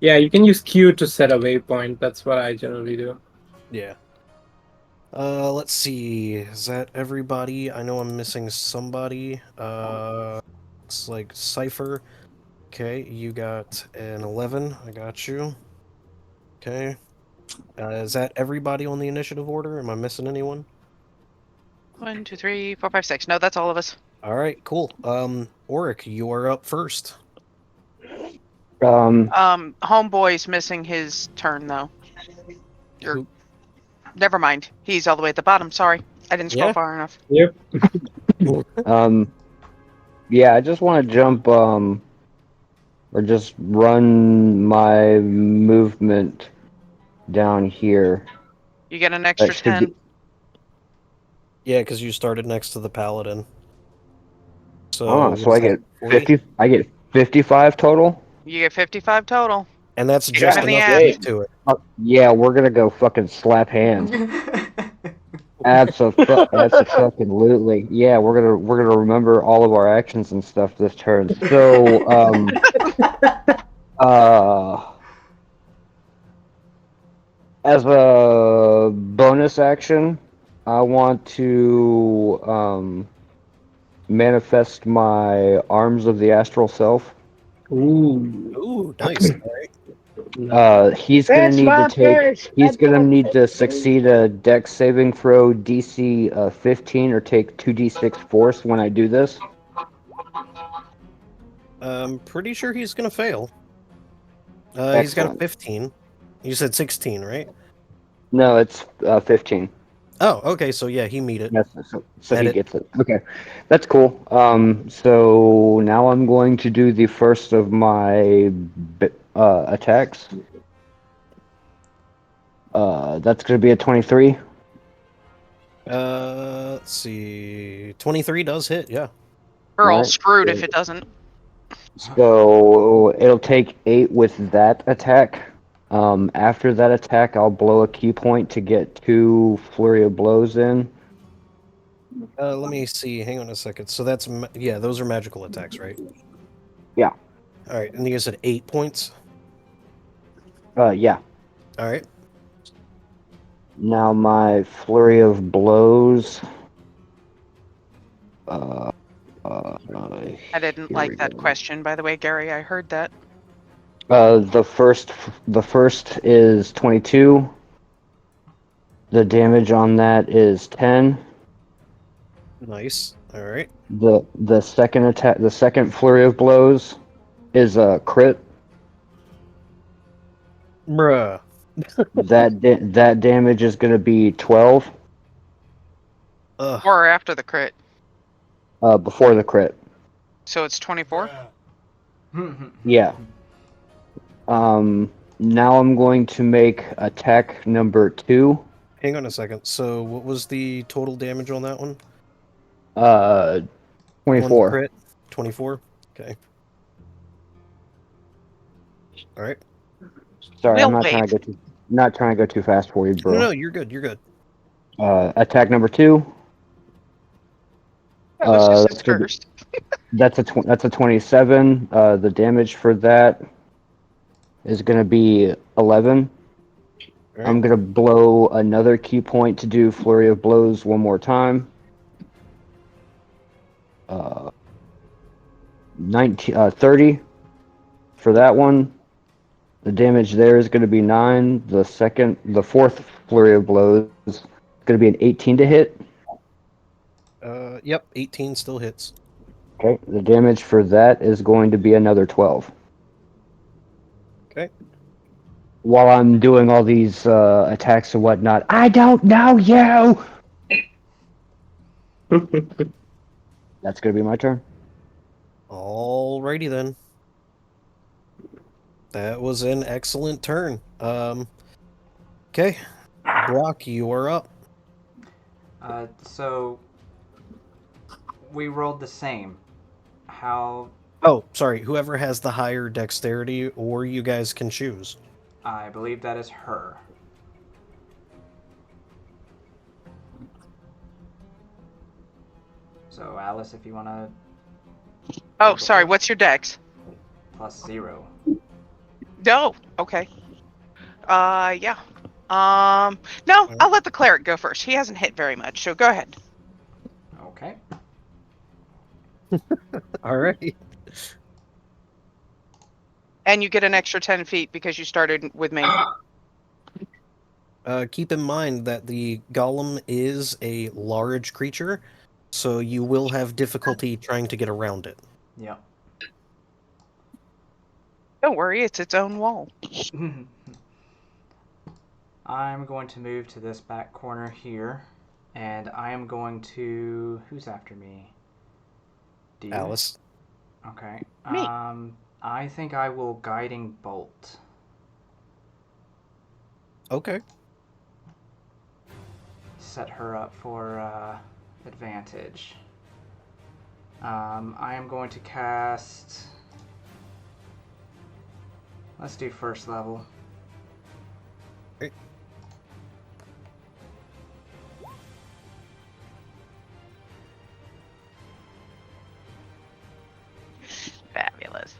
Yeah, you can use Q to set a waypoint. That's what I generally do.
Yeah. Let's see. Is that everybody? I know I'm missing somebody. Looks like Cypher. Okay, you got an 11. I got you. Okay. Is that everybody on the initiative order? Am I missing anyone?
1, 2, 3, 4, 5, 6. No, that's all of us.
All right, cool. Auric, you are up first.
Homeboy's missing his turn though.
Who-
Never mind. He's all the way at the bottom. Sorry, I didn't scroll
Yeah?
far enough.
Yep.
Yeah, I just want to jump, or just run my movement down here.
You get an
That
extra
should
10.
be,
Yeah, because you started next to the paladin. So, what
so
is
I
that,
get
40?
50. I get 55 total.
You get 55 total.
And that's
Kick
just
him in the
enough to
ass.
get to it.
Yeah, we're gonna go fucking slap hands. Absolutely. Yeah, we're gonna remember all of our actions and stuff this turn. So, as a bonus action, I want to manifest my arms of the astral self.
Ooh.
Ooh, nice. All right.
He's gonna need to take. He's gonna need to succeed a Dex saving throw DC 15 or take 2d6 force when I do this.
I'm pretty sure he's going to fail. He's got a
Excellent.
15. You said 16, right?
No, it's 15.
Oh, okay, so yeah, he meet it.
Yes, so he
Edit.
gets it. Okay, that's cool. So now I'm going to do the first of my attacks. That's going to be a 23.
Let's see. 23 does hit, yeah.
We're all
Alright.
screwed if it doesn't.
So it'll take 8 with that attack. After that attack, I'll blow a key point to get 2 flurry of blows in.
Let me see. Hang on a second. So that's, yeah, those are magical attacks, right?
Yeah.
All right, and you said 8 points?
Yeah.
All right.
Now my flurry of blows.
I didn't like that question, by the way, Gary. I heard that.
The first is 22. The damage on that is 10.
Nice. All right.
The second attack, the second flurry of blows, is a crit.
Bruh.
That damage is going to be 12.
Ugh.
Or after the crit.
Before the crit.
So it's 24?
Yeah. Now I'm going to make attack number 2.
Hang on a second. So what was the total damage on that one?
24.
On the crit? 24? Okay. All right.
Sorry,
We'll
I'm not
wait.
trying to go too fast for you, bro.
No, you're good. You're good.
Attack number 2.
Let's just
That's
hit
good.
first.
That's a 27. The damage for that is going to be 11.
All right.
I'm going to blow another key point to do flurry of blows one more time. 30 for that one. The damage there is going to be 9. The fourth flurry of blows is going to be an 18 to hit.
Yep, 18 still hits.
Okay, the damage for that is going to be another 12.
Okay.
while I'm doing all these attacks and whatnot. I don't know you. That's gonna be my turn.
Alrighty then. That was an excellent turn. Okay. Brock, you are up.
So we rolled the same. How?
Oh, sorry. Whoever has the higher dexterity, or you guys can choose.
I believe that is her. So Alice, if you want to.
Oh, sorry. What's your dex?
+0.
No. Okay. Yeah. No, I'll let the cleric go first. He hasn't hit very much, so go ahead.
Okay.
All right.
And you get an extra 10 feet because you started with me.
Keep in mind that the golem is a large creature, so you will have difficulty trying to get around it.
Yep.
Don't worry, it's its own wall.
I'm going to move to this back corner here, and I am going to. Who's after me? Do you?
Alice.
Okay.
Me.
I think I will guiding bolt.
Okay.
Set her up for advantage. I am going to cast. Let's do first level.
Okay.
Fabulous.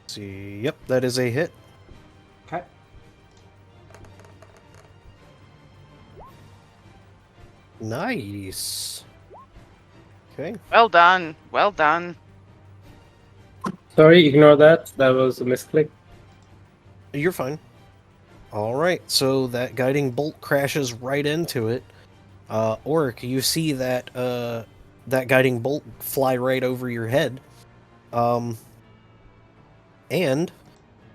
See, yep, that is a hit.
Okay.
Nice. Okay.
Well done. Well done.
Sorry, ignore that. That was a misclick.
You're fine. All right, so that guiding bolt crashes right into it. Oric, you see that that guiding bolt fly right over your head. And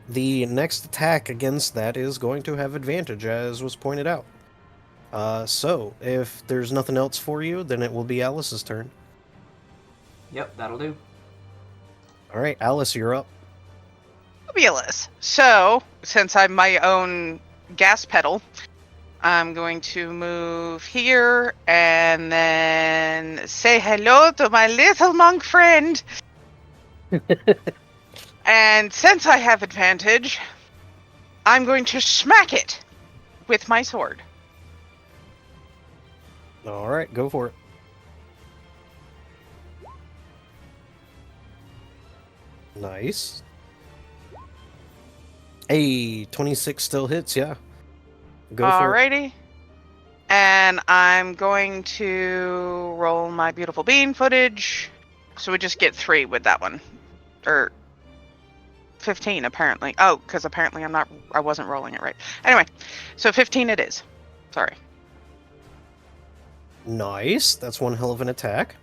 the next attack against that is going to have advantage, as was pointed out. So if there's nothing else for you, then it will be Alice's turn.
Yep, that'll do.
All right, Alice, you're up.
Fabulous. So, since I'm my own gas pedal, I'm going to move here and then say hello to my little monk friend. And since I have advantage, I'm going to smack it with my sword.
All right, go for it. Nice. Hey, 26 still hits, yeah. Go for it.
Alrighty. And I'm going to roll my beautiful bean footage. So we just get 3 with that one. Or 15 apparently. Oh, because apparently I wasn't rolling it right. Anyway, so 15 it is. Sorry.
Nice. That's one hell of an attack.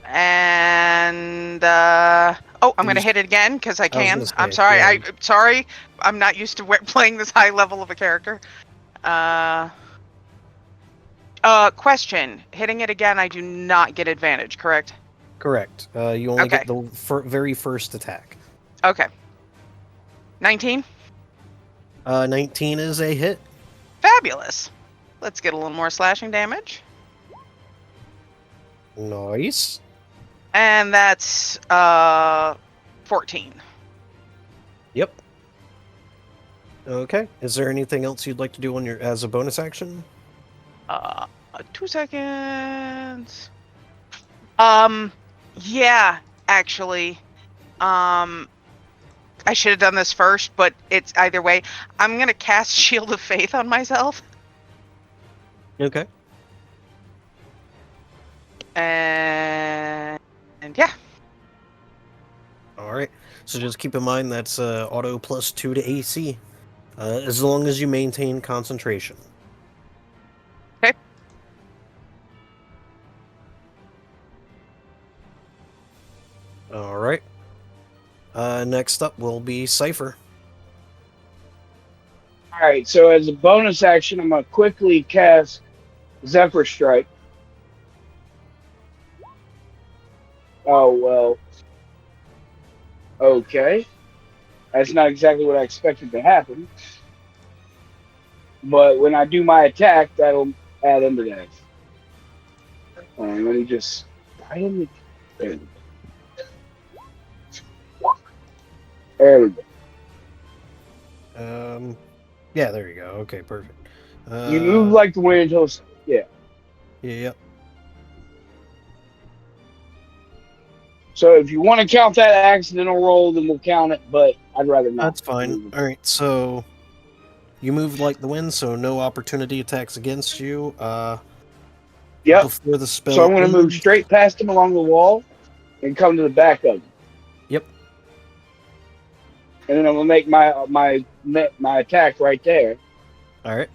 And I'm going to hit it again because I can.
gonna say,
I'm sorry.
yeah.
I'm sorry. I'm not used to playing this high level of a character. Question. Hitting it again, I do not get advantage, correct?
Correct. You only
Okay.
get the very first attack.
Okay. 19?
19 is a hit.
Fabulous. Let's get a little more slashing damage.
Nice.
And that's 14.
Yep. Okay. Is there anything else you'd like to do on your as a bonus action?
2 seconds. Yeah, actually. I should have done this first, but it's either way. I'm gonna cast Shield of Faith on myself.
Okay.
And yeah.
All right. So just keep in mind that's auto +2 to AC, as long as you maintain concentration. All right. Next up will be Cypher.
All right, so as a bonus action, I'm gonna quickly cast Zephyr Strike. Oh well. Okay, that's not exactly what I expected to happen. But when I do my attack, that'll add into that. Let me just. Why didn't it? There we go.
Yeah, there you go. Okay, perfect.
You move like the wind until. Yeah.
Yep.
So if you want to count that accidental roll, then we'll count it. But I'd rather not.
That's fine. All right, so you moved like the wind, so no opportunity attacks against you.
Yep.
Before the spell.
So I'm going to move straight past him along the wall and come to the back of him.
Yep.
And then I'm going to make my attack right there.
All right.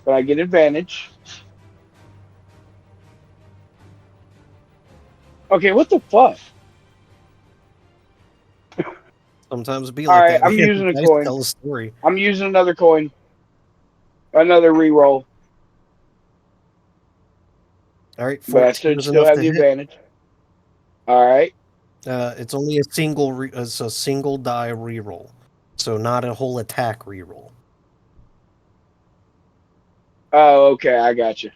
But I get advantage. Okay, what the fuck?
Sometimes it'd be
All
like
right,
that.
I'm
man.
using a
Dice
coin.
Tell a story.
I'm using another coin. Another reroll.
All right,
But I
14 is
still
enough
have
to
the
hit.
advantage. All right.
It's only a single. It's a single die reroll, so not a whole attack reroll.
Oh, okay, I got you.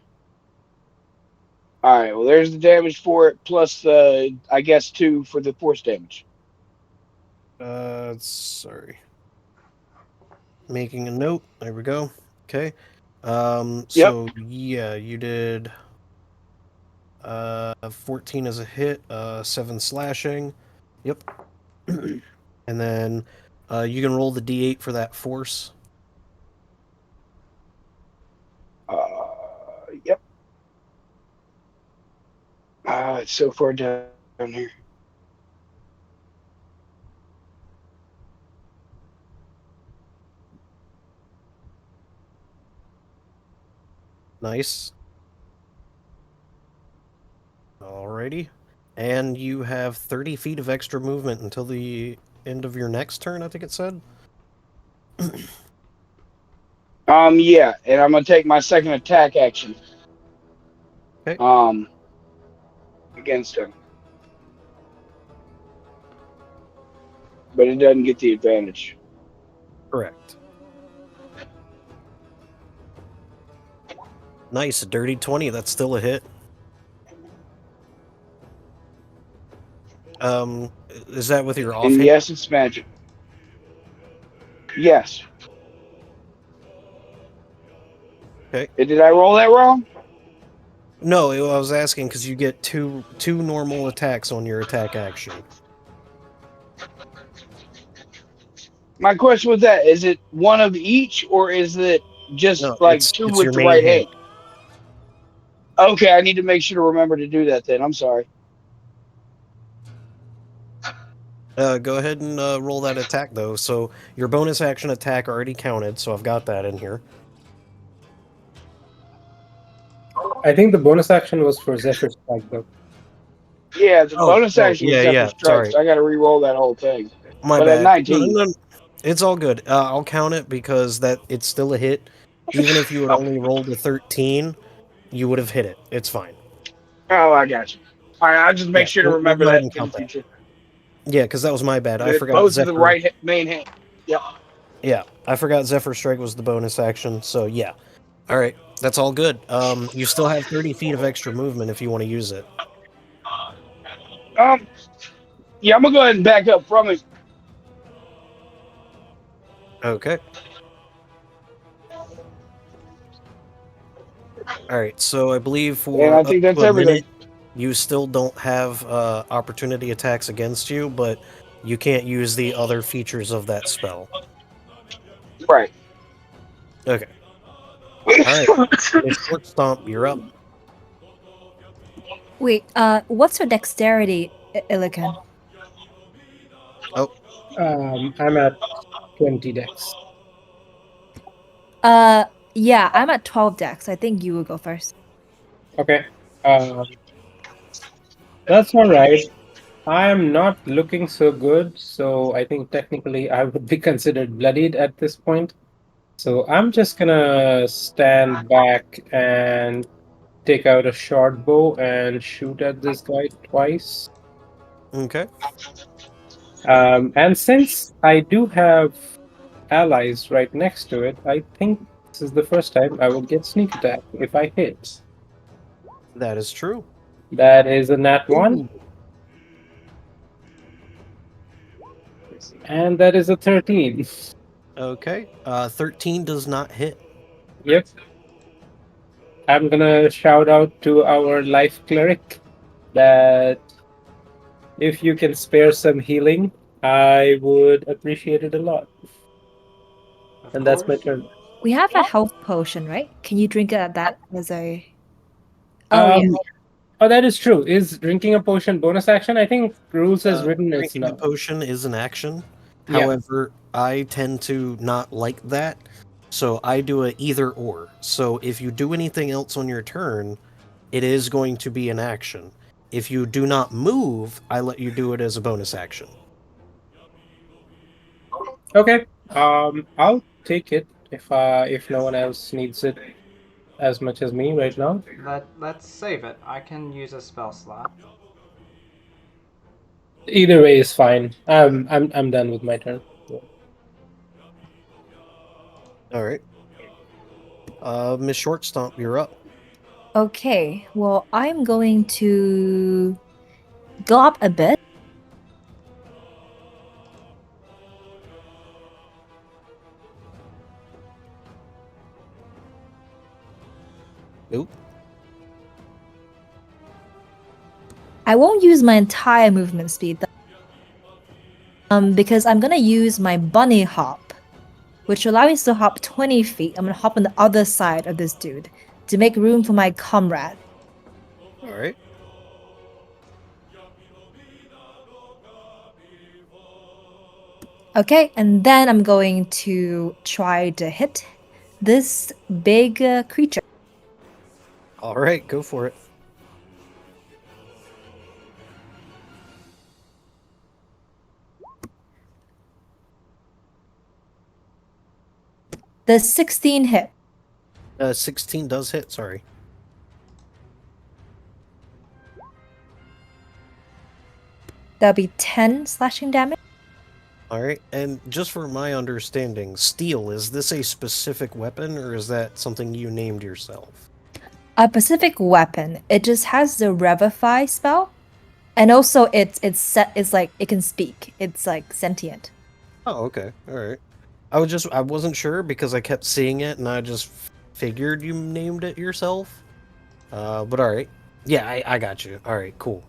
All right, well, there's the damage for it, plus I guess 2 for the force damage.
Sorry. Making a note. There we go. Okay.
Yep.
So yeah, you did 14 as a hit, 7 slashing. Yep. And then you can roll the d8 for that force.
Yep. It's so far down here.
Nice. Alrighty. And you have 30 feet of extra movement until the end of your next turn, I think it said.
Yeah, and I'm gonna take my second attack action.
Okay.
Against him. But it doesn't get the advantage.
Correct. Nice, a dirty 20. That's still a hit. Is that with your offhand?
And yes, it's magic. Yes.
Okay.
Did I roll that wrong?
No, I was asking because you get two normal attacks on your attack action.
My question was that, is it one of each, or is it just
No,
like
it's
2
your
with the
main
right
hand.
hand? Okay, I need to make sure to remember to do that then. I'm sorry.
Go ahead and roll that attack though. So your bonus action attack already counted, so I've got that in here.
I think the bonus action was for Zephyr Strike, though.
Yeah, the bonus action was Zephyr Strike,
sorry.
so I got to re-roll that whole thing.
My
But
bad.
at 19.
No, it's all good. I'll count it because it's still a hit. Even if you had only rolled a 13, you would have hit it. It's fine.
Oh, I got you. All right, I'll just make sure to
we'll
remember
go ahead
that
and
in the
count that.
future.
Yeah, because that was my bad. I
That
forgot
both
Zephyr.
of the right main hand. Yep.
Yeah, I forgot Zephyr Strike was the bonus action. So yeah. All right, that's all good. You still have 30 feet of extra movement if you want to use it.
Yeah, I'm gonna go ahead and back up from it.
Okay. All right, so I believe for
And I think
up
that's
to a
everything.
minute, you still don't have opportunity attacks against you, but you can't use the other features of that spell.
Right.
Okay. All right. Miss Short Stomp, you're up.
Wait, what's your dexterity, Illican?
Oh,
I'm at 20 dex.
Yeah, I'm at 12 dex. I think you will go first.
Okay. That's all right. I am not looking so good, so I think technically I would be considered bloodied at this point. So I'm just gonna stand back and take out a short bow and shoot at this guy twice.
Okay.
And since I do have allies right next to it, I think this is the first time I will get sneak attack if I hit.
That is true.
That is a nat 1, and that is a 13.
Okay. 13 does not hit.
Yep. I'm gonna shout out to our life cleric that if you can spare some healing, I would appreciate it a lot.
Of
And that's my
course.
turn.
We have a health potion, right? Can you drink that as a... Oh, yeah.
Oh, that is true. Is drinking a potion bonus action? I think rules as written it's
Drinking a
not.
potion is an action.
Yeah.
However, I tend to not like that, so I do a either or. So if you do anything else on your turn, it is going to be an action. If you do not move, I let you do it as a bonus action.
Okay. I'll take it if no one else needs it as much as me right now.
Let's save it. I can use a spell slot.
Either way is fine. I'm done with my turn.
All right. Miss Shortstomp, you're up.
Okay, well, I'm going to go up a bit.
Nope.
I won't use my entire movement speed, because I'm gonna use my bunny hop, which will allow me to hop 20 feet. I'm gonna hop on the other side of this dude to make room for my comrade.
All right.
Okay, and then I'm going to try to hit this big creature.
All right, go for it.
The 16 hit.
16 does hit, sorry.
That'll be 10 slashing damage.
All right, and just for my understanding, steel, is this a specific weapon or is that something you named yourself?
A specific weapon. It just has the Revivify spell. And also it's like it can speak. It's like sentient.
Oh, okay. All right. I wasn't sure because I kept seeing it and I just figured you named it yourself. But all right. Yeah, I got you. All right, cool.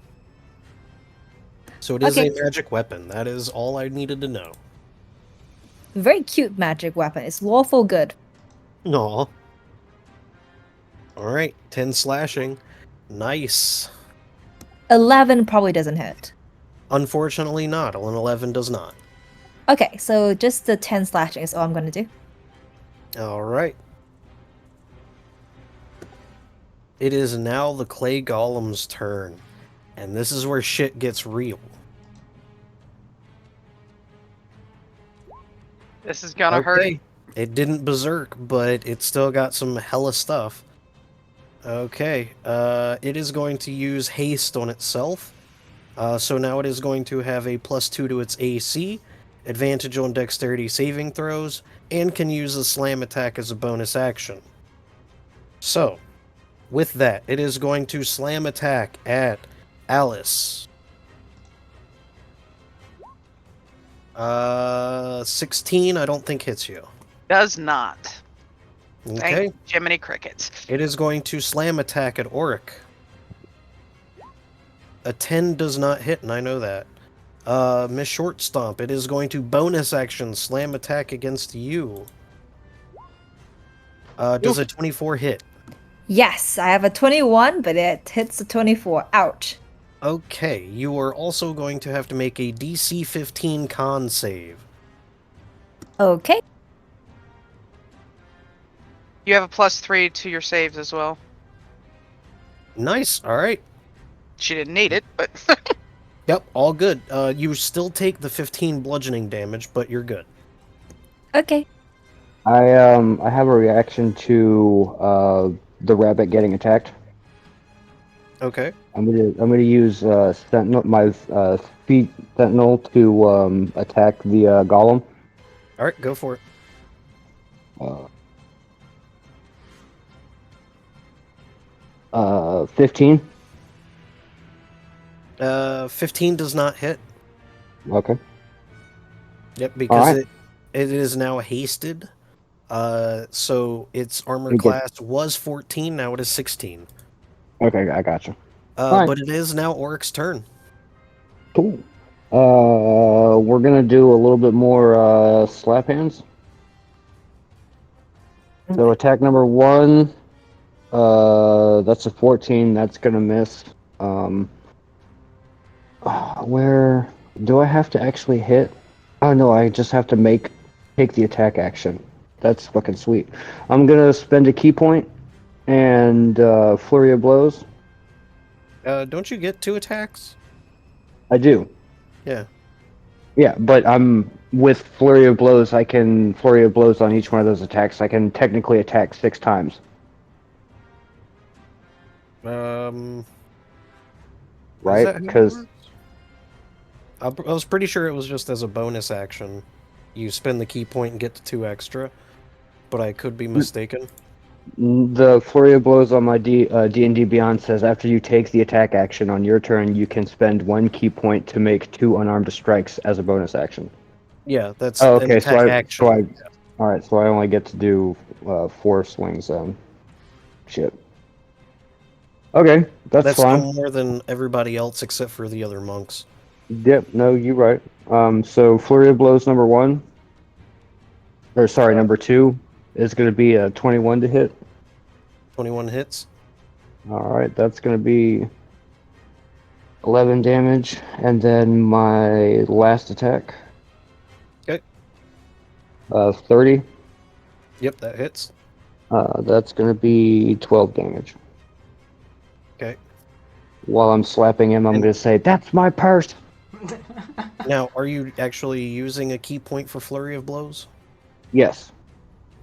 So it is
Okay.
a magic weapon. That is all I needed to know.
Very cute magic weapon. It's lawful good.
Aw. All right, 10 slashing. Nice.
11 probably doesn't hit.
Unfortunately not. An 11 does not.
Okay, so just the 10 slashing is all I'm gonna do.
All right. It is now the clay golem's turn, and this is where shit gets real.
This is gonna hurt.
It didn't berserk, but it still got some hella stuff. Okay, it is going to use haste on itself. So now it is going to have a +2 to its AC, advantage on dexterity saving throws, and can use a slam attack as a bonus action. So, with that, it is going to slam attack at Alice. 16, I don't think hits you.
Does not.
Okay.
Thank Jiminy Crickets.
It is going to slam attack at Auric. A 10 does not hit, and I know that. Miss Shortstomp, it is going to bonus action slam attack against you. Does a 24 hit?
Yes, I have a 21, but it hits a 24. Ouch.
Okay, you are also going to have to make a DC 15 con save.
Okay.
You have a +3 to your saves as well.
Nice. All right.
She didn't need it, but
Yep, all good. You still take the 15 bludgeoning damage, but you're good.
Okay.
I have a reaction to the rabbit getting attacked.
Okay.
I'm gonna use sentinel, my feet sentinel to attack the golem.
All right, go for it.
15.
15 does not hit.
Okay.
Yep, because
Alright.
it is now hasted. So its armor
You get-
class was 14, now it is 16.
Okay, I gotcha. Alright.
But it is now Oric's turn.
Cool. We're gonna do a little bit more slap hands. So attack number 1, that's a 14. That's gonna miss. Where do I have to actually hit? Oh no, I just have to take the attack action. That's fucking sweet. I'm gonna spend a key point and flurry of blows.
Don't you get 2 attacks?
I do.
Yeah.
Yeah, but I'm with flurry of blows. I can flurry of blows on each one of those attacks. I can technically attack 6 times.
Is
Right?
that how it
Because
works? I was pretty sure it was just as a bonus action. You spend the key point and get to 2 extra, but I could be mistaken.
the flurry of blows on my D&D Beyond says after you take the attack action on your turn, you can spend 1 key point to make 2 unarmed strikes as a bonus action.
Yeah, that's
Oh,
an
okay.
attack action.
All right. So I only get to do 4 swings then. Shit. Okay, that's
Still
fine.
more than everybody else except for the other monks.
Yep. No, you're right. So flurry of blows number 1, or sorry, number 2 is going to be a 21 to hit.
21 hits.
All right, that's going to be 11 damage, and then my last attack.
Okay.
30.
Yep, that hits.
That's going to be 12 damage.
Okay.
While I'm slapping him, I'm
And-
going to say, "That's my purse."
Now, are you actually using a key point for Flurry of Blows?
Yes.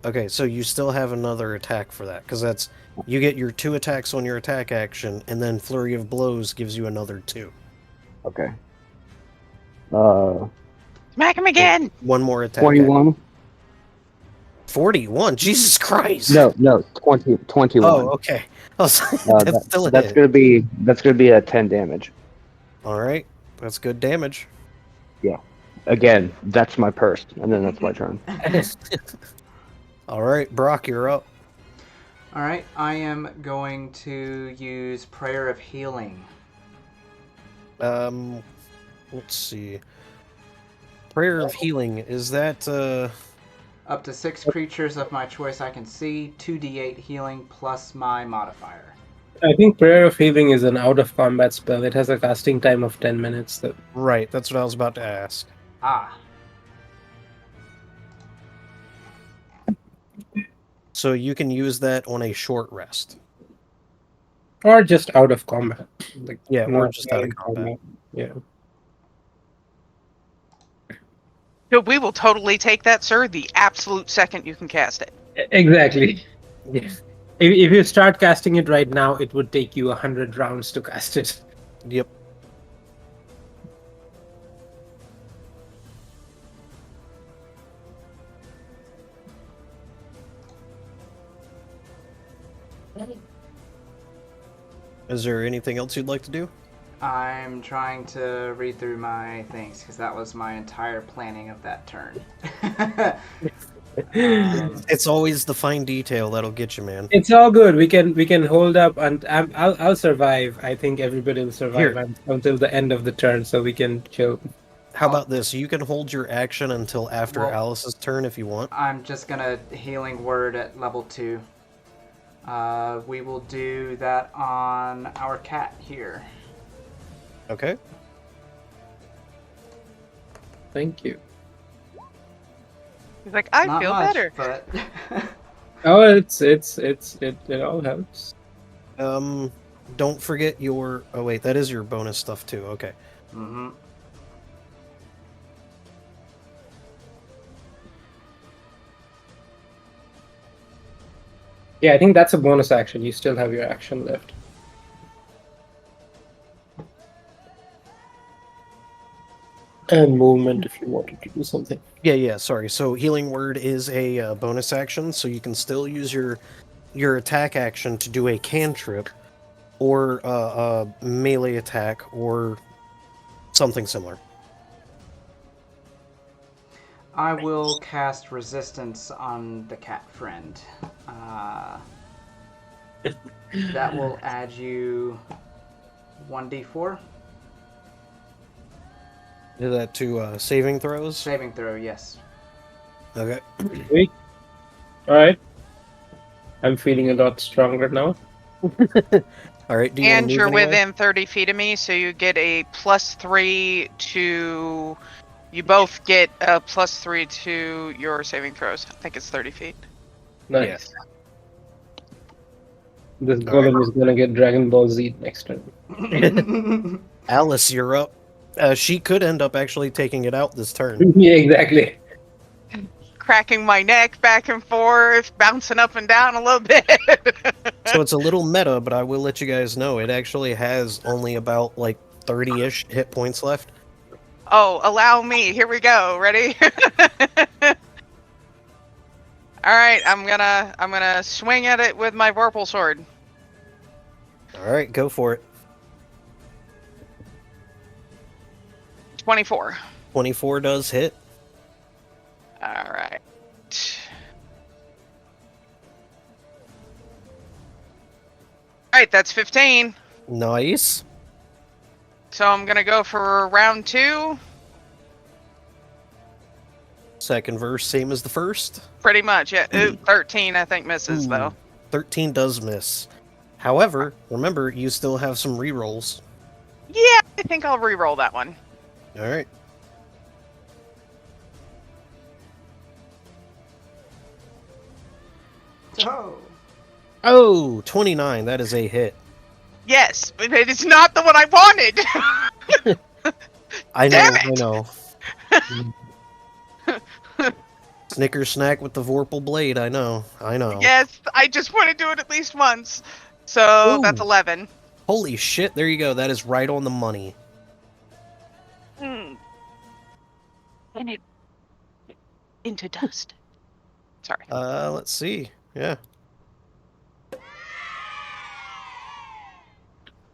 Okay, so you still have another attack for that, because that's you get your 2 attacks on your attack action, and then Flurry of Blows gives you another 2.
Okay.
smack him again.
1 more attack.
21.
41. Jesus Christ.
No, 21.
Oh, okay. That's still a
that's
hit.
gonna be a 10 damage.
All right, that's good damage.
Yeah. Again, that's my purse, and then that's my turn.
All right, Brock, you're up.
Alright, I am going to use Prayer of Healing.
Let's see. Prayer of Healing, is that
Up to 6 creatures of my choice I can see, 2d8 healing plus my modifier.
I think Prayer of Healing is an out of combat spell. It has a casting time of 10 minutes. Though.
right? That's what I was about to ask.
Ah,
So you can use that on a short rest.
Or just out of combat. Like,
Yeah, or
not
just out of
in
combat.
Yeah.
So we will totally take that, sir, the absolute second you can cast it.
Exactly. Yeah. If you start casting it right now, it would take you 100 rounds to cast it.
Yep. Is there anything else you'd like to do?
I'm trying to read through my things because that was my entire planning of that turn.
It's always the fine detail that'll get you, man.
It's all good. We can hold up, and I'll survive. I think everybody will survive
Here.
until the end of the turn, so we can chill.
How about this? You can hold your action until after
Well-
Alice's turn if you want.
I'm just gonna healing word at level 2. We will do that on our cat here.
Okay.
Thank you.
He's like, I
Not
feel
much,
better.
but
Oh, it all helps.
Don't forget your. Oh wait, that is your bonus stuff too. Okay.
mm-hmm.
Yeah, I think that's a bonus action. You still have your action left. And movement if you wanted to do something.
Yeah. Sorry. So healing word is a bonus action, so you can still use your attack action to do a cantrip, or a melee attack, or something similar.
I will cast resistance on the cat friend. That will add you 1d4
Do that to saving throws.
saving throw. Yes.
Okay.
Sweet. All right. I'm feeling a lot stronger now.
All right. Do you want
And
to move
you're
anyway?
within 30 feet of me, so you get a +3 to. You both get a +3 to your saving throws. I think it's 30 feet.
Nice. This
All
golem is gonna get Dragon Ball Z next time.
Alice, you're up. She could end up actually taking it out this turn.
Yeah, exactly.
Cracking my neck back and forth, bouncing up and down a little bit.
So it's a little meta, but I will let you guys know it actually has only about like 30-ish hit points left.
Oh, allow me. Here we go. Ready? All right, I'm gonna swing at it with my Vorpal sword.
All right, go for it.
24.
24 does hit.
All right. All right, that's 15.
Nice.
So I'm gonna go for round 2.
Second verse, same as the first.
Pretty much, yeah. Ooh, 13 I think misses
Ooh,
though.
13 does miss. However, remember, you still have some rerolls.
Yeah, I think I'll re-roll that one.
All right.
Oh.
Oh, 29. That is a hit.
Yes, but it is not the one I wanted.
I know,
Damn
I
it!
know. Snicker snack with the Vorpal blade, I know.
Yes, I just want to do it at least once. So that's
Ooh.
11.
Holy shit, there you go. That is right on the money.
And it into dust. Sorry.
Let's see. Yeah.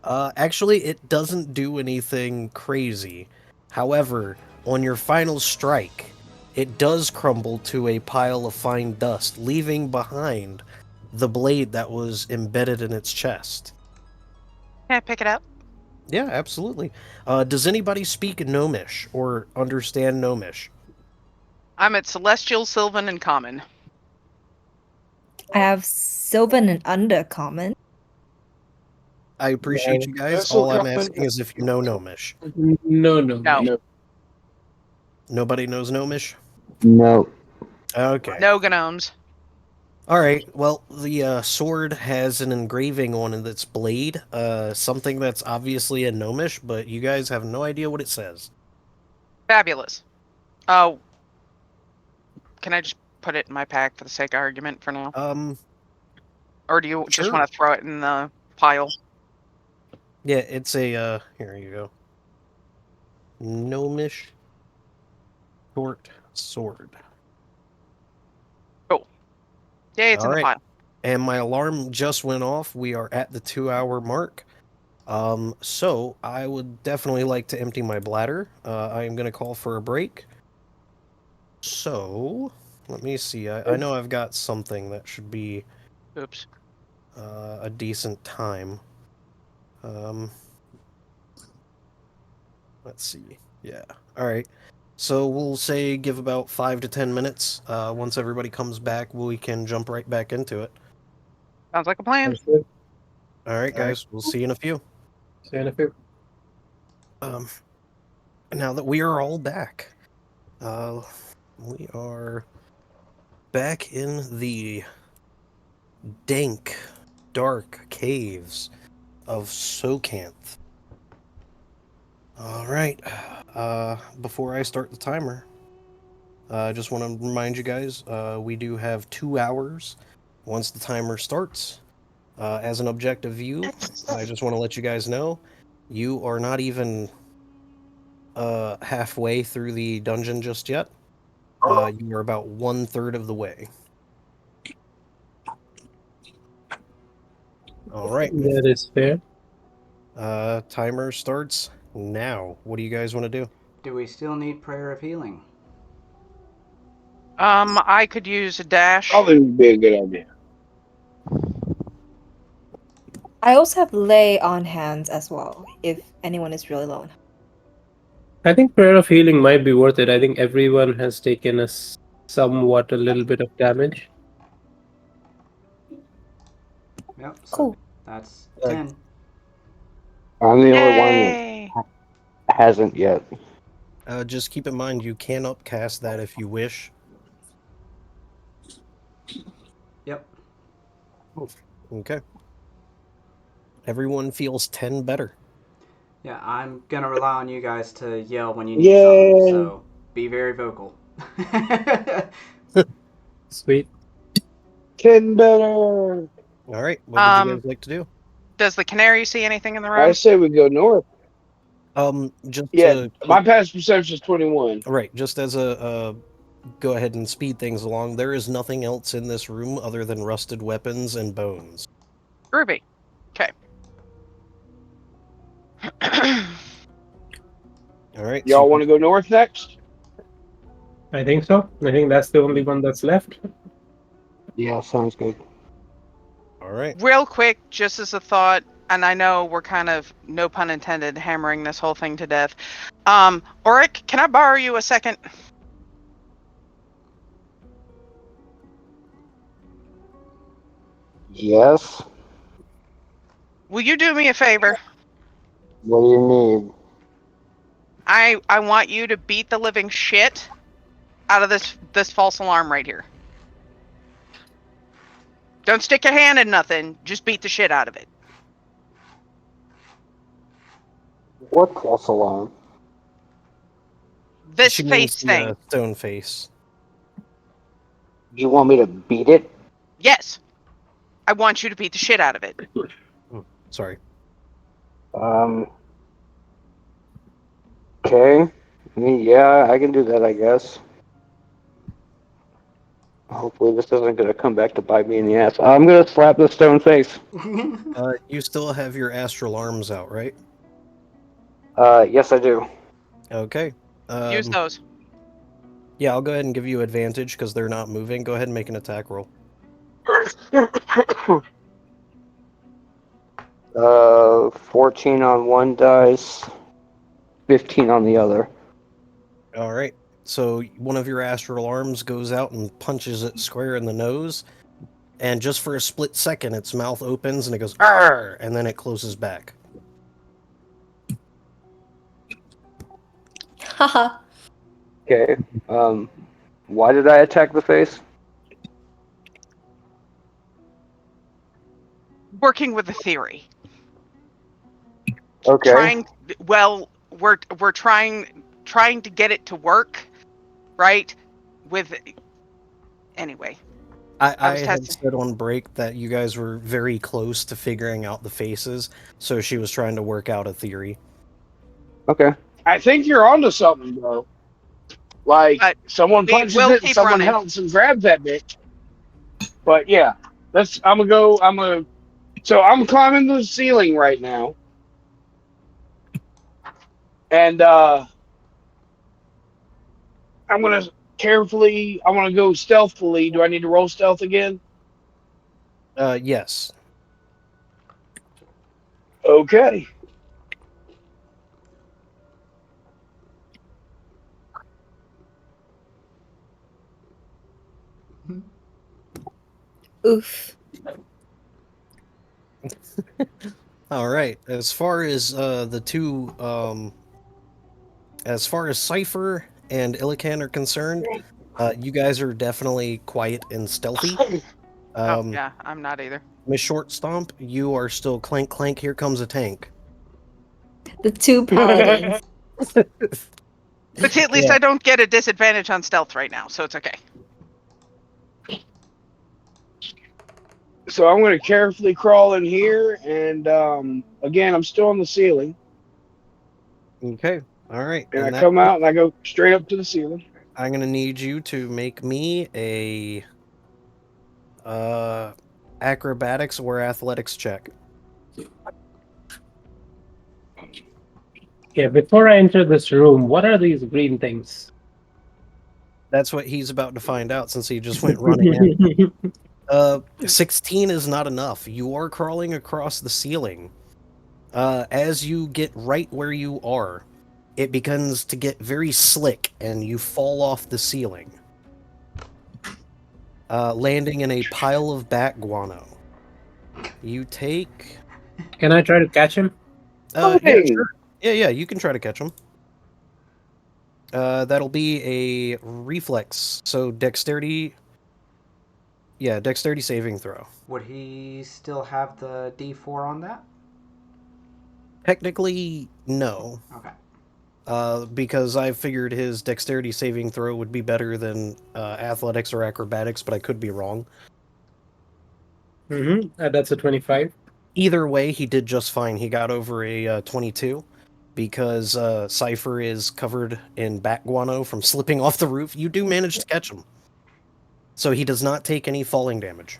Actually, it doesn't do anything crazy. However, on your final strike, it does crumble to a pile of fine dust, leaving behind the blade that was embedded in its chest.
Can I pick it up?
Yeah, absolutely. Does anybody speak Gnomish or understand Gnomish?
I'm at Celestial, Sylvan, and Common.
I have Sylvan and Undercommon.
I appreciate you guys.
That's so
All I'm
common.
asking is if you know Gnomish.
No.
No.
Nobody knows Gnomish?
No.
Okay.
No gnomes.
All right. Well, the sword has an engraving on its blade, something that's obviously a Gnomish, but you guys have no idea what it says.
Fabulous. Oh. Can I just put it in my pack for the sake of argument for now? Or do you just
Sure.
want to throw it in the pile?
Yeah, it's a, here you go. Gnomish short sword.
Cool. Yay, it's
All
in the
right.
pile.
And my alarm just went off. We are at the 2-hour mark. So I would definitely like to empty my bladder. I am going to call for a break. So, let me see. I know I've got something that should be
Oops.
a decent time. Let's see. Yeah. All right. So we'll say give about 5 to 10 minutes. Once everybody comes back, we can jump right back into it.
Sounds like a plan.
Sounds good.
All right, guys. We'll see you in a few.
See you in a few.
Now that we are all back, we are back in the dank, dark caves of Tsojcanth. All right. Before I start the timer, I just want to remind you guys, we do have 2 hours once the timer starts. As an objective view, I just want to let you guys know, you are not even halfway through the dungeon just yet. You are about 1/3 of the way. All right.
That is fair.
Timer starts now. What do you guys want to do?
Do we still need prayer of healing?
I could use a dash.
Probably would be a good idea.
I also have lay on hands as well, if anyone is really low.
I think prayer of healing might be worth it. I think everyone has taken somewhat a little bit of damage.
Yep. So
Cool.
that's
Uh,
10.
I'm the only one
Yay!
that hasn't yet.
Just keep in mind, you can upcast that if you wish.
Yep.
Okay. Everyone feels 10 better.
Yeah, I'm gonna rely on you guys to yell when you need
Yay.
something. So be very vocal.
Sweet.
10 better.
All right. What would you guys like to do?
Does the canary see anything in the
I
room?
say we go north.
Just
Yeah,
to
my past perception is 21.
right, just as a go ahead and speed things along. There is nothing else in this room other than rusted weapons and bones.
Ruby. Okay.
All right.
Y'all want to go north next?
I think so. I think that's the only one that's left.
Yeah, sounds good.
All right.
Real quick, just as a thought, and I know we're kind of, no pun intended, hammering this whole thing to death. Auric, can I borrow you a second?
Yes.
Will you do me a favor?
What do you need?
I want you to beat the living shit out of this false alarm right here. Don't stick your hand in nothing. Just beat the shit out of it.
What false alarm?
This
She means
face
the
thing.
stone face.
You want me to beat it?
Yes. I want you to beat the shit out of it.
Sorry.
Okay. I mean, yeah, I can do that, I guess. Hopefully this isn't going to come back to bite me in the ass. I'm going to slap the stone face.
You still have your astral arms out, right?
Yes, I do.
Okay.
Use those.
Yeah, I'll go ahead and give you advantage because they're not moving. Go ahead and make an attack roll.
14 on one dice, 15 on the other.
All right. So one of your astral arms goes out and punches it square in the nose, and just for a split second, its mouth opens and it goes "Arr!" and then it closes back.
Haha.
Okay. Why did I attack the face?
Working with a theory.
Okay.
We're trying to get it to work, right? Anyway.
I had said on break that you guys were very close to figuring out the faces, so she was trying to work out a theory.
Okay.
I think you're onto something, though. Like, someone punches
will
it and
keep
someone
running.
helps and grabs that bitch. But yeah, so I'm climbing the ceiling right now. And I'm going to I want to go stealthily. Do I need to roll stealth again?
Yes.
Okay.
Oof.
All right. As far as the two, as far as Cypher and Illican are concerned, You guys are definitely quiet and stealthy.
Oh, yeah, I'm not either.
Miss Short Stomp, you are still clank clank. Here comes a tank.
The two paladins.
But see, at least
Yeah.
I don't get a disadvantage on stealth right now, so it's okay.
So I'm going to carefully crawl in here, and again, I'm still on the ceiling,
Okay. All right.
and I
And that
come out and I go straight up to the ceiling.
I'm gonna need you to make me a acrobatics or athletics check.
Yeah, before I enter this room, what are these green things?
That's what he's about to find out since he just went running in. 16 is not enough. You are crawling across the ceiling. As you get right where you are, it begins to get very slick and you fall off the ceiling, landing in a pile of bat guano. You take...
Can I try to catch him?
Yeah,
Hey!
sure. Yeah, you can try to catch him. That'll be a reflex, so dexterity... Yeah, dexterity saving throw.
Would he still have the D4 on that?
Technically, no.
Okay.
Because I figured his dexterity saving throw would be better than athletics or acrobatics, but I could be wrong.
That's a 25.
Either way, he did just fine. He got over a 22 because Cypher is covered in bat guano from slipping off the roof. You do manage to catch him. So he does not take any falling damage.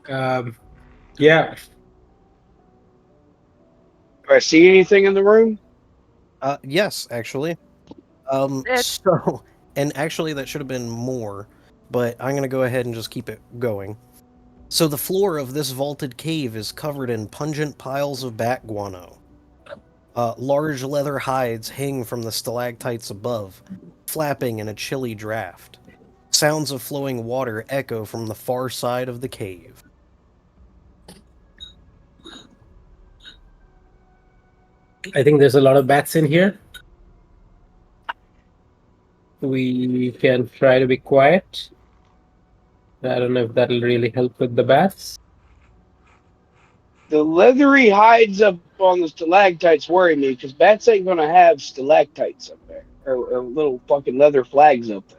Yeah.
Do I see anything in the room?
Yes, actually. So, and actually that should have been more, but I'm going to go ahead and just keep it going. So the floor of this vaulted cave is covered in pungent piles of bat guano. Large leather hides hang from the stalactites above, flapping in a chilly draft. Sounds of flowing water echo from the far side of the cave.
I think there's a lot of bats in here. We can try to be quiet. I don't know if that'll really help with the bats.
The leathery hides up on the stalactites worry me because bats ain't going to have stalactites up there or little fucking leather flags up there.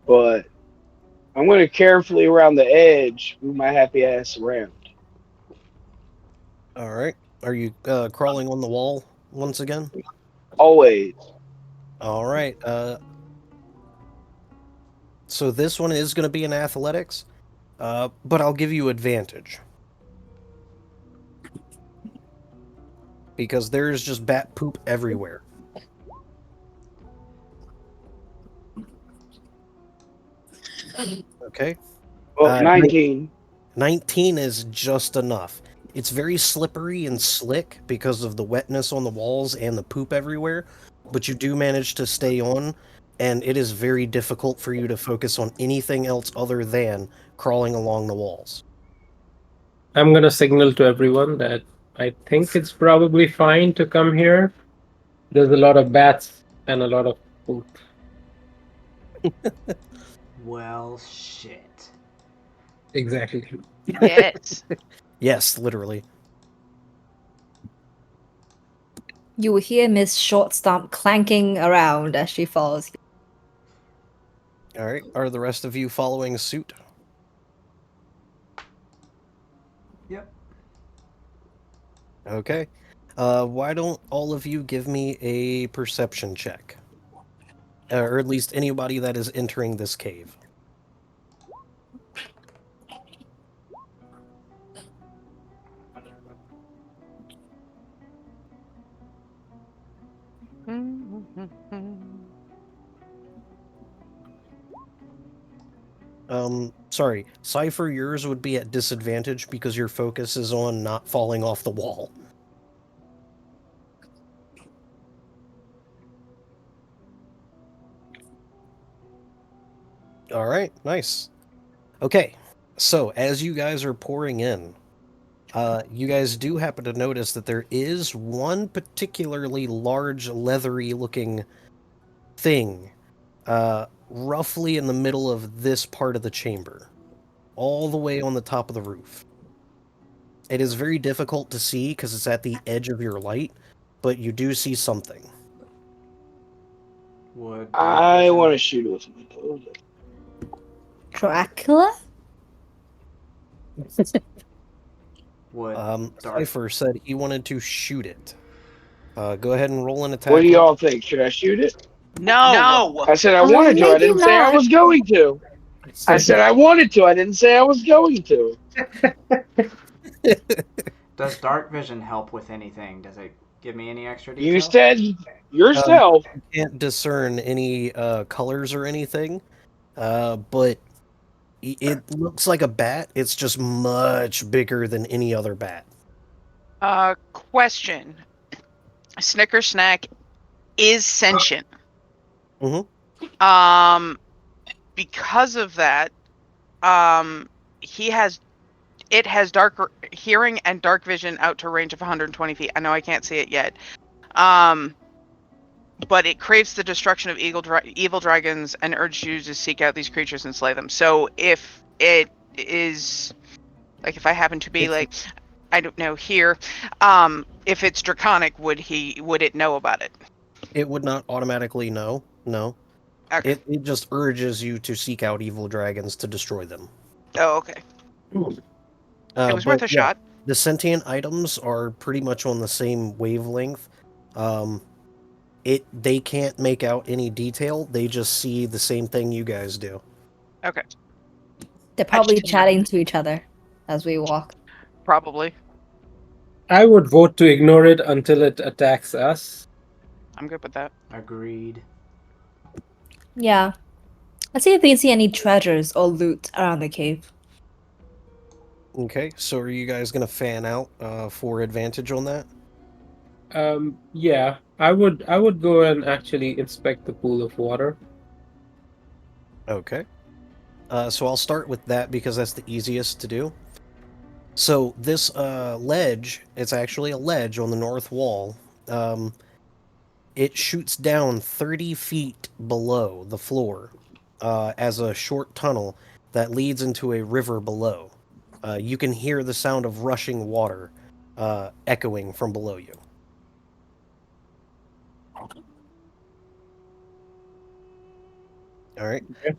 But I'm going to carefully around the edge move my happy ass around.
All right. Are you crawling on the wall once again?
Always.
All right. So this one is going to be in athletics, but I'll give you advantage. Because there's just bat poop everywhere. Okay.
Well, 19.
19 is just enough. It's very slippery and slick because of the wetness on the walls and the poop everywhere, but you do manage to stay on, and it is very difficult for you to focus on anything else other than crawling along the walls.
I'm going to signal to everyone that I think it's probably fine to come here. There's a lot of bats and a lot of poop.
Well, shit.
Exactly.
Yes.
Yes, literally.
You will hear Miss Short Stomp clanking around as she follows you.
All right. Are the rest of you following suit?
Yep.
Okay. Why don't all of you give me a perception check? Or at least anybody that is entering this cave. Sorry. Cypher, yours would be at disadvantage because your focus is on not falling off the wall. All right, nice. Okay, so as you guys are pouring in, you guys do happen to notice that there is one particularly large, leathery-looking thing roughly in the middle of this part of the chamber, all the way on the top of the roof. It is very difficult to see because it's at the edge of your light, but you do see something.
Would
I want to shoot it with my
Dracula?
would dark
Cypher said he wanted to shoot it. Go ahead and roll an attack.
What do y'all think? Should I shoot it?
No.
I said I wanted to. I
Maybe
didn't say I
not.
was going to. I said I wanted to. I didn't say I was going to.
Does dark vision help with anything? Does it give me any extra detail?
You said yourself.
You can't discern any colors or anything, but it looks like a bat. It's just much bigger than any other bat.
Question. Snicker Snack is sentient.
Mm-hmm.
Because of that, it has dark hearing and dark vision out to a range of 120 feet. I know I can't see it yet. But it craves the destruction of evil dragons and urges you to seek out these creatures and slay them. So if it is, like, if I happen to be I don't know, here, if it's draconic, would it know about it?
It would not automatically know. No.
Okay.
It just urges you to seek out evil dragons to destroy them.
Oh, okay. It was worth a shot.
The sentient items are pretty much on the same wavelength. They can't make out any detail. They just see the same thing you guys do.
Okay.
They're probably chatting to each other as we walk.
Probably.
I would vote to ignore it until it attacks us.
I'm good with that.
Agreed.
Yeah. Let's see if we can see any treasures or loot around the cave.
Okay, so are you guys gonna fan out for advantage on that?
Yeah. I would go and actually inspect the pool of water.
Okay. So I'll start with that because that's the easiest to do. So this ledge, it's actually a ledge on the north wall. It shoots down 30 feet below the floor as a short tunnel that leads into a river below. You can hear the sound of rushing water echoing from below you. All right.
Okay.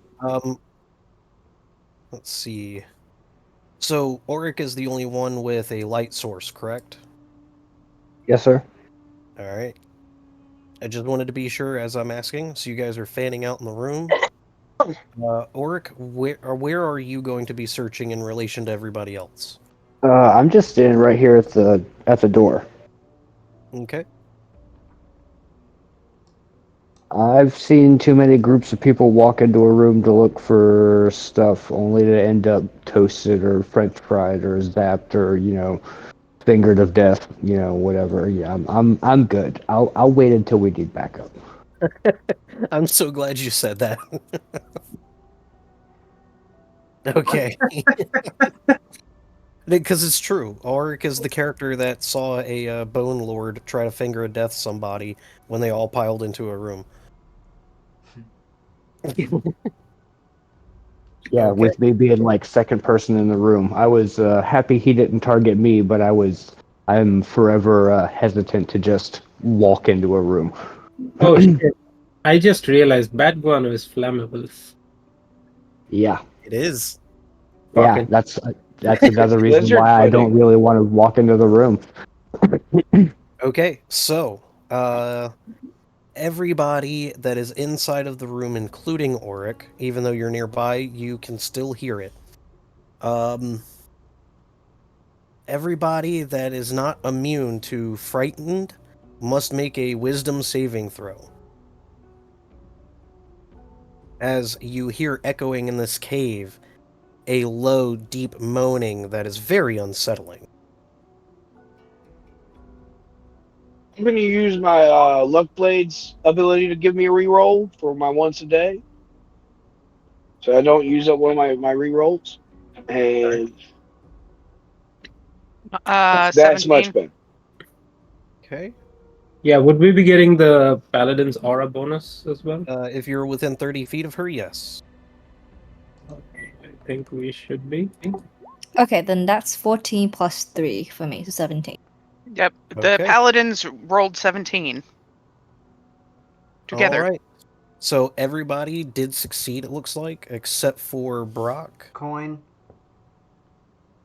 Let's see. So Auric is the only one with a light source, correct?
Yes, sir.
All right. I just wanted to be sure as I'm asking. So you guys are fanning out in the room. Auric, where are you going to be searching in relation to everybody else?
I'm just standing right here at the door.
Okay.
I've seen too many groups of people walk into a room to look for stuff, only to end up toasted or French fried or zapped or fingered of death. Whatever. Yeah, I'm good. I'll wait until we need backup.
I'm so glad you said that. Okay. Because it's true. Auric is the character that saw a bone lord try to finger a death somebody when they all piled into a room.
Yeah,
Okay.
with me being like second person in the room. I was happy he didn't target me, but I'm forever hesitant to just walk into a room.
Oh shit. I just realized bad guano is flammable.
Yeah.
It is.
Yeah,
Fucking-
that's another reason
Lizard
why I don't
pudding.
really want to walk into the room.
Okay, so everybody that is inside of the room, including Auric, even though you're nearby, you can still hear it. Everybody that is not immune to frightened must make a wisdom saving throw. As you hear echoing in this cave a low, deep moaning that is very unsettling.
I'm going to use my Luck Blade's ability to give me a reroll for my once a day. So I don't use up one of my rerolls. And that's
17.
much better.
Okay.
Yeah, would we be getting the Paladin's aura bonus as well?
If you're within 30 feet of her, yes.
I think we should be.
Okay, then that's 14 plus 3 for me, so 17.
Yep. The
Okay.
paladins rolled 17. Together.
All right. So everybody did succeed, it looks like, except for Brock.
Coin.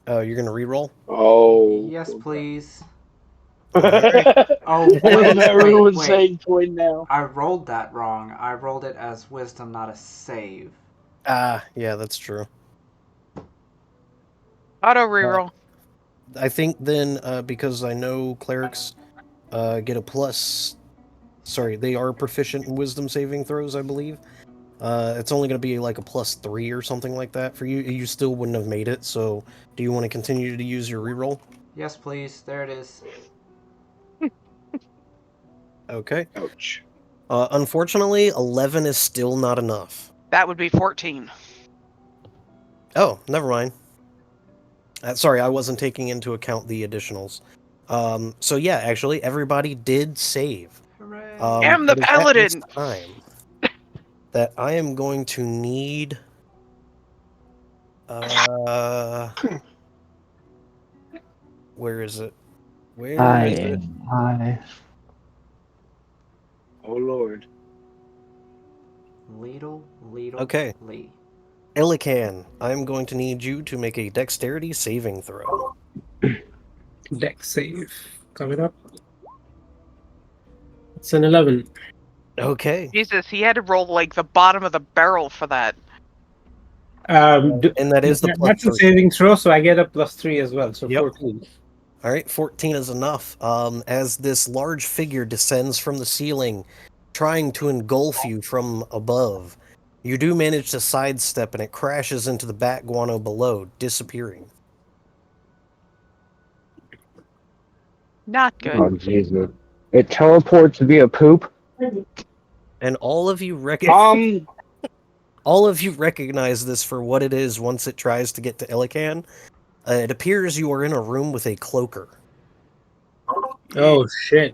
You're going to reroll?
Oh.
Yes, please.
Alright.
Oh,
Everyone's
wait.
saying coin now.
I rolled that wrong. I rolled it as wisdom, not a save.
Yeah, that's true.
Auto reroll.
I think then, because I know clerics get a plus... Sorry, they are proficient in wisdom saving throws, I believe. It's only going to be like a +3 or something like that for you. You still wouldn't have made it, so do you want to continue to use your reroll?
Yes, please. There it is.
Okay.
Ouch.
Unfortunately, 11 is still not enough.
That would be 14.
Oh, never mind. Sorry, I wasn't taking into account the additionals. So yeah, actually, everybody did save.
Hooray.
Am the
It is at this
paladin!
time that I am going to need... Where is it? Where is it?
Oh Lord.
Leedle,
Okay.
Lee.
Elican, I'm going to need you to make a dexterity saving throw.
Deck save coming up. It's an 11.
Okay.
Jesus, he had to roll like the bottom of the barrel for that.
And that is the
That's a
+3.
saving throw, so I get a +3 as well, so
Yep.
14.
All right, 14 is enough. As this large figure descends from the ceiling, trying to engulf you from above, you do manage to sidestep and it crashes into the bat guano below, disappearing.
Not good.
Oh, Jesus. It teleports via poop.
And all of you recognize this for what it is once it tries to get to Elican. It appears you are in a room with a cloaker.
Oh, shit.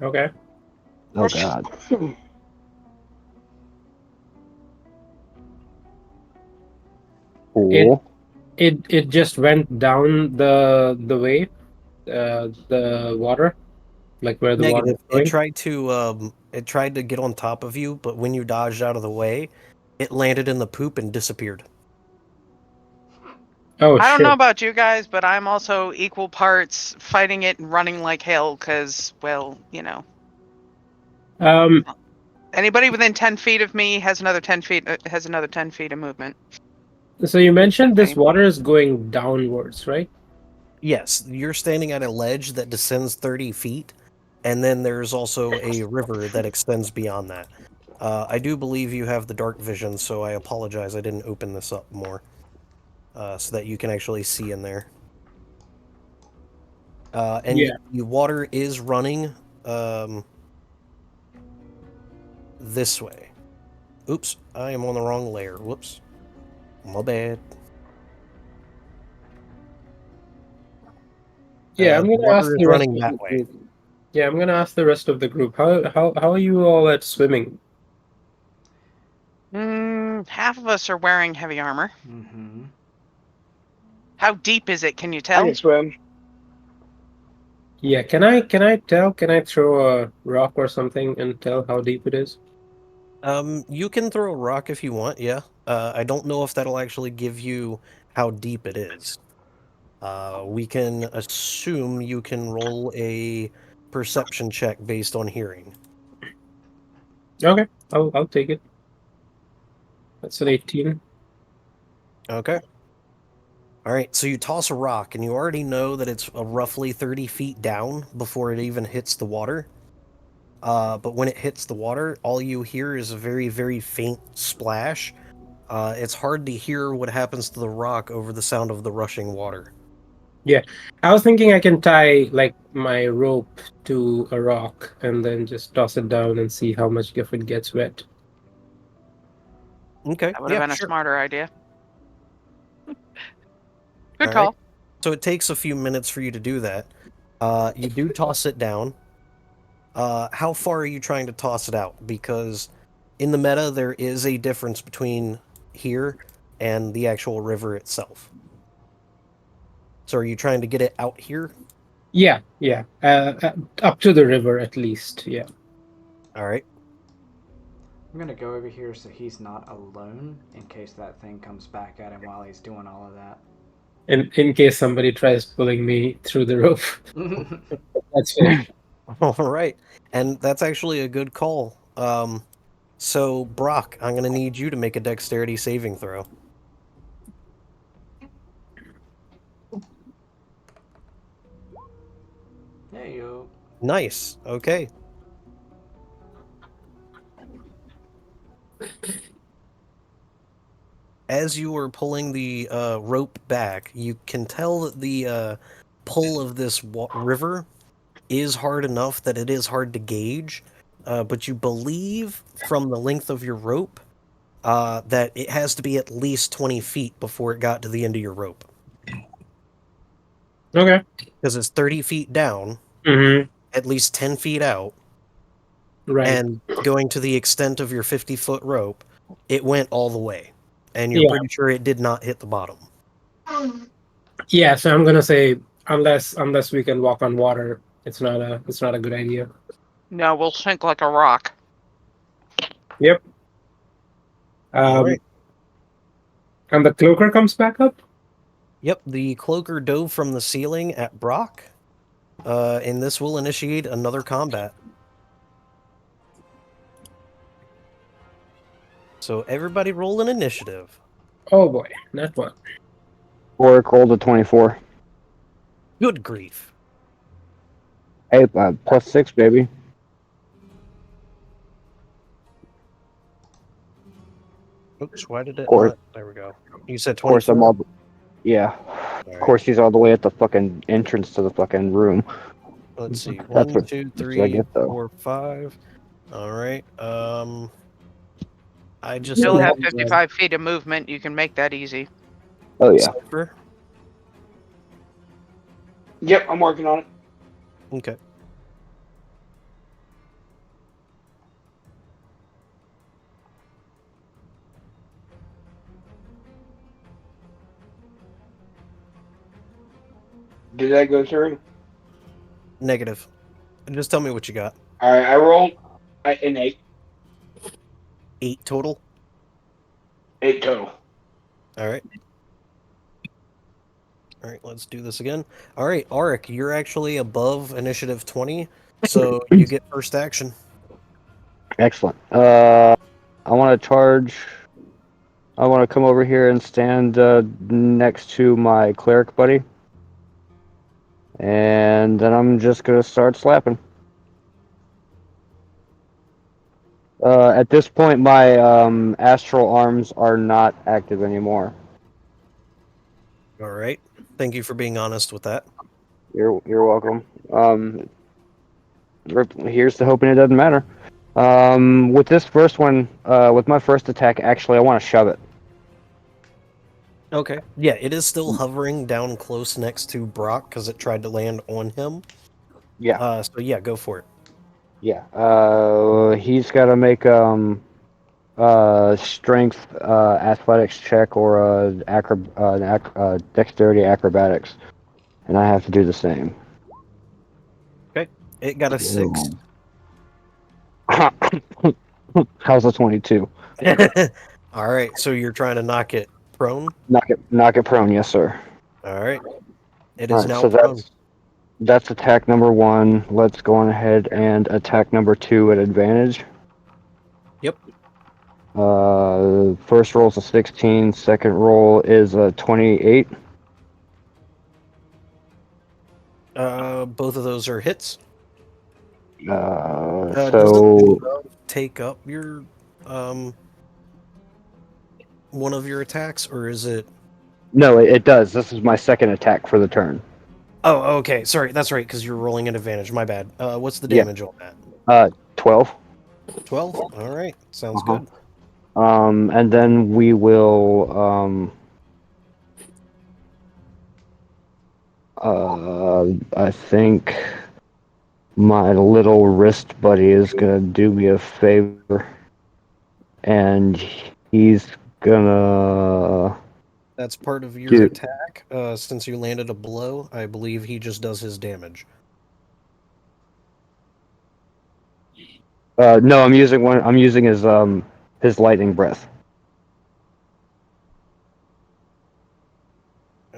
Okay.
Oh, God. Cool.
It just went down the way, the water, like where the water
Negative.
is going.
It tried to get on top of you, but when you dodged out of the way, it landed in the poop and disappeared.
Oh,
I don't
shit.
know about you guys, but I'm also equal parts fighting it and running like hell because, well, you know. Anybody within 10 feet of me has another 10 feet of movement.
So you mentioned this
Okay.
water is going downwards, right?
Yes, you're standing at a ledge that descends 30 feet, and then there's also a river that extends beyond that. I do believe you have the dark vision, so I apologize I didn't open this up more, so that you can actually see in there. And
Yeah.
the water is running this way. Oops, I am on the wrong layer. Whoops. My bad.
Yeah, I'm
The
gonna ask
water is
the rest
running
of
that
the
way.
group. Yeah, I'm gonna ask the rest of the group. How are you all at swimming?
Half of us are wearing heavy armor.
Mm-hmm.
How deep is it? Can you
I
tell?
can swim.
Yeah, can I tell? Can I throw a rock or something and tell how deep it is?
You can throw a rock if you want, yeah. I don't know if that'll actually give you how deep it is. We can assume you can roll a perception check based on hearing.
Okay, I'll take it. That's an 18.
Okay. All right, so you toss a rock, and you already know that it's roughly 30 feet down before it even hits the water. But when it hits the water, all you hear is a very, very faint splash. It's hard to hear what happens to the rock over the sound of the rushing water.
Yeah, I was thinking I can tie like my rope to a rock and then just toss it down and see how much if it gets wet.
Okay,
That would have
yeah,
been a
sure.
smarter idea. Good
All
call.
right. So it takes a few minutes for you to do that. You do toss it down. How far are you trying to toss it out? Because in the meta, there is a difference between here and the actual river itself. So are you trying to get it out here?
Yeah, yeah. Up to the river at least. Yeah.
All right.
I'm gonna go over here so he's not alone in case that thing comes back at him while he's doing all of that.
In case somebody tries pulling me through the rope. That's fair.
All right. And that's actually a good call. So Brock, I'm going to need you to make a dexterity saving throw.
Hey yo.
Nice. Okay. As you are pulling the rope back, you can tell that the pull of this river is hard enough that it is hard to gauge, but you believe from the length of your rope that it has to be at least 20 feet before it got to the end of your rope.
Okay.
Because it's 30 feet down,
Mm-hmm.
at least 10 feet out,
Right.
and going to the extent of your 50-foot rope, it went all the way. And you're
Yeah.
pretty sure it did not hit the bottom.
Yeah. So I'm gonna say unless we can walk on water, it's not a good idea.
No, we'll sink like a rock.
Yep.
All right.
And the cloaker comes back up.
Yep, the cloaker dove from the ceiling at Brock, and this will initiate another combat. So everybody roll an initiative.
Oh boy, not one.
Oric rolled a 24.
Good grief.
Hey, +6, baby.
Oops, why did it
Or-
not? There we go. You said
Of course, I'm
24?
all. Yeah.
All
Of
right.
course, he's all the way at the fucking entrance to the fucking room.
Let's see.
That's
1,
what-
2,
that's what I
3,
get, though.
4, 5. All right. I just
Still
Yeah.
have 55 feet of movement. You can make that easy.
Oh yeah.
Cypher.
Yep, I'm working on it.
Okay.
Did that go through?
Negative. Just tell me what you got.
All right, I rolled an 8.
8 total.
8 total.
All right. All right, let's do this again. All right, Arik, you're actually above initiative 20, so you get first action.
Excellent. I want to charge. I want to come over here and stand next to my cleric buddy, and then I'm just gonna start slapping. At this point, my astral arms are not active anymore.
All right. Thank you for being honest with that.
You're welcome. Here's to hoping it doesn't matter. With this first one, with my first attack, actually, I want to shove it.
Okay. Yeah, it is still hovering down close next to Brock because it tried to land on him.
Yeah.
So yeah, go for it.
Yeah. He's got to make strength athletics check or dexterity acrobatics, and I have to do the same.
Okay. It got a 6.
How's a 22?
All right. So you're trying to knock it prone.
Knock it prone, yes, sir.
All right. It
All
is
right,
now
so
prone.
that's attack number 1. Let's go on ahead and attack number 2 at advantage.
Yep.
First roll is a 16. Second roll is a 28.
Both of those are hits.
So
Does it take up your one of your attacks, or is it?
no, it does. This is my second attack for the turn.
Oh, okay. Sorry, that's right, because you're rolling an advantage. My bad. What's the
Yeah.
damage on that?
12.
12. All right, sounds
Uh-huh.
good.
And then we will I think my little wrist buddy is gonna do me a favor, and he's gonna
That's part of your
do.
attack. Since you landed a blow, I believe he just does his damage.
No, I'm using one. I'm using his lightning breath.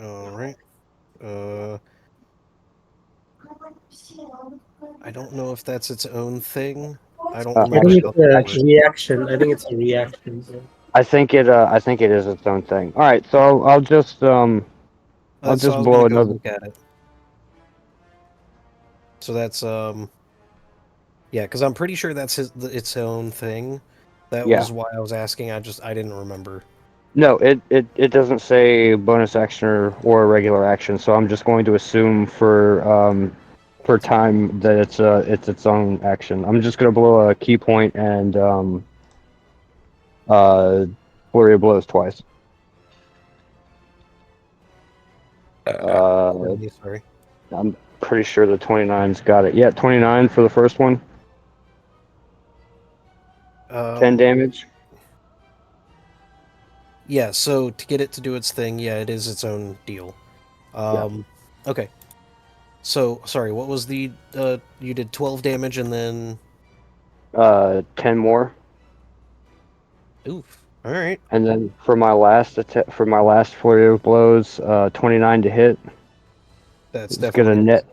All right. I don't know if that's its own thing. I don't
Uh,
I
remember
think
how
it's
that
a
works.
reaction. I think it's a reaction. So.
I think it. I think it is its own thing. All right, so I'll just
So I was
blow
gonna go
another.
look at it. So that's yeah, because I'm pretty sure that's its own thing. That
Yeah.
was why I was asking. I didn't remember.
No, it doesn't say bonus action or a regular action, so I'm just going to assume for time that it's its own action. I'm just gonna blow a key point and flurry of blows twice.
Really sorry.
I'm pretty sure the 29's got it. Yeah, 29 for the first one. 10
Um,
damage.
yeah. So to get it to do its thing, yeah, it is its own deal.
Yeah.
Okay. So sorry. What was the you did 12 damage and then
10 more.
oof. All right.
And then for my last flurry of blows, 29 to hit.
That's
It's gonna
definitely a
net.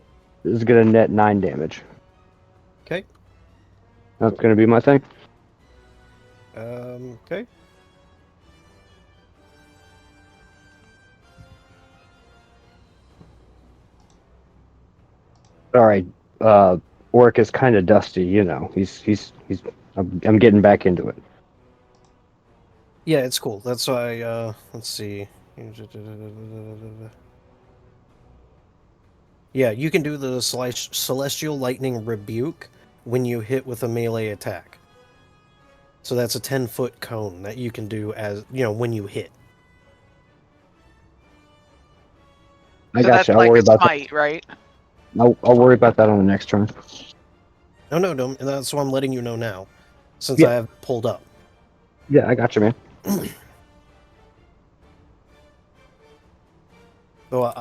It's gonna net 9 damage.
okay.
That's gonna be my thing.
Okay.
All right. Orc is kind of dusty, you know. He's. I'm getting back into it.
Yeah, it's cool. That's why. Let's see. Yeah, you can do the Celestial Lightning Rebuke when you hit with a melee attack. So that's a 10-foot cone that you can do as, when you hit.
I
So
got
that's
you. I'll
like
worry
a
about that.
smite, right?
I'll worry about that on the next turn.
Oh, no, don't. That's why I'm letting you know now, since
Yeah.
I have pulled up.
Yeah, I got you, man.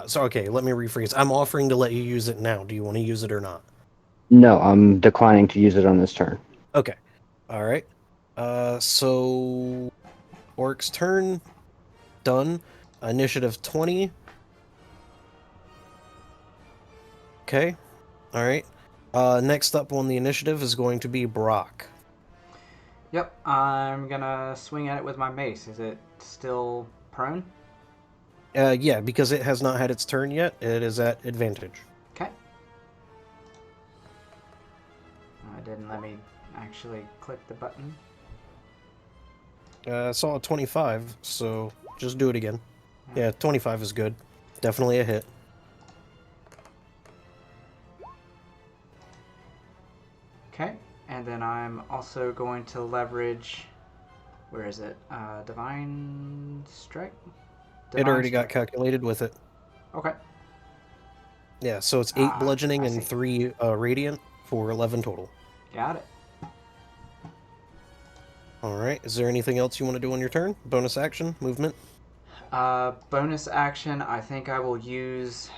So, okay, let me rephrase. I'm offering to let you use it now. Do you want to use it or not?
No, I'm declining to use it on this turn.
Okay. All right. So Orc's turn. Done. Initiative 20. Okay. All right. Next up on the initiative is going to be Brock.
Yep, I'm gonna swing at it with my mace. Is it still prone?
Yeah, because it has not had its turn yet, it is at advantage.
Okay. It didn't let me actually click the button.
I saw a 25, so just do it again. Yeah, 25 is good. Definitely a hit.
Okay, and then I'm also going to leverage. Where is it? Divine Strike?
It already got
Strike.
calculated with it.
Okay.
Yeah, so it's 8 bludgeoning
I
and
see.
3 radiant for 11 total.
Got it.
Alright, is there anything else you want to do on your turn? Bonus action? Movement?
Bonus action, I think I will use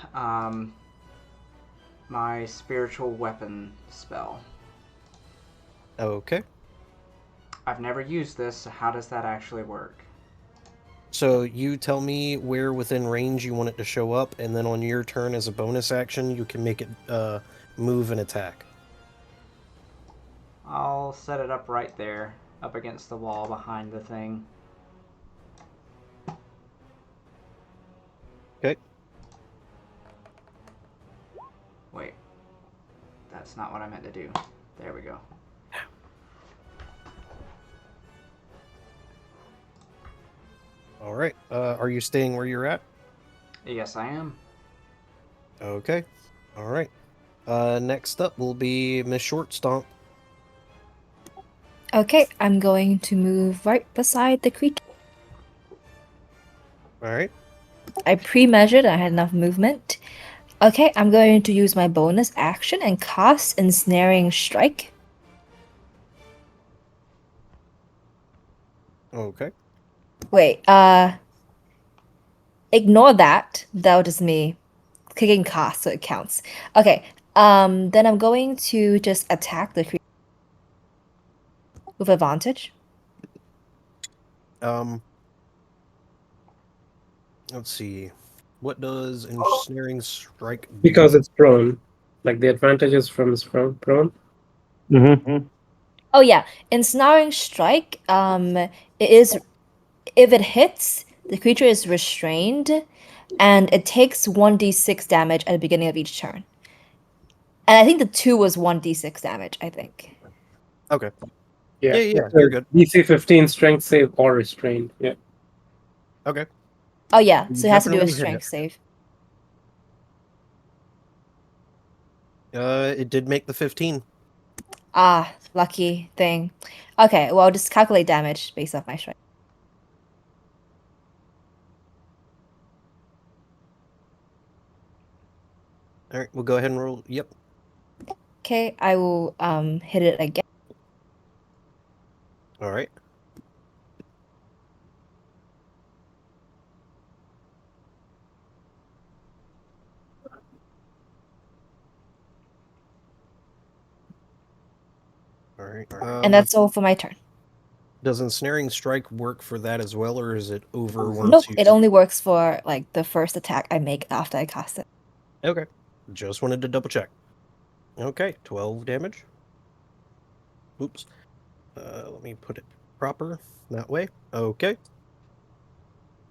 my spiritual weapon spell.
Okay.
I've never used this, so how does that actually work?
So you tell me where within range you want it to show up, and then on your turn as a bonus action, you can make it move and attack.
I'll set it up right there, up against the wall behind the thing.
Okay.
Wait. That's not what I meant to do. There we go.
Alright. Are you staying where you're at?
Yes, I am.
Okay. Alright. Next up will be Miss Short Stomp.
Okay, I'm going to move right beside the creature.
Alright.
I pre-measured, I had enough movement. Okay, I'm going to use my bonus action and cast Ensnaring Strike.
Okay.
Wait, ignore that. That was just me clicking cast, so it counts. Okay, then I'm going to just attack the creature with advantage.
Let's see. What does ensnaring strike do?
Because it's prone. Like the advantage is from prone.
Mm-hmm.
Oh yeah, Ensnaring Strike, it is if it hits, the creature is restrained, and it takes 1d6 damage at the beginning of each turn. And I think the 2 was 1d6 damage, I think.
Okay.
Yeah,
Yeah,
it's a
you're good.
DC 15 strength save or restrained. Yeah.
Okay.
Oh yeah,
You
so it has to do a
definitely hit
strength
it.
save.
It did make the 15.
Ah, lucky thing. Okay, well, I'll just calculate damage based off my strength.
All right, we'll go ahead and roll. Yep.
Okay, I will hit it again.
All right. All right.
And that's all for my turn.
Does ensnaring strike work for that as well, or is it over once
Nope,
you?
it only works for like the first attack I make after I cast it.
Okay. Just wanted to double check. Okay, 12 damage. Oops. Let me put it proper that way. Okay.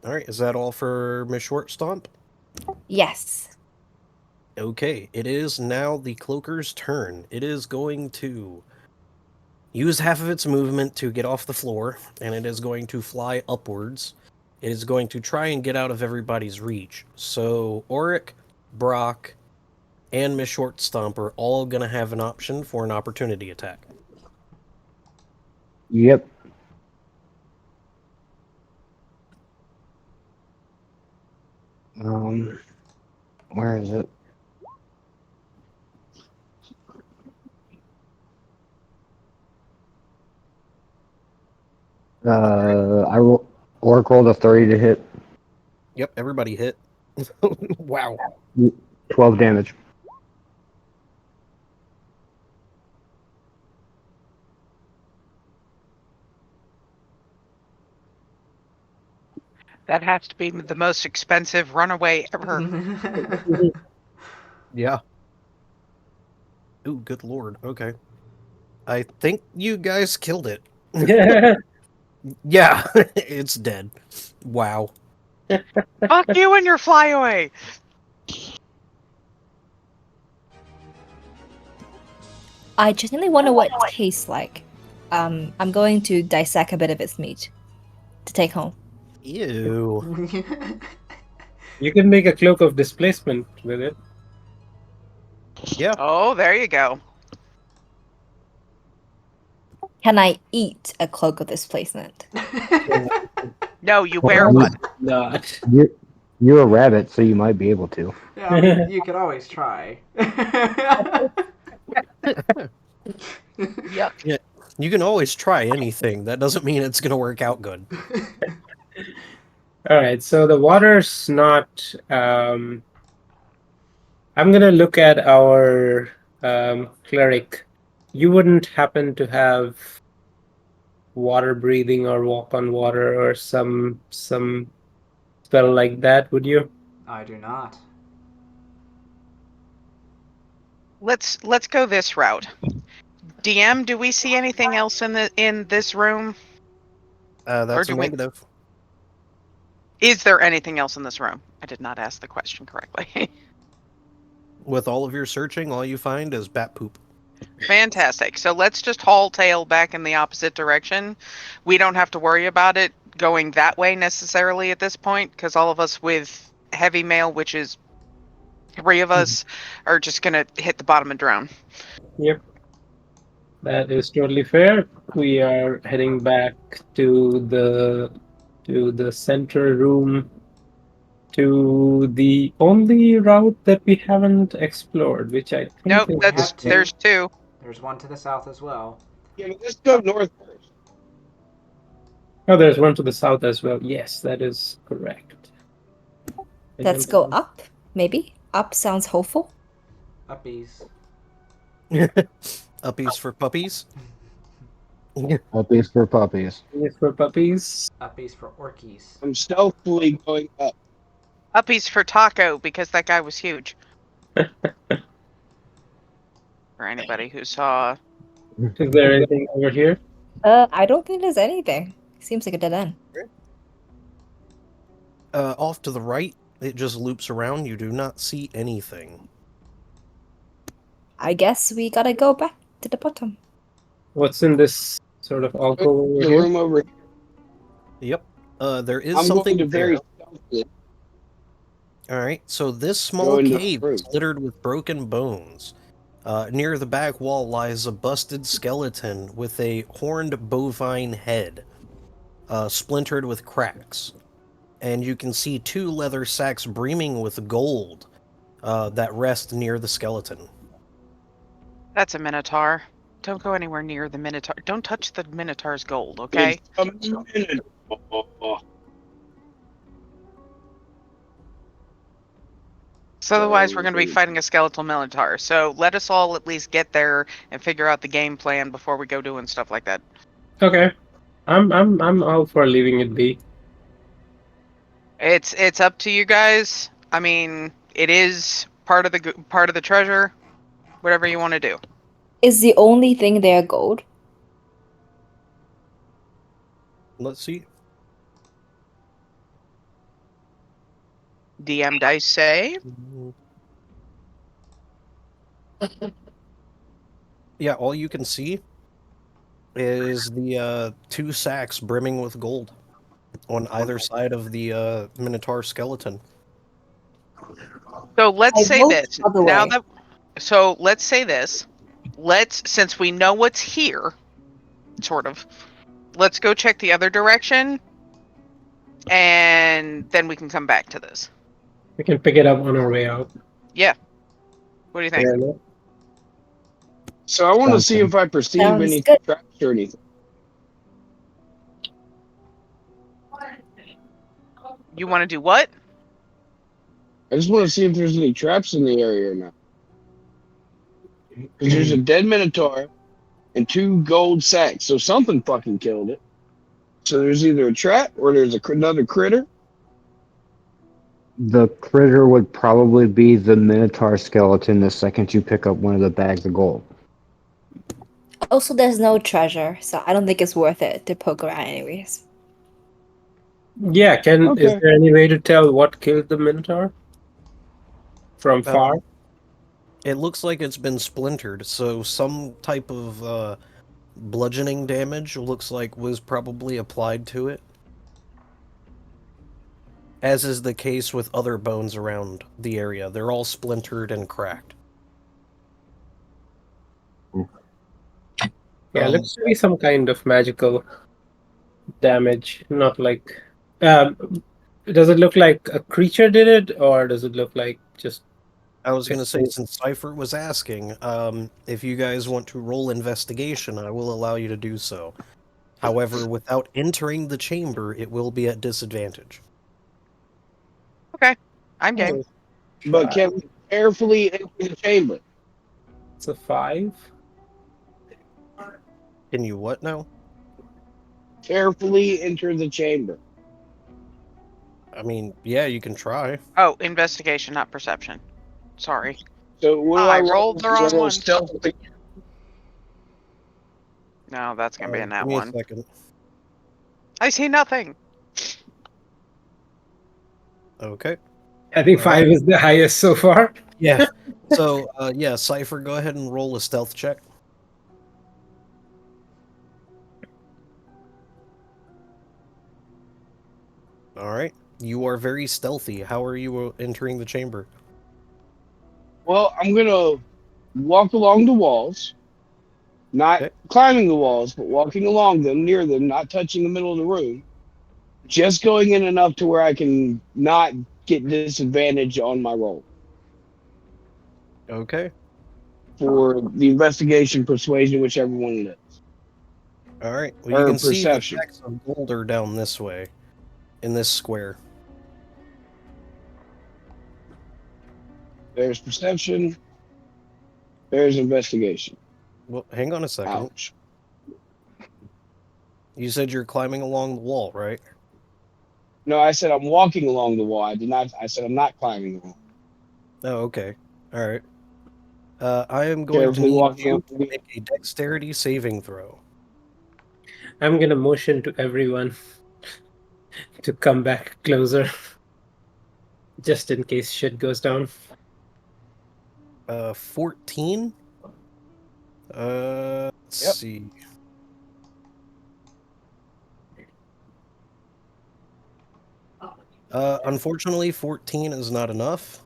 All right, is that all for Miss Short Stomp?
Yes.
Okay, it is now the Cloaker's turn. It is going to use half of its movement to get off the floor, and it is going to fly upwards. It is going to try and get out of everybody's reach. So, Auric, Brock, and Miss Short Stomp are all going to have an option for an opportunity attack.
Yep. Where is it? Orc rolled a 30 to hit.
Yep, everybody hit. Wow.
12 damage.
That has to be the most expensive runaway ever.
Yeah. Ooh, good lord. Okay. I think you guys killed it. Yeah, it's dead. Wow.
Fuck you and your flyaway.
I genuinely wonder what it tastes like. I'm going to dissect a bit of its meat to take home.
Ew.
You can make a cloak of displacement with it.
Yeah.
Oh, there you go.
Can I eat a cloak of displacement?
No, you
Well,
wear
you-
one.
Not.
You're a rabbit, so you might be able to.
Yeah, I mean, you could always try.
Yep.
Yeah. You can always try anything. That doesn't mean it's going to work out good.
All right, so the water's not. I'm gonna look at our cleric. You wouldn't happen to have water breathing or walk on water or some spell like that, would you?
I do not.
Let's go this route. DM, do we see anything else in this room?
That's
do
a
we-
negative.
Is there anything else in this room? I did not ask the question correctly.
With all of your searching, all you find is bat poop.
Fantastic. So let's just haul tail back in the opposite direction. We don't have to worry about it going that way necessarily at this point, because all of us with heavy mail, which is 3 of us, are just gonna hit the bottom and drown.
Yep. That is totally fair. We are heading back to the center room to the only route that we haven't explored, which I think
Nope,
is
that's
Have to.
there's two.
There's one to the south as well.
Yeah, but let's go north first.
Oh, there's one to the south as well. Yes, that is correct.
Let's go up, maybe. Up sounds hopeful.
Uppies.
Uppies for puppies.
Puppies for puppies.
Yes, for puppies.
Uppies for orkies.
I'm stealthily going up.
Uppies for taco because that guy was huge. For anybody who saw.
Is there anything over here?
I don't think there's anything. Seems like a dead end.
Off to the right, it just loops around. You do not see anything.
I guess we gotta go back to the bottom.
What's in this sort of alcove over
The
here?
room over here.
Yep. There is
I'm
something
going to
there.
very stealthily
All right. So this
go
small
into the
cave
room.
is littered with broken bones. Near the back wall lies a busted skeleton with a horned bovine head, splintered with cracks. And you can see 2 leather sacks brimming with gold that rest near the skeleton.
That's a minotaur. Don't go anywhere near the minotaur. Don't touch the minotaur's gold, okay?
It's a minute.
So otherwise, we're going to be fighting a skeletal minotaur. So let us all at least get there and figure out the game plan before we go doing stuff like that.
Okay. I'm all for leaving it be.
It's up to you guys. I mean, it is part of the treasure. Whatever you want to do.
Is the only thing there gold?
Let's see.
DM dice say.
Yeah, all you can see is the 2 sacks brimming with gold on either side of the Minotaur skeleton.
So let's
I
say
vote
this.
other
Now
way.
that so let's say this. Since we know what's here, sort of, let's go check the other direction and then we can come back to this.
We can pick it up on our way out.
Yeah. What do you think?
Fair enough.
So I want to
Sounds
see
good.
if I perceive
Sounds
any
good.
traps or anything.
You want to do what?
I just want to see if there's any traps in the area or not. 'Cause there's a dead minotaur and 2 gold sacks, so something fucking killed it. So there's either a trap or there's another critter.
The critter would probably be the Minotaur skeleton the second you pick up one of the bags of gold.
Also, there's no treasure, so I don't think it's worth it to poke around anyways.
Yeah, is
Okay.
there any way to tell what killed the Minotaur? From far?
It looks like it's been splintered, so some type of bludgeoning damage looks like was probably applied to it. As is the case with other bones around the area. They're all splintered and cracked.
Yeah,
Um,
let's see some kind of magical damage. Not like. Does it look like a creature did it, or does it look like just.
I was going to say, since Cypher was asking, if you guys want to roll investigation, I will allow you to do so. However, without entering the chamber, it will be at disadvantage.
Okay. I'm game.
But can we carefully enter the chamber?
It's a 5.
Can you what now?
Carefully enter the chamber.
I mean, yeah, you can try.
Oh, investigation, not perception. Sorry.
So what do
I
I roll?
rolled the wrong
Roll
one.
stealth?
No, that's gonna be a nat
Give me
one.
a second.
I see nothing.
Okay.
I think 5 is the highest so far.
Yeah. So, yeah, Cypher, go ahead and roll a stealth check. All right. You are very stealthy. How are you entering the chamber?
Well, I'm gonna walk along the walls, not
Okay.
climbing the walls, but walking along them, near them, not touching the middle of the room. Just going in enough to where I can not get disadvantage on my roll
Okay.
for the investigation, persuasion, whichever one it is.
All right. Well, you
Or
can see the
perception.
sacks of gold are down this way, in this square.
There's perception. There's investigation.
Well, hang on a second.
Ouch.
You said you're climbing along the wall, right?
No, I said I'm walking along the wall. I did not. I said I'm not climbing the wall.
Oh, okay. All right. I am going to
Carefully
need
walking
you
up.
to make a dexterity saving throw.
I'm gonna motion to everyone to come back closer, just in case shit goes down.
14. Let's
Yep.
see. Unfortunately, 14 is not enough.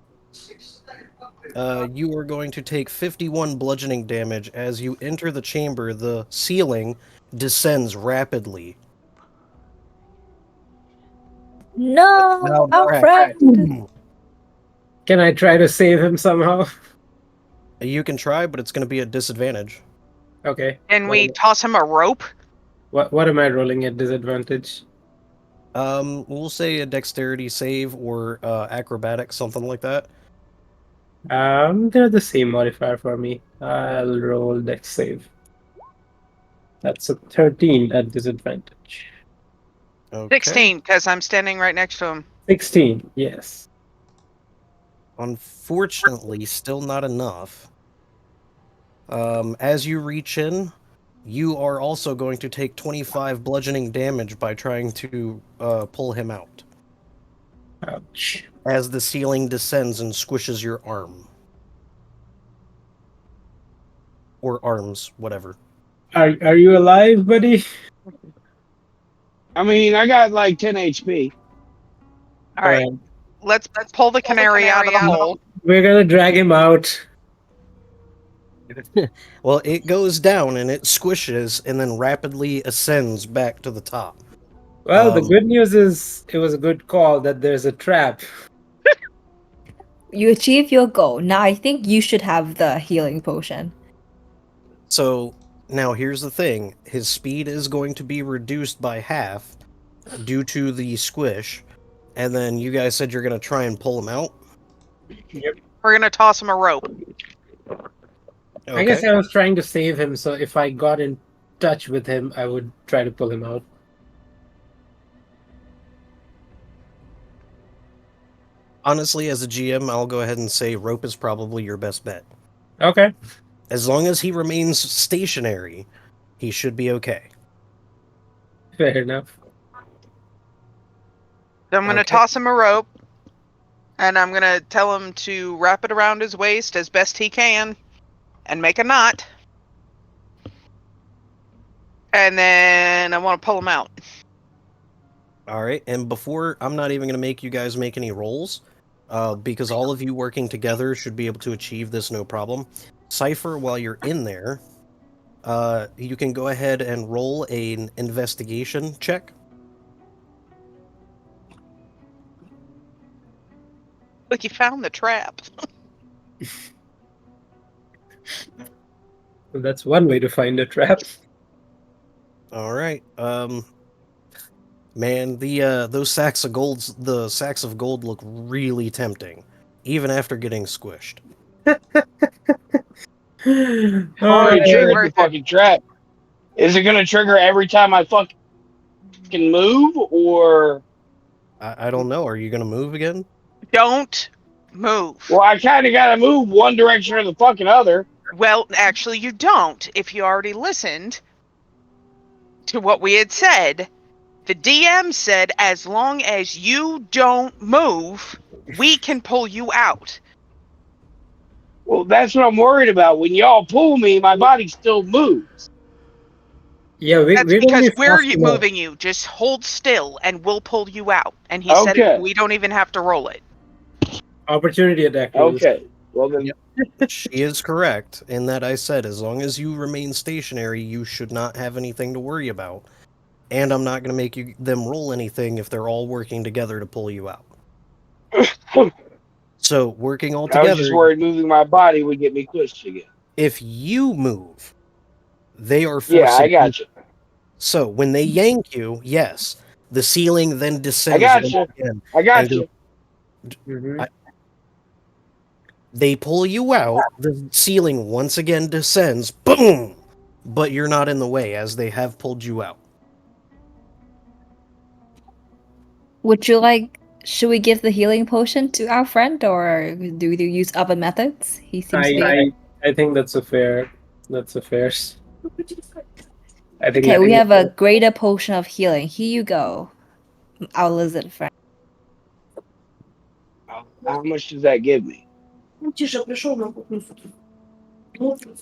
You are going to take 51 bludgeoning damage as you enter the chamber. The ceiling descends rapidly.
No,
Loud
our
crack.
friend.
Can I try to save him somehow?
You can try, but it's going to be at disadvantage.
Okay.
Can we toss him a rope?
What am I rolling at disadvantage?
We'll say a dexterity save or acrobatics, something like that.
They're the same modifier for me. I'll roll dex save. That's a 13 at disadvantage.
Okay.
16, because I'm standing right next to him.
16, yes.
Unfortunately, still not enough. As you reach in, you are also going to take 25 bludgeoning damage by trying to pull him out.
Ouch.
As the ceiling descends and squishes your arm. Or arms, whatever.
Are you alive, buddy?
I mean, I got like 10 HP.
All right, let's pull the canary out of the hole.
We're gonna drag him out.
Well, it goes down and it squishes and then rapidly ascends back to the top.
Well, the good news is it was a good call that there's a trap.
You achieve your goal. Now I think you should have the healing potion.
So, now here's the thing. His speed is going to be reduced by half due to the squish. And then you guys said you're going to try and pull him out?
Yep.
We're going to toss him a rope.
Okay.
I guess I was trying to save him, so if I got in touch with him, I would try to pull him out.
Honestly, as a GM, I'll go ahead and say rope is probably your best bet.
Okay.
As long as he remains stationary, he should be okay.
Fair enough.
So I'm going to toss him a rope, and I'm going to tell him to wrap it around his waist as best he can and make a knot. And then I want to pull him out.
All right, and before, I'm not even going to make you guys make any rolls, because all of you working together should be able to achieve this no problem. Cypher, while you're in there, you can go ahead and roll an investigation check.
Look, you found the trap.
Well, that's one way to find a trap.
All right. Man, those sacks of gold look really tempting, even after getting squished.
How many triggers the fucking trap? Is it gonna trigger every time I fucking move, or?
I don't know. Are you gonna move again?
Don't move.
Well, I kind of gotta move one direction or the fucking other.
Well, actually, you don't. If you already listened to what we had said, the DM said as long as you don't move, we can pull you out.
Well, that's what I'm worried about. When y'all pull me, my body still moves.
Yeah,
That's
we're
because we're
faster.
moving you. Just hold still and we'll pull you out. And he
Okay.
said we don't even have to roll it.
Opportunity attack. rules.
Okay. Well then.
She is correct in that I said as long as you remain stationary, you should not have anything to worry about. And I'm not going to make them roll anything if they're all working together to pull you out. So working all
I was just
together,
worried moving my body would get me pushed again.
if you move, they are
Yeah, I
forcing you.
got you.
So when they yank you, yes, the ceiling then
I
descends
got
once
you.
again
I
and
got
goes.
you.
Mhm.
They pull you out, the ceiling once again descends, boom! But you're not in the way as they have pulled you out.
Would you like? Should we give the healing potion to our friend, or do we use other methods? He seems to be.
I think that's a fair. That's a fair. I think
Okay,
that.
we have a greater potion of healing. Here you go, our lizard friend.
How much does that give me?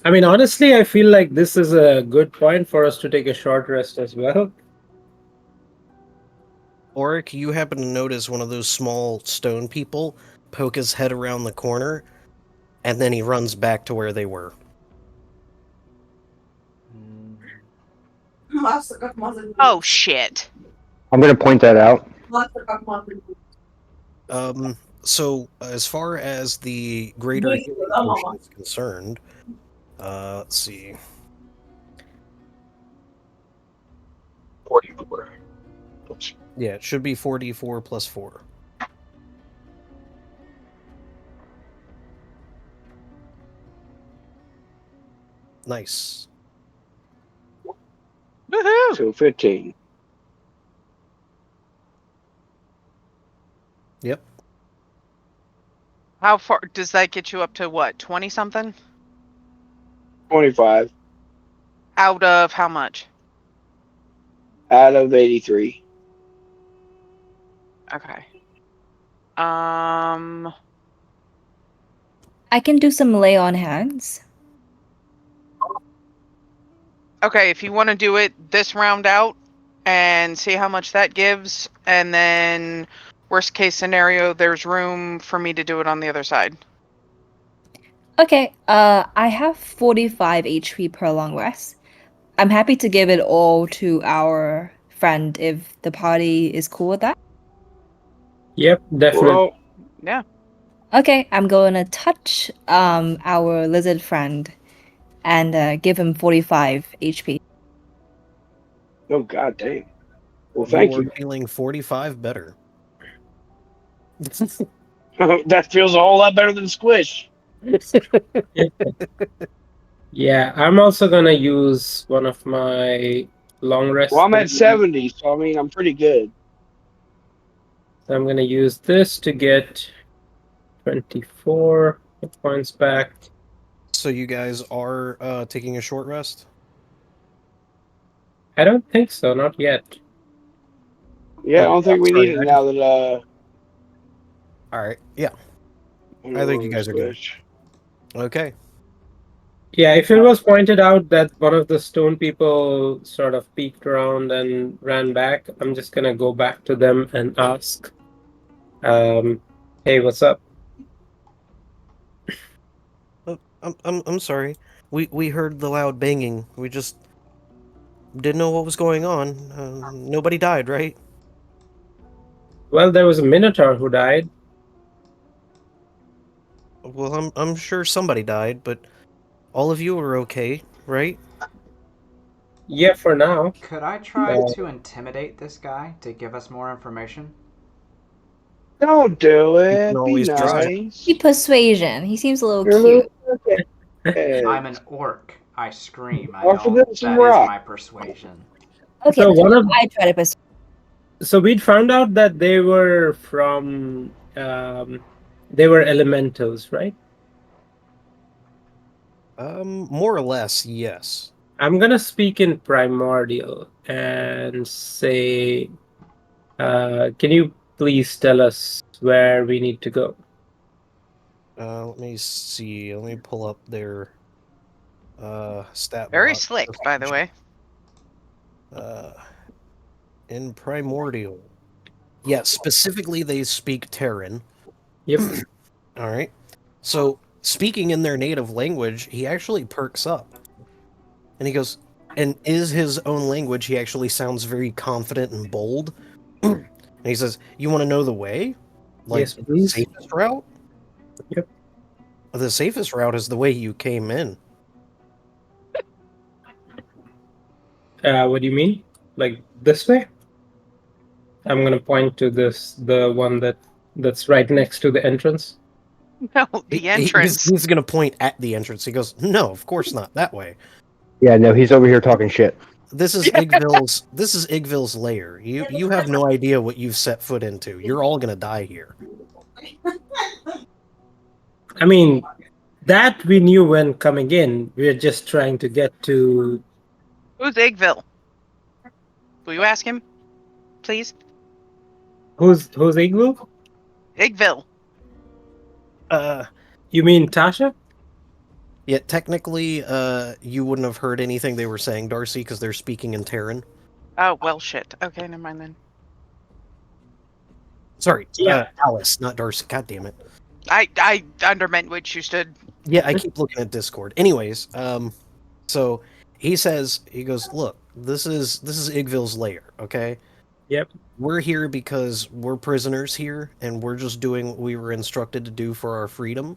I mean, honestly, I feel like this is a good point for us to take a short rest as well.
Auric, you happen to notice one of those small stone people poke his head around the corner, and then he runs back to where they were.
Oh shit.
I'm gonna point that out.
So as far as the greater healing potion is concerned, let's see.
44. Oops.
Yeah, it should be 4d4 plus 4. Nice.
Woohoo!
So 15.
Yep.
How far does that get you up to what? 20 something?
25
Out of how much?
out of 83.
Okay.
I can do some lay on hands.
Okay, if you want to do it this round out and see how much that gives, and then worst case scenario, there's room for me to do it on the other side.
Okay, I have 45 HP per long rest. I'm happy to give it all to our friend if the party is cool with that.
Yep, definitely.
Well,
Yeah.
Okay, I'm going to touch our lizard friend and give him 45 HP.
oh god dang. Well,
You
thank
are
you.
feeling 45 better.
That feels a whole lot better than squish.
Yeah, I'm also gonna use one of my long rest.
Well, I'm at
things.
70, so I mean, I'm pretty good.
So I'm gonna use this to get 24 hit points back.
So you guys are taking a short rest?
I don't think so, not yet.
Yeah, I don't think we need
Sorry,
it now that
All right. Yeah.
I'm
I
no
think you
longer
guys are good.
squish.
Okay.
Yeah, if it was pointed out that one of the stone people sort of peeked around and ran back, I'm just gonna go back to them and ask, "Hey, what's up?"
I'm sorry. We heard the loud banging. We just didn't know what was going on. Nobody died, right?
Well, there was a minotaur who died.
Well, I'm sure somebody died, but all of you are okay, right?
Yeah, for now.
Could I try to intimidate this guy to give us more information?
Don't do
You can
it. Be
always try.
nice.
Be persuasion. He seems a little
You're a
cute.
little
I'm an orc. I scream. I
Offer
don't.
them some
That is
rock.
my persuasion.
Okay,
So one of
I try to persuade.
so we'd found out that they were from they were elementals, right?
More or less, yes.
I'm gonna speak in primordial and say, can you please tell us where we need to go?
Let me see. Let me pull up their stat
Very
block.
slick, by the way.
In primordial. Yeah, specifically they speak Terran.
Yep.
All right. So, speaking in their native language, he actually perks up. And he goes, and is his own language, he actually sounds very confident and bold. And he says, "You want to know the way? Like,
Yes,
the
please.
safest route?
Yep.
The safest route is the way you came in.
What do you mean? Like this way? I'm gonna point to the one that's right next to the entrance.
No, the entrance.
He's gonna point at the entrance. He goes, "No, of course not. That way."
Yeah, no, he's over here talking shit.
This is Igvil's lair. You have no idea what you've set foot into. You're all gonna die here.
I mean, that we knew when coming in. We're just trying to get to.
Who's Igvil? Will you ask him, please?
Who's Igloo?
Igvil.
You mean Tasha?
Yeah, technically, you wouldn't have heard anything they were saying, Darcy, because they're speaking in Terran.
Oh, well, shit. Okay, never mind then.
Sorry,
Yeah.
Alice, not Darcy. God damn it.
I undermeant which you stood.
Yeah, I keep looking at Discord. Anyways, so he goes, look, this is Igvil's lair, okay?
Yep.
We're here because we're prisoners here, and we're just doing what we were instructed to do for our freedom.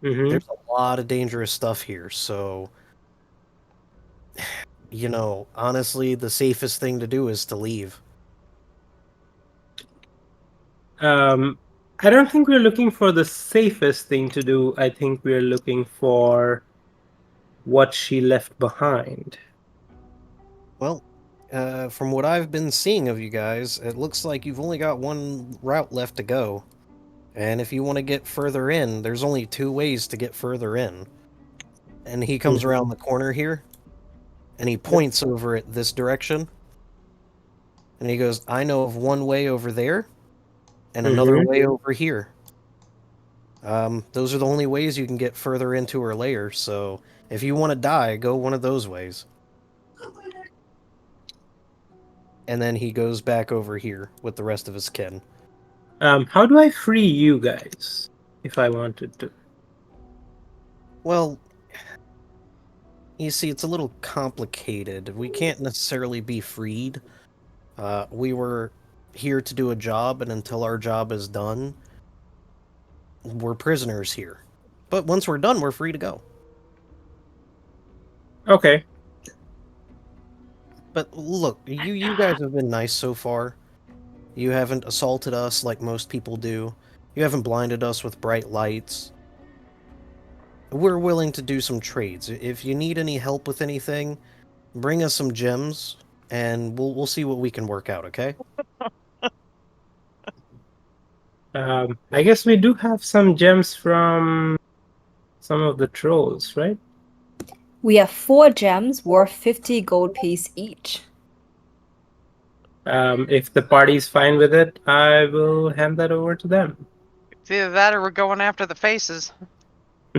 Mm-hmm.
There's a lot of dangerous stuff here, so honestly, the safest thing to do is to leave.
I don't think we're looking for the safest thing to do. I think we're looking for what she left behind.
Well, from what I've been seeing of you guys, it looks like you've only got one route left to go. And if you want to get further in, there's only 2 ways to get further in. And he comes around the corner here, and he points over at this direction. And he goes, I know of one way over there, and another way over here. Those are the only ways you can get further into her lair, so if you want to die, go one of those ways. And then he goes back over here with the rest of his kin.
How do I free you guys if I wanted to?
Well, you see, it's a little complicated. We can't necessarily be freed. We were here to do a job, and until our job is done, we're prisoners here. But once we're done, we're free to go.
Okay.
But look, you guys have been nice so far. You haven't assaulted us like most people do. You haven't blinded us with bright lights. We're willing to do some trades. If you need any help with anything, bring us some gems, and we'll see what we can work out, okay?
I guess we do have some gems from some of the trolls, right?
We have 4 gems worth 50 gold piece each.
If the party's fine with it, I will hand that over to them.
It's either that or we're going after the faces.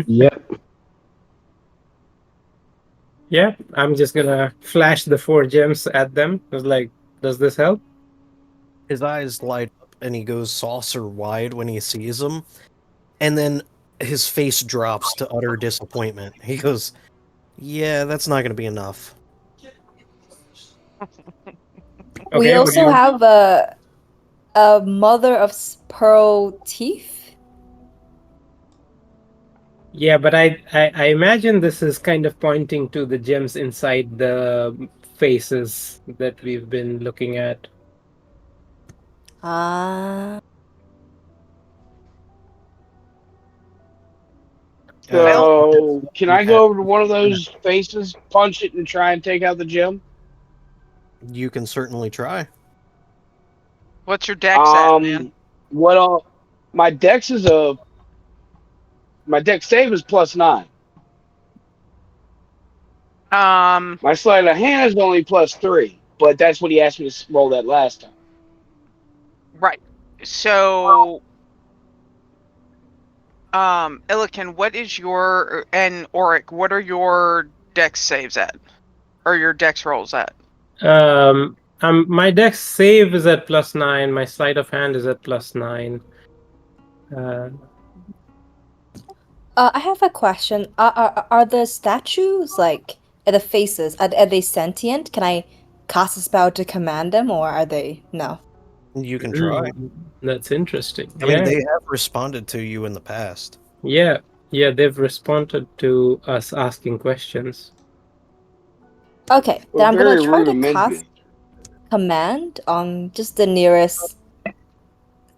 Yep.
Yeah, I'm just gonna flash the 4 gems at them. I was like, does this help?
His eyes light up, and he goes saucer wide when he sees them. And then his face drops to utter disappointment. He goes, yeah, that's not going to be enough.
We
Okay,
also have a mother of pearl teeth.
Yeah, but I imagine this is kind of pointing to the gems inside the faces that we've been looking at.
So, can I go over to one of those faces, punch it, and try and take out the gem?
You can certainly try.
What's your dex at, man?
My dex save is +9. My sleight of hand is only +3, but that's what he asked me to roll that last time.
Right. So, Illican, what is your, and Auric, what are your dex saves at? Or your dex rolls at?
My dex save is at +9. My sleight of hand is at +9.
I have a question. Are the statues, like, the faces, are they sentient? Can I cast a spell to command them, or are they no?
You can try.
That's interesting.
I mean, they have responded to you in the past.
Yeah, they've responded to us asking questions.
Okay,
Well,
then I'm
very
gonna try to cast
rudimentary.
command on just the nearest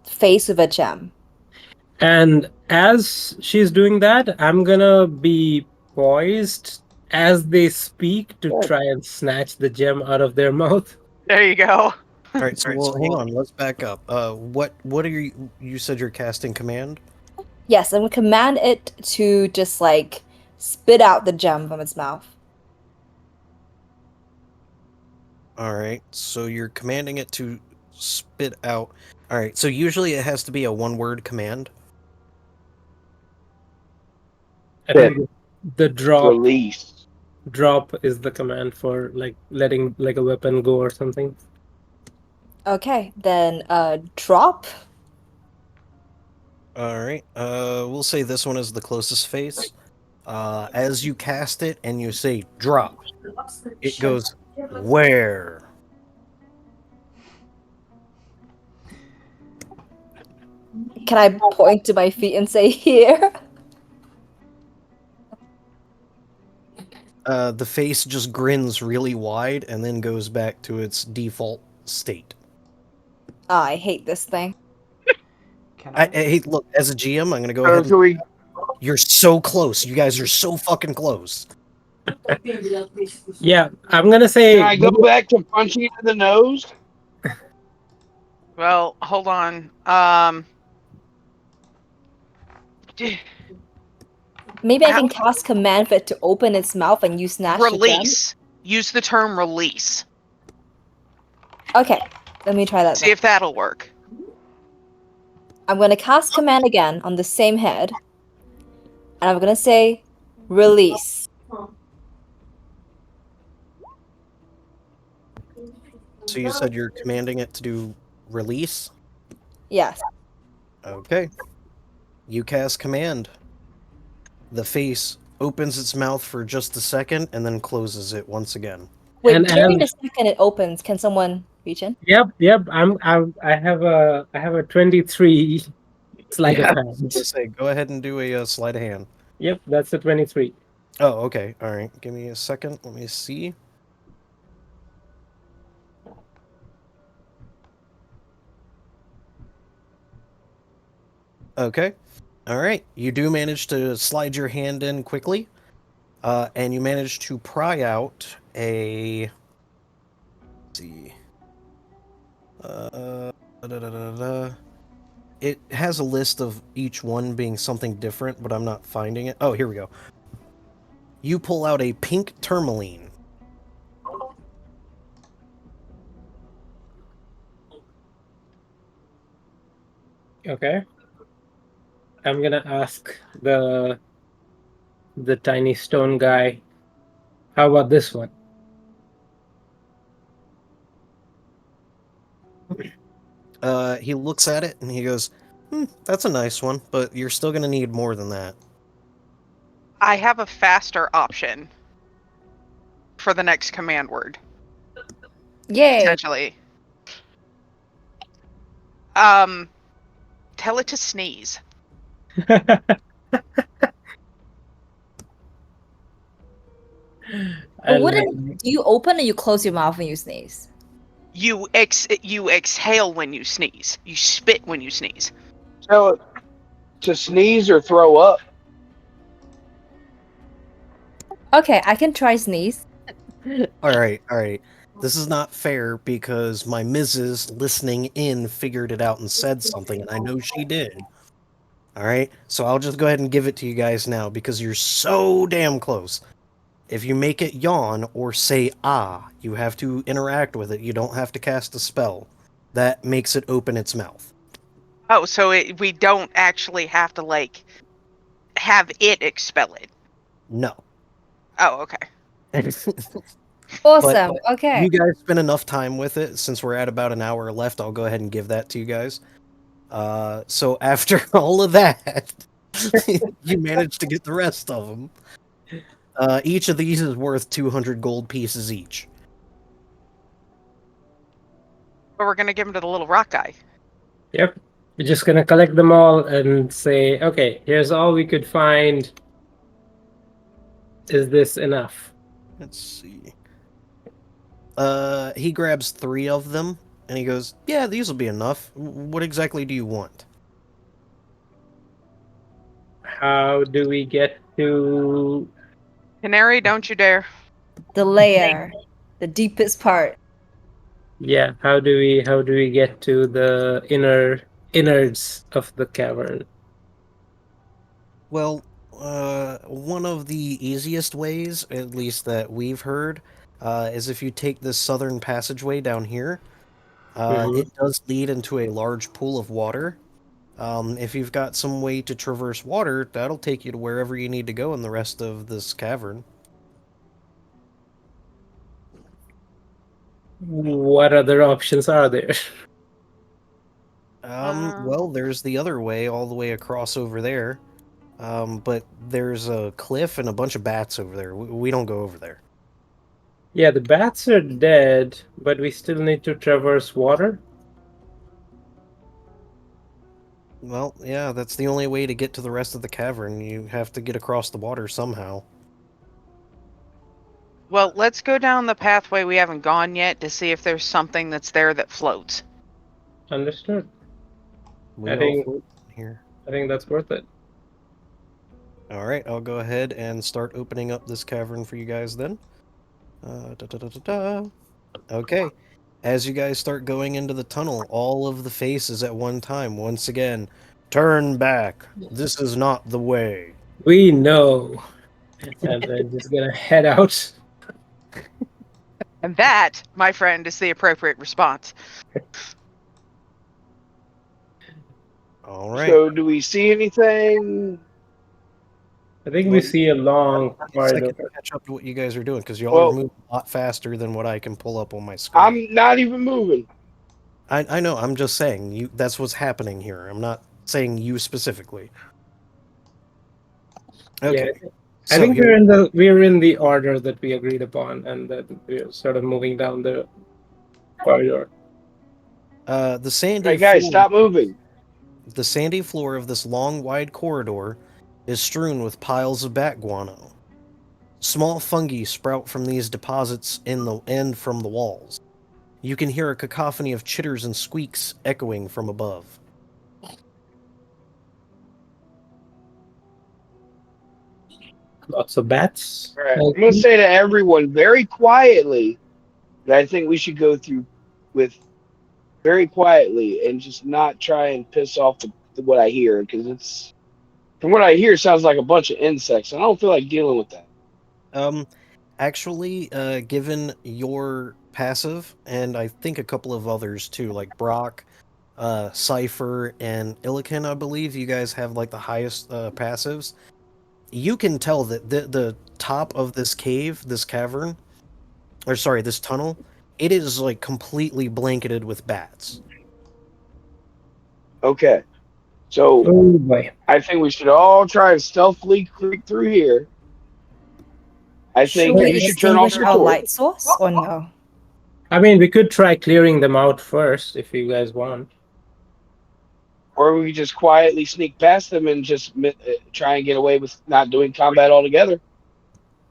face of a gem.
And as she's doing that, I'm gonna be poised as they speak to try and snatch the gem out of their mouth.
There you go.
All right, so well, hang on. Let's back up. What are you said you're casting command?
Yes, I'm gonna command it to just like spit out the gem from its mouth.
All right, so you're commanding it to spit out. All right, so usually it has to be a one-word command.
I think the
Release.
drop is the command for like letting like a weapon go or something.
Okay, then drop.
All right, we'll say this one is the closest face. As you cast it and you say drop, it goes where?
Can I point to my feet and say here?
The face just grins really wide and then goes back to its default state.
Oh, I hate this thing.
Can
I hate. Look, as a GM, I'm gonna go
So
ahead.
can we?
You're so close. You guys are so fucking close.
Yeah, I'm gonna say.
Can I go back to punching it in the nose?
Well, hold on.
Maybe I can cast command for it to open its mouth and you snatch the gem.
Release. Use the term release.
Okay, let me try that.
See if that'll work.
I'm gonna cast command again on the same head, and I'm gonna say release.
So you said you're commanding it to do release?
Yes.
Okay. You cast command. The face opens its mouth for just a second and then closes it once again.
Wait, during the second it opens, can someone reach in?
Yep. I have a 23 sleight of hand.
Say, go ahead and do a sleight of hand.
Yep, that's a 23.
Oh, okay. All right. Give me a second. Let me see. Okay. All right. You do manage to slide your hand in quickly, and you manage to pry out a. Let's see. It has a list of each one being something different, but I'm not finding it. Oh, here we go. You pull out a pink tourmaline.
Okay. I'm gonna ask the tiny stone guy, how about this one?
He looks at it and he goes, that's a nice one, but you're still gonna need more than that.
I have a faster option for the next command word.
Yay!
Potentially. Tell it to sneeze.
Do you open or you close your mouth when you sneeze?
You exhale when you sneeze. You spit when you sneeze.
Tell it to sneeze or throw up.
Okay, I can try sneeze.
All right. This is not fair because my Mrs. listening in figured it out and said something, and I know she did. All right, so I'll just go ahead and give it to you guys now because you're so damn close. If you make it yawn or say ah, you have to interact with it. You don't have to cast a spell. That makes it open its mouth.
Oh, so we don't actually have to, like, have it expel it?
No.
Oh, okay.
Awesome, okay.
You guys spent enough time with it. Since we're at about an hour left, I'll go ahead and give that to you guys. So after all of that, you managed to get the rest of them. Each of these is worth 200 gold pieces each.
But we're going to give them to the little rock guy.
Yep. We're just gonna collect them all and say, okay, here's all we could find. Is this enough?
Let's see. He grabs 3 of them, and he goes, "Yeah, these will be enough. What exactly do you want?"
How do we get to?
Canary, don't you dare.
The layer, the deepest part.
Yeah, how do we get to the innards of the cavern?
Well, one of the easiest ways, at least that we've heard, is if you take this southern passageway down here.
Mhm.
It does lead into a large pool of water. If you've got some way to traverse water, that'll take you to wherever you need to go in the rest of this cavern.
What other options are there?
Well, there's the other way, all the way across over there. But there's a cliff and a bunch of bats over there. We don't go over there.
Yeah, the bats are dead, but we still need to traverse water.
Well, yeah, that's the only way to get to the rest of the cavern. You have to get across the water somehow.
Well, let's go down the pathway we haven't gone yet to see if there's something that's there that floats.
Understood.
We
I
all
think
float here.
I think that's worth it.
All right, I'll go ahead and start opening up this cavern for you guys then. Okay. As you guys start going into the tunnel, all of the faces at one time, once again, turn back. This is not the way.
We know, and then just gonna head out.
And that, my friend, is the appropriate response.
All right.
So, do we see anything?
I think we
Well,
see a long corridor.
second to catch up to what you guys are doing because y'all are
Well,
moving a lot faster than what I can pull up on my screen.
I'm not even moving.
I know. I'm just saying you. That's what's happening here. I'm not saying you specifically. Okay.
Yeah, I
So
think
here,
we're in the order that we agreed upon, and that we're sort of moving down the corridor.
the sandy
Hey guys,
floor.
stop moving.
The sandy floor of this long, wide corridor is strewn with piles of bat guano. Small fungi sprout from these deposits in the and from the walls. You can hear a cacophony of chitters and squeaks echoing from above.
Lots of bats.
All right, I'm gonna say to everyone very quietly that I think we should go through with very quietly and just not try and piss off what I hear because it's from what I hear it sounds like a bunch of insects and I don't feel like dealing with that.
Actually, given your passive, and I think a couple of others too, like Brock, Cypher, and Illican, I believe you guys have like the highest passives. You can tell that the top of this cave, this cavern, or sorry, this tunnel, it is like completely blanketed with bats.
Okay, so
Oh boy.
I think we should all try and stealthily creep through here. I
Should
think
we
you should turn off
extinguish
your
our
torch,
light source or no?
I mean, we could try clearing them out first if you guys want.
or we could just quietly sneak past them and just try and get away with not doing combat altogether.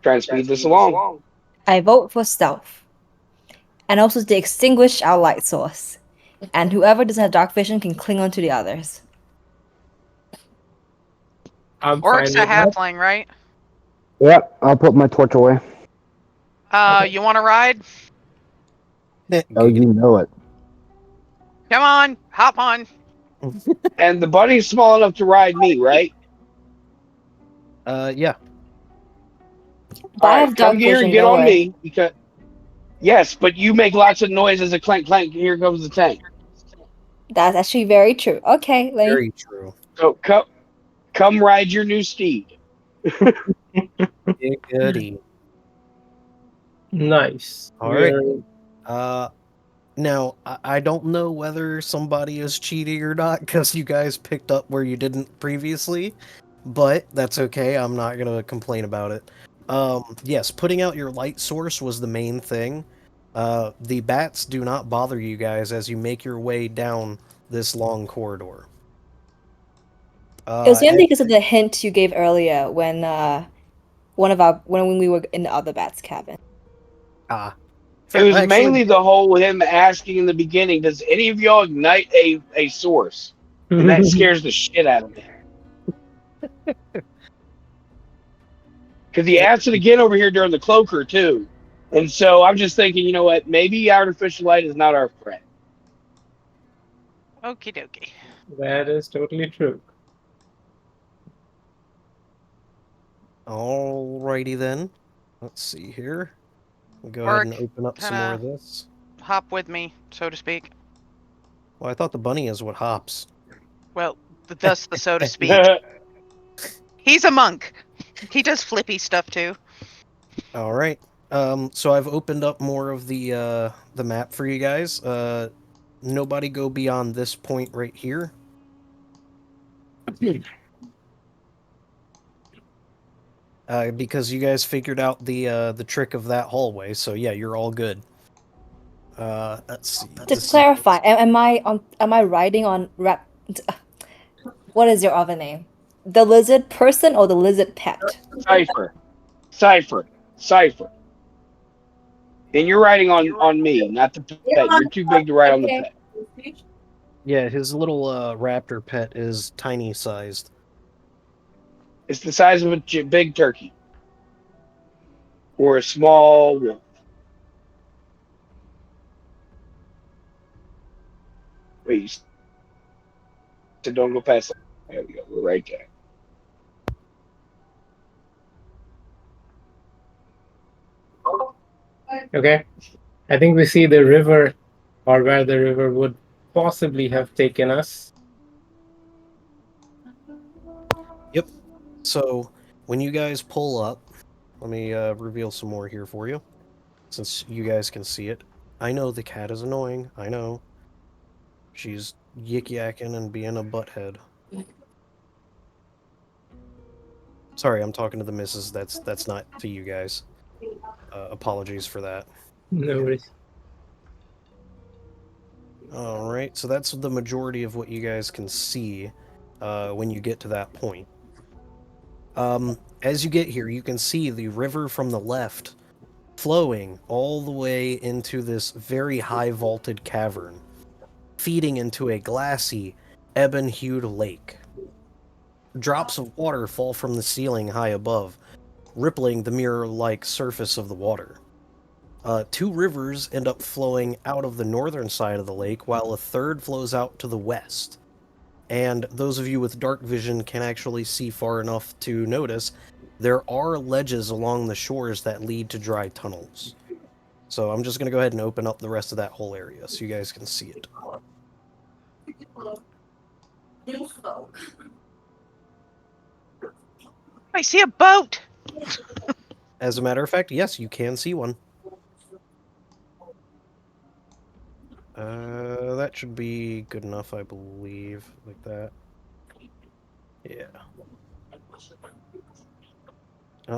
Try and speed this along.
I vote for stealth. And also to extinguish our light source. And whoever doesn't have dark vision can cling on to the others.
I'm
Orc's a
fine with that.
halfling, right?
Yep, I'll put my torch away.
You want to ride?
Oh, you know it.
Come on, hop on.
And the bunny's small enough to ride me, right?
Yeah.
But I have
Come
dark
here
vision,
and get
don't
on
worry.
me because yes, but you make lots of noise as a clank clank. Here comes the tank.
That's actually very true. Okay, let me.
Very true.
So come ride your new steed.
Goody.
Nice.
All right.
We're-
Now, I don't know whether somebody is cheating or not because you guys picked up where you didn't previously, but that's okay. I'm not going to complain about it. Yes, putting out your light source was the main thing. The bats do not bother you guys as you make your way down this long corridor.
It was mainly
And-
because of the hint you gave earlier when when we were in the other bat's cabin.
ah,
It was
actually,
mainly the whole him asking in the beginning, "Does any of y'all ignite a source?" And that scares the shit out of me. Because he asked it again over here during the cloaker too. And so I'm just thinking, you know what? Maybe artificial light is not our friend.
Okie dokie.
That is totally true.
alrighty then. Let's see here. We'll go ahead and
Orc,
open up some more of
kinda-
this.
Hop with me, so to speak.
Well, I thought the bunny is what hops.
Well, thus the so to speak. He's a monk. He does flippy stuff too.
All right. So I've opened up more of the map for you guys. Nobody go beyond this point right here. Because you guys figured out the trick of that hallway, so yeah, you're all good. Let's see.
To clarify, am I riding on rap? What is your other name? The lizard person or the lizard pet?
Cipher. And you're riding on me, not the pet. You're too big to ride on the pet.
Yeah, his little raptor pet is tiny sized.
It's the size of a big turkey or a small wolf. Wait, you said don't go past that. There we go. We're right there.
Okay. I think we see the river, or where the river would possibly have taken us.
Yep. So when you guys pull up, let me reveal some more here for you, since you guys can see it. I know the cat is annoying. I know. She's yik-yakking and being a butthead. Sorry, I'm talking to the missus. That's not to you guys. Apologies for that.
No worries.
All right, so that's the majority of what you guys can see when you get to that point. As you get here, you can see the river from the left flowing all the way into this very high vaulted cavern, feeding into a glassy, ebon-hued lake. Drops of water fall from the ceiling high above, rippling the mirror-like surface of the water. Two rivers end up flowing out of the northern side of the lake, while a third flows out to the west. And those of you with dark vision can actually see far enough to notice there are ledges along the shores that lead to dry tunnels. So I'm just going to go ahead and open up the rest of that whole area so you guys can see it.
I see a boat.
As a matter of fact, yes, you can see one. That should be good enough, I believe, like that. Yeah.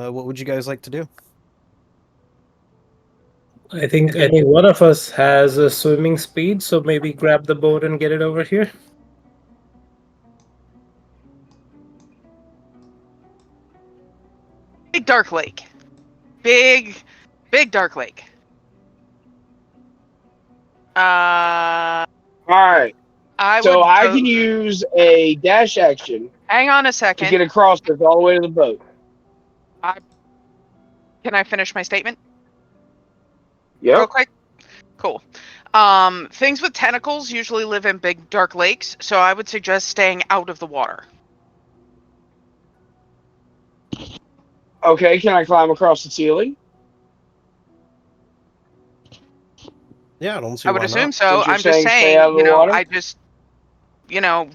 What would you guys like to do?
I think one of us has a swimming speed, so maybe grab the boat and get it over here.
Big dark lake. Big dark lake.
All right.
I
can use a dash action
hang on a
to
second.
get across this all the way to the boat.
Can I finish my statement?
Yep.
Real quick? Cool. Things with tentacles usually live in big dark lakes, so I would suggest staying out of the water.
Okay, can I climb across the ceiling?
Yeah, I don't see
I would
why
assume
not.
so.
Since you're
I'm just
saying stay
saying,
out of the water?
I just,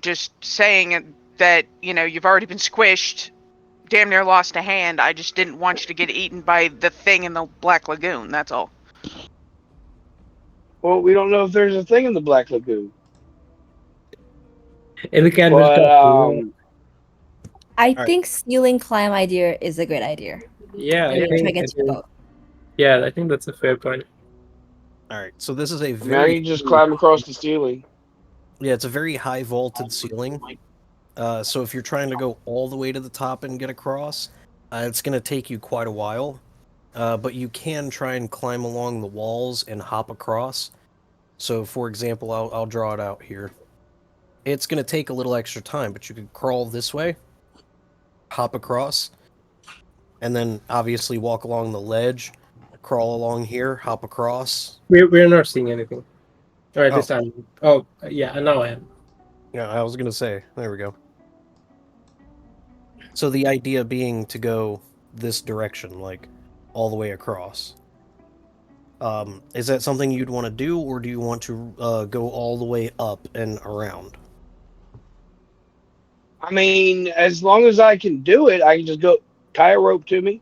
just saying that, you've already been squished, damn near lost a hand. I just didn't want you to get eaten by the thing in the Black Lagoon. That's all.
Well, we don't know if there's a thing in the Black Lagoon.
Illican will
But
talk.
I
right.
think ceiling climb idea is a great idea.
Yeah,
And
I
you try to
think,
get to the boat.
yeah, I think that's a fair point.
All right, so this is a
now
very
you just climb across the ceiling.
yeah, it's a very high vaulted ceiling. So if you're trying to go all the way to the top and get across, it's going to take you quite a while. But you can try and climb along the walls and hop across. So, for example, I'll draw it out here. It's going to take a little extra time, but you could crawl this way, hop across, and then obviously walk along the ledge, crawl along here, hop across.
We're not seeing anything. Or at
Oh.
least I'm. Oh, yeah, now I am.
Yeah, I was going to say, there we go. So the idea being to go this direction, like all the way across. Is that something you'd want to do, or do you want to go all the way up and around?
I mean, as long as I can do it, I can just go tie a rope to me.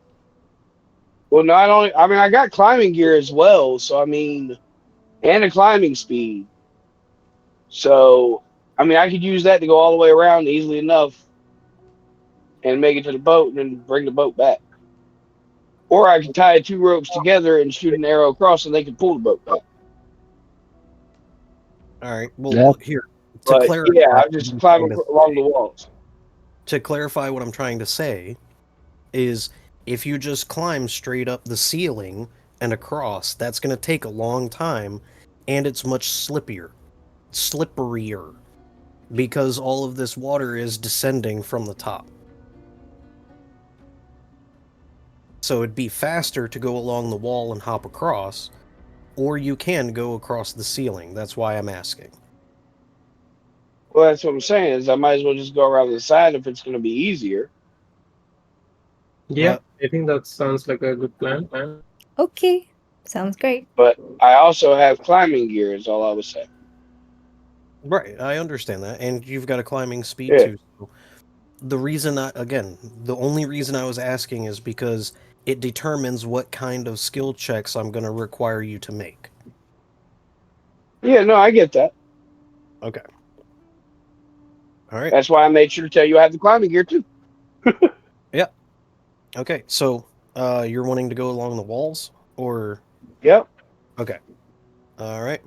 Well, not only, I mean, I got climbing gear as well. So, I mean, and a climbing speed. So, I mean, I could use that to go all the way around easily enough and make it to the boat and then bring the boat back. Or I could tie two ropes together and shoot an arrow across and they could pull the boat back.
All right. Well,
Yeah.
here to
But
clarify.
yeah, I
what
just
I'm
climb
trying to
along the
say-
walls.
To clarify what I'm trying to say is, if you just climb straight up the ceiling and across, that's going to take a long time, and it's much slipperier, because all of this water is descending from the top. So it'd be faster to go along the wall and hop across, or you can go across the ceiling. That's why I'm asking.
Well, that's what I'm saying is I might as well just go around the side if it's going to be easier.
Yeah, I think that sounds like a good plan.
Okay, sounds great.
But I also have climbing gear is all I was saying.
Right, I understand that, and you've got a climbing speed
Yeah.
too. So the only reason I was asking is because it determines what kind of skill checks I'm going to require you to make.
Yeah, no, I get that.
Okay. All right.
That's why I made sure to tell you I have the climbing gear too.
Yeah. Okay. So, you're wanting to go along the walls, or?
Yep.
Okay. All right.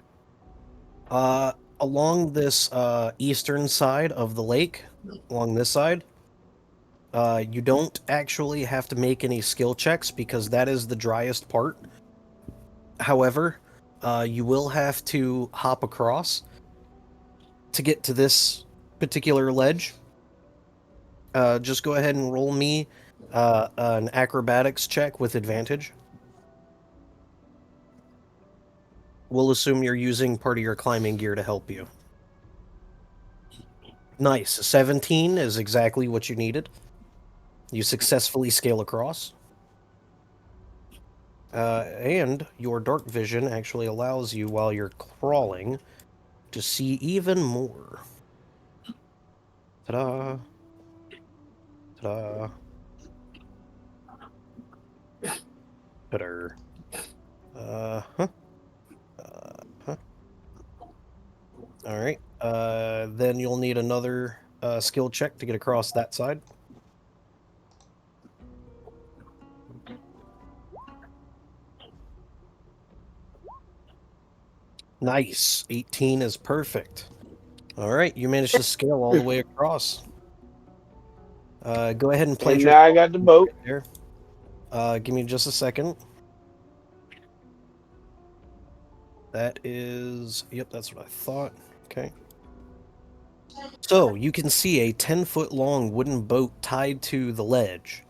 Along this eastern side of the lake, along this side, you don't actually have to make any skill checks because that is the driest part. However, you will have to hop across to get to this particular ledge. Just go ahead and roll me an acrobatics check with advantage. We'll assume you're using part of your climbing gear to help you. Nice. 17 is exactly what you needed. You successfully scale across. And your dark vision actually allows you, while you're crawling, to see even more. Ta-da. Ta-da. Ta-da. Uh-huh. Huh. Alright. Then you'll need another skill check to get across that side. Nice. 18 is perfect. Alright, you managed to scale all the way across. Go ahead and place
And
your
now I got the boat.
right there. Give me just a second. That is... Yep, that's what I thought. Okay. So, you can see a 10-foot-long wooden boat tied to the ledge.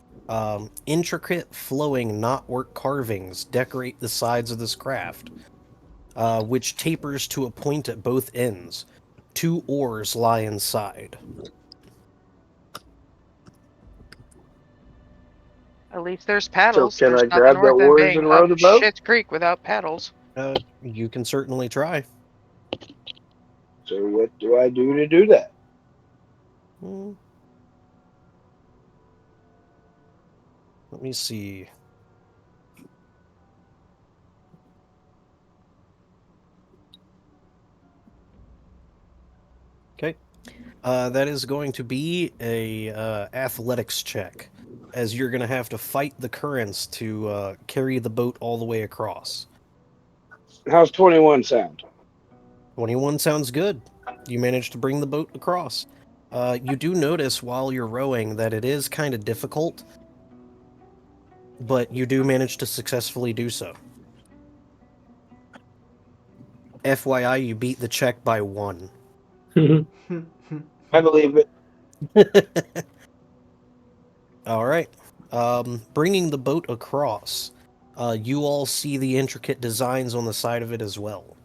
Intricate, flowing knotwork carvings decorate the sides of this craft, which tapers to a point at both ends. 2 oars lie inside.
At least there's paddles.
can
There's
I
nothing
grab the
worse than
oars
being
and row
up
the boat?
Schitt's Creek without paddles.
You can certainly try.
So what do I do to do that?
Hmm. Let me see. Okay. That is going to be a athletics check, as you're going to have to fight the currents to carry the boat all the way across.
How's 21 sound?
21 sounds good. You managed to bring the boat across. You do notice while you're rowing that it is kind of difficult, but you do manage to successfully do so. FYI, you beat the check by 1.
I believe it.
All right. Bringing the boat across, you all see the intricate designs on the side of it as well.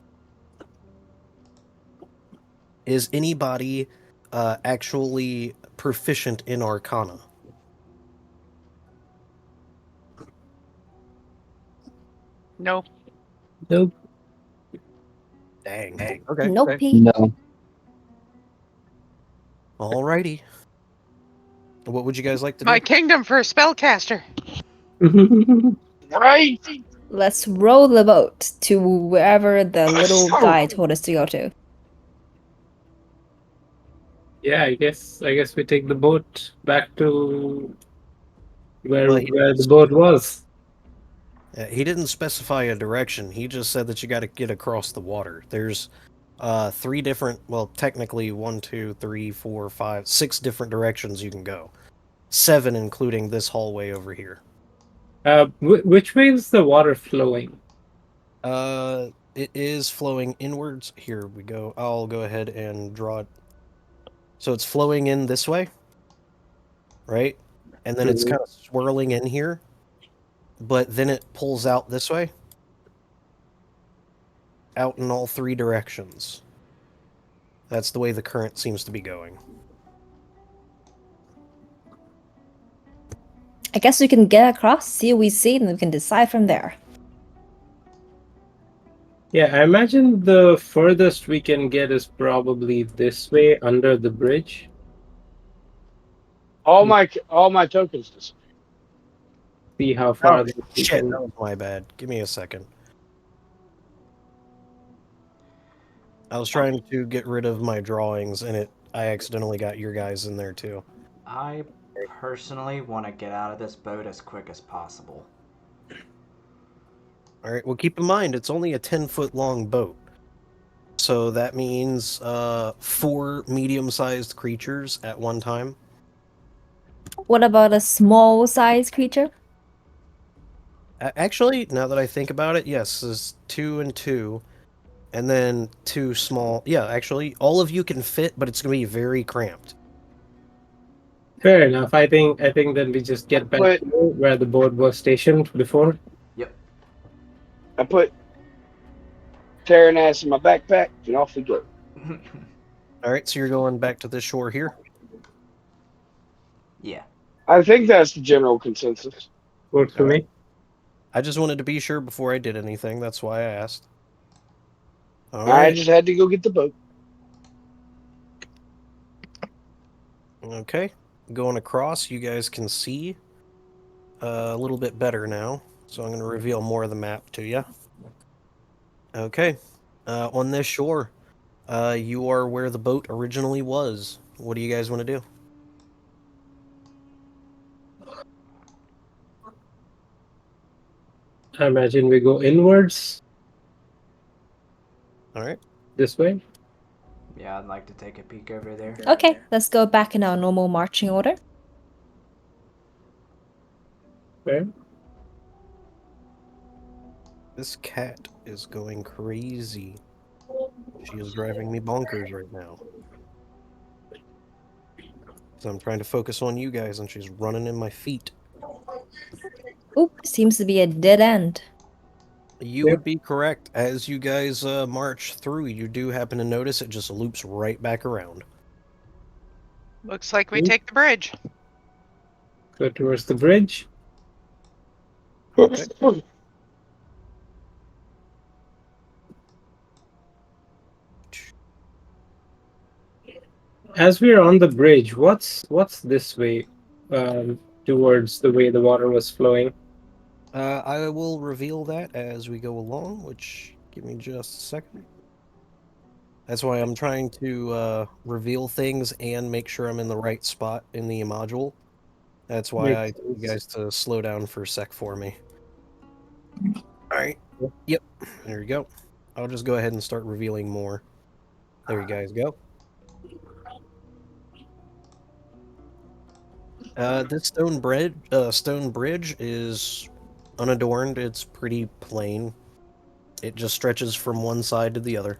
Is anybody actually proficient in Arcana?
No.
Nope.
Dang. Okay.
Nope.
No.
Alrighty. What would you guys like to do?
My kingdom for a spellcaster.
Right?
Let's row the boat to wherever the little guy told us to go to.
Yeah, I guess we take the boat back to where
Well,
the boat was.
he didn't specify a direction. He just said that you got to get across the water. There's 3 different, well, technically 1, 2, 3, 4, 5, 6 different directions you can go. 7, including this hallway over here.
Which way is the water flowing?
It is flowing inwards. Here we go. I'll go ahead and draw it. So it's flowing in this way, right? And then it's kind of swirling in here, but then it pulls out this way. Out in all 3 directions. That's the way the current seems to be going.
I guess we can get across, see what we see, and we can decide from there.
Yeah, I imagine the furthest we can get is probably this way under the bridge.
All my tokens disappear.
See how far
Oh,
we
shit,
can.
that was my bad. Give me a second. I was trying to get rid of my drawings, and I accidentally got your guys in there too.
I personally want to get out of this boat as quick as possible.
All right. Well, keep in mind it's only a 10-foot long boat, so that means 4 medium-sized creatures at one time.
What about a small-sized creature?
Actually, now that I think about it, yes, there's 2 and 2, and then 2 small. Yeah, actually, all of you can fit, but it's going to be very cramped.
Fair enough. I think then we just get back
But-
to where the boat was stationed before.
Yep.
I put tearing ass in my backpack and off we go.
All right, so you're going back to this shore here.
Yeah.
I think that's the general consensus.
Works for me.
I just wanted to be sure before I did anything. That's why I asked. All
I
right.
just had to go get the boat.
Okay. Going across, you guys can see a little bit better now. So I'm going to reveal more of the map to you. Okay. On this shore, you are where the boat originally was. What do you guys want to do?
I imagine we go inwards
All right.
this way.
Yeah, I'd like to take a peek over there.
Okay, let's go back in our normal marching order.
Where?
This cat is going crazy. She is driving me bonkers right now. So I'm trying to focus on you guys, and she's running in my feet.
Oop, seems to be a dead end.
You would be correct. As you guys march through, you do happen to notice it just loops right back around.
Looks like we take the bridge.
Go towards the bridge.
Okay.
As we're on the bridge, what's this way? Towards the way the water was flowing.
I will reveal that as we go along, which, give me just a second. That's why I'm trying to reveal things and make sure I'm in the right spot in the module. That's why I told you guys to slow down for a sec for me. Alright. Yep. There you go. I'll just go ahead and start revealing more. There you guys go. This stone bridge is unadorned. It's pretty plain. It just stretches from one side to the other.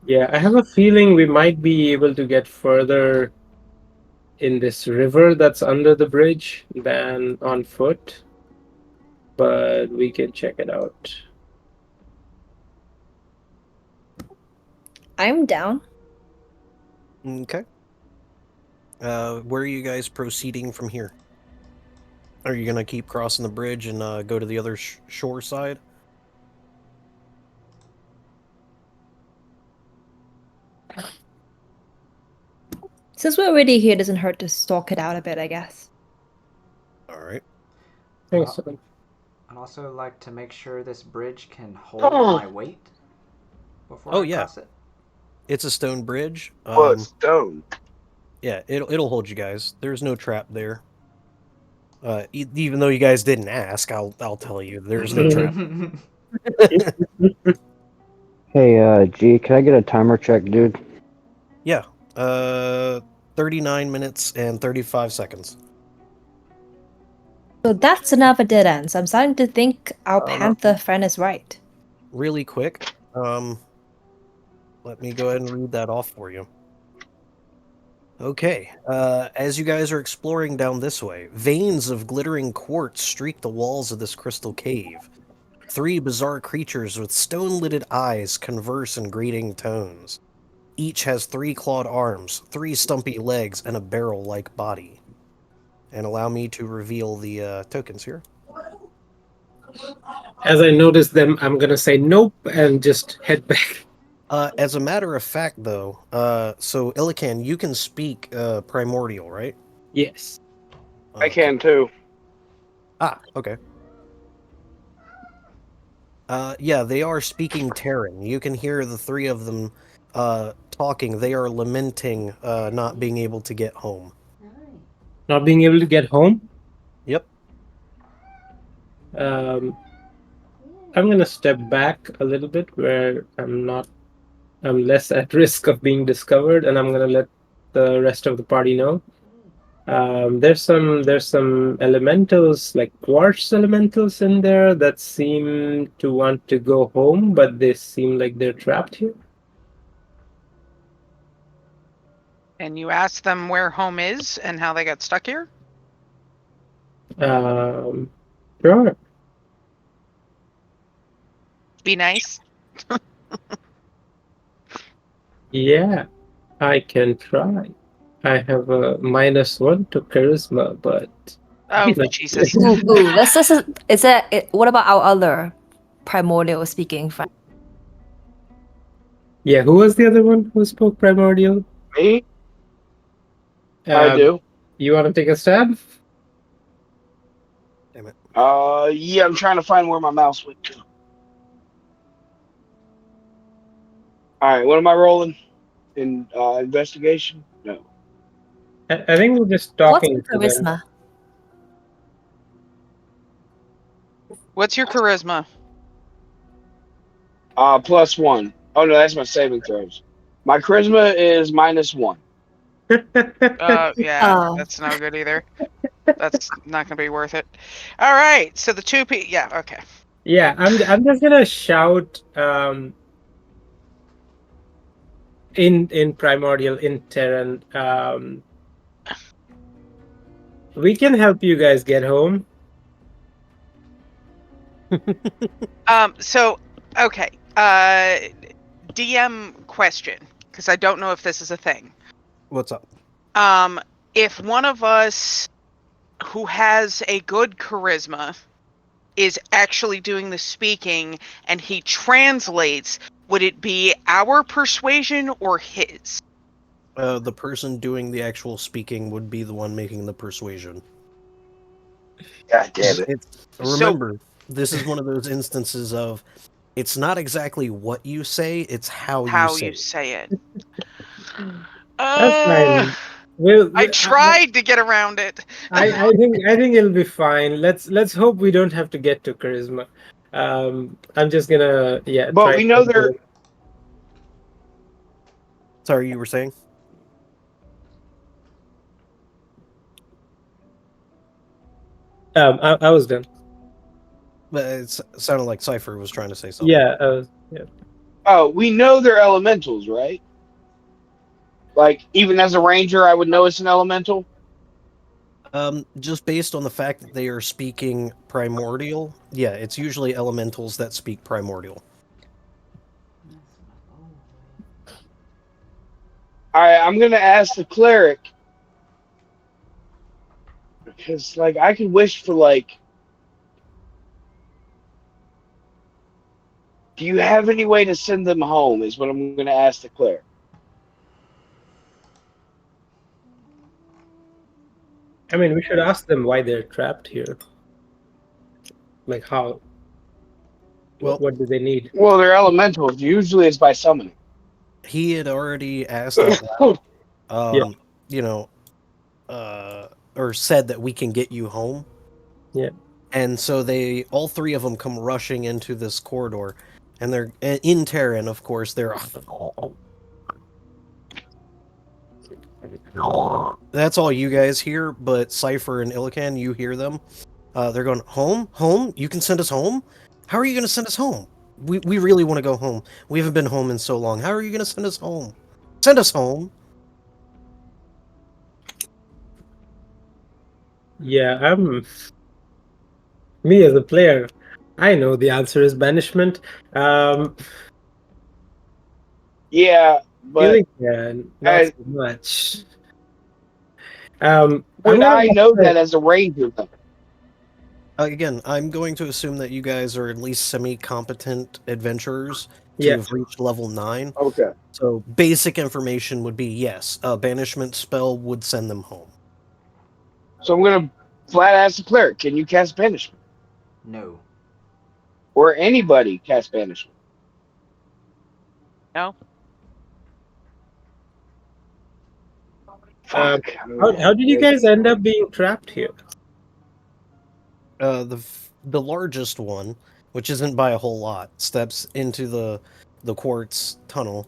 Yeah, I have a feeling we might be able to get further in this river that's under the bridge than on foot, but we can check it out.
I'm down.
Okay. Where are you guys proceeding from here? Are you gonna keep crossing the bridge and go to the other shore side?
Since we're already here, it doesn't hurt to stalk it out a bit, I guess.
All right.
Thanks, so.
I'd also like to make sure this bridge can hold
Oh.
my weight before
Oh,
I
yeah.
cross it.
It's a stone bridge.
What stone?
Yeah, it'll hold you guys. There's no trap there. Even though you guys didn't ask, I'll tell you there's no trap.
Hey, G, can I get a timer check, dude?
Yeah. 39 minutes and 35 seconds.
So that's another dead end. So I'm starting to think our
no.
panther friend is right.
Really quick. Let me go ahead and read that off for you. Okay. As you guys are exploring down this way, veins of glittering quartz streak the walls of this crystal cave. 3 bizarre creatures with stone-lidded eyes converse in grating tones. Each has 3 clawed arms, 3 stumpy legs, and a barrel-like body. And allow me to reveal the tokens here.
As I notice them, I'm gonna say nope and just head back.
As a matter of fact, though, so Illican, you can speak Primordial, right?
Yes.
I can too.
Ah, okay. Yeah, they are speaking Terran. You can hear the 3 of them talking. They are lamenting not being able to get home.
Not being able to get home.
Yep.
I'm gonna step back a little bit where I'm less at risk of being discovered, and I'm gonna let the rest of the party know. There's some elementals, like quartz elementals in there that seem to want to go home, but they seem like they're trapped here.
And you ask them where home is and how they got stuck here?
Sure.
Be nice.
Yeah, I can try. I have a -1 to charisma, but
Oh, Jesus.
Ooh, what about our other primordial speaking friend?
yeah, who was the other one who spoke primordial?
Me? I do.
You want to take a stab?
Damn it.
Yeah, I'm trying to find where my mouse went to. All right, what am I rolling? In investigation? No.
I think we're just
What's
talking
your
to them.
charisma?
What's your charisma?
+1. Oh no, that's my saving throws. My charisma is -1.
Yeah,
Oh.
that's no good either. That's not going to be worth it. All right, so the 2 yeah, okay.
Yeah, I'm just gonna shout in primordial in Terran. We can help you guys get home.
So, okay. DM question, because I don't know if this is a thing.
What's up?
If one of us who has a good charisma is actually doing the speaking and he translates, would it be our persuasion or his?
The person doing the actual speaking would be the one making the persuasion.
God damn it.
Remember, this is one of those instances of it's not exactly what you say, it's how you say it.
That's fine.
I tried to get around it.
I think it'll be fine. Let's hope we don't have to get to charisma. I'm just gonna
But
try
we know
to-
they're
Sorry, you were saying?
I was done.
But it sounded like Cypher was trying to say something.
Yeah.
Oh, we know they're elementals, right? Like, even as a ranger, I would know it's an elemental.
Just based on the fact that they are speaking primordial, yeah, it's usually elementals that speak primordial.
All right, I'm gonna ask the cleric because, like, I could wish for like. Do you have any way to send them home? Is what I'm gonna ask the cleric.
I mean, we should ask them why they're trapped here. Like how?
Well,
What do they need?
Well, they're elementals. Usually, it's by summoning.
he had already asked out loud,
Yeah.
you know, or said that we can get you home.
Yeah.
And so all three of them come rushing into this corridor, and they're in Terran, of course. They're that's all you guys hear, but Cypher and Illican, you hear them. They're going, home? Home? You can send us home? How are you going to send us home? We really want to go home. We haven't been home in so long. How are you going to send us home? Send us home.
Yeah, me as a player, I know the answer is banishment.
Yeah, but
Illican, not
as,
so much. I'm
would
gonna
I
have
know
to-
that as a ranger? Though?
Again, I'm going to assume that you guys are at least semi-competent adventurers to
Yeah.
have reached level 9.
Okay.
So basic information would be yes, a banishment spell would send them home.
So I'm gonna flat ask the cleric. Can you cast banishment?
No.
Or anybody cast banishment?
No.
Fuck.
How did you guys end up being trapped here?
The largest one, which isn't by a whole lot, steps into the quartz tunnel,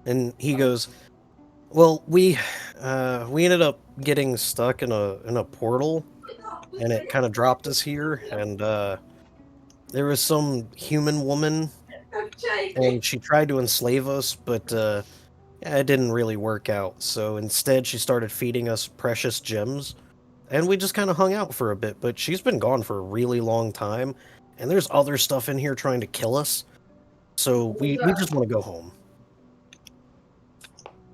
and he goes, "Well, we ended up getting stuck in a portal, and it kind of dropped us here, and there was some human woman, and she tried to enslave us, but yeah, it didn't really work out. So instead, she started feeding us precious gems." And we just kind of hung out for a bit, but she's been gone for a really long time, and there's other stuff in here trying to kill us, so we just want to go home.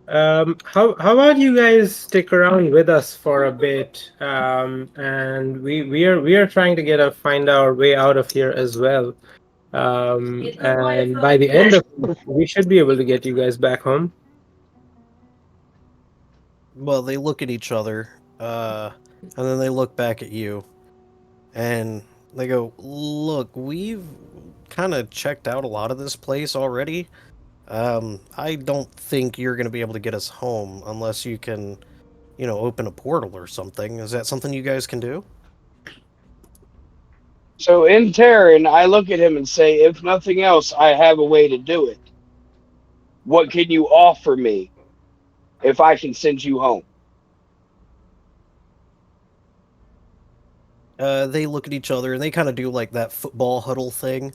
How about you guys stick around with us for a bit? And we are trying to find our way out of here as well. And by the end of it, we should be able to get you guys back home.
Well, they look at each other, and then they look back at you, and they go, "Look, we've kind of checked out a lot of this place already. I don't think you're going to be able to get us home unless you can, open a portal or something. Is that something you guys can do?"
So in Terran, I look at him and say, if nothing else, I have a way to do it. What can you offer me if I can send you home?
They look at each other and they kind of do like that football huddle thing.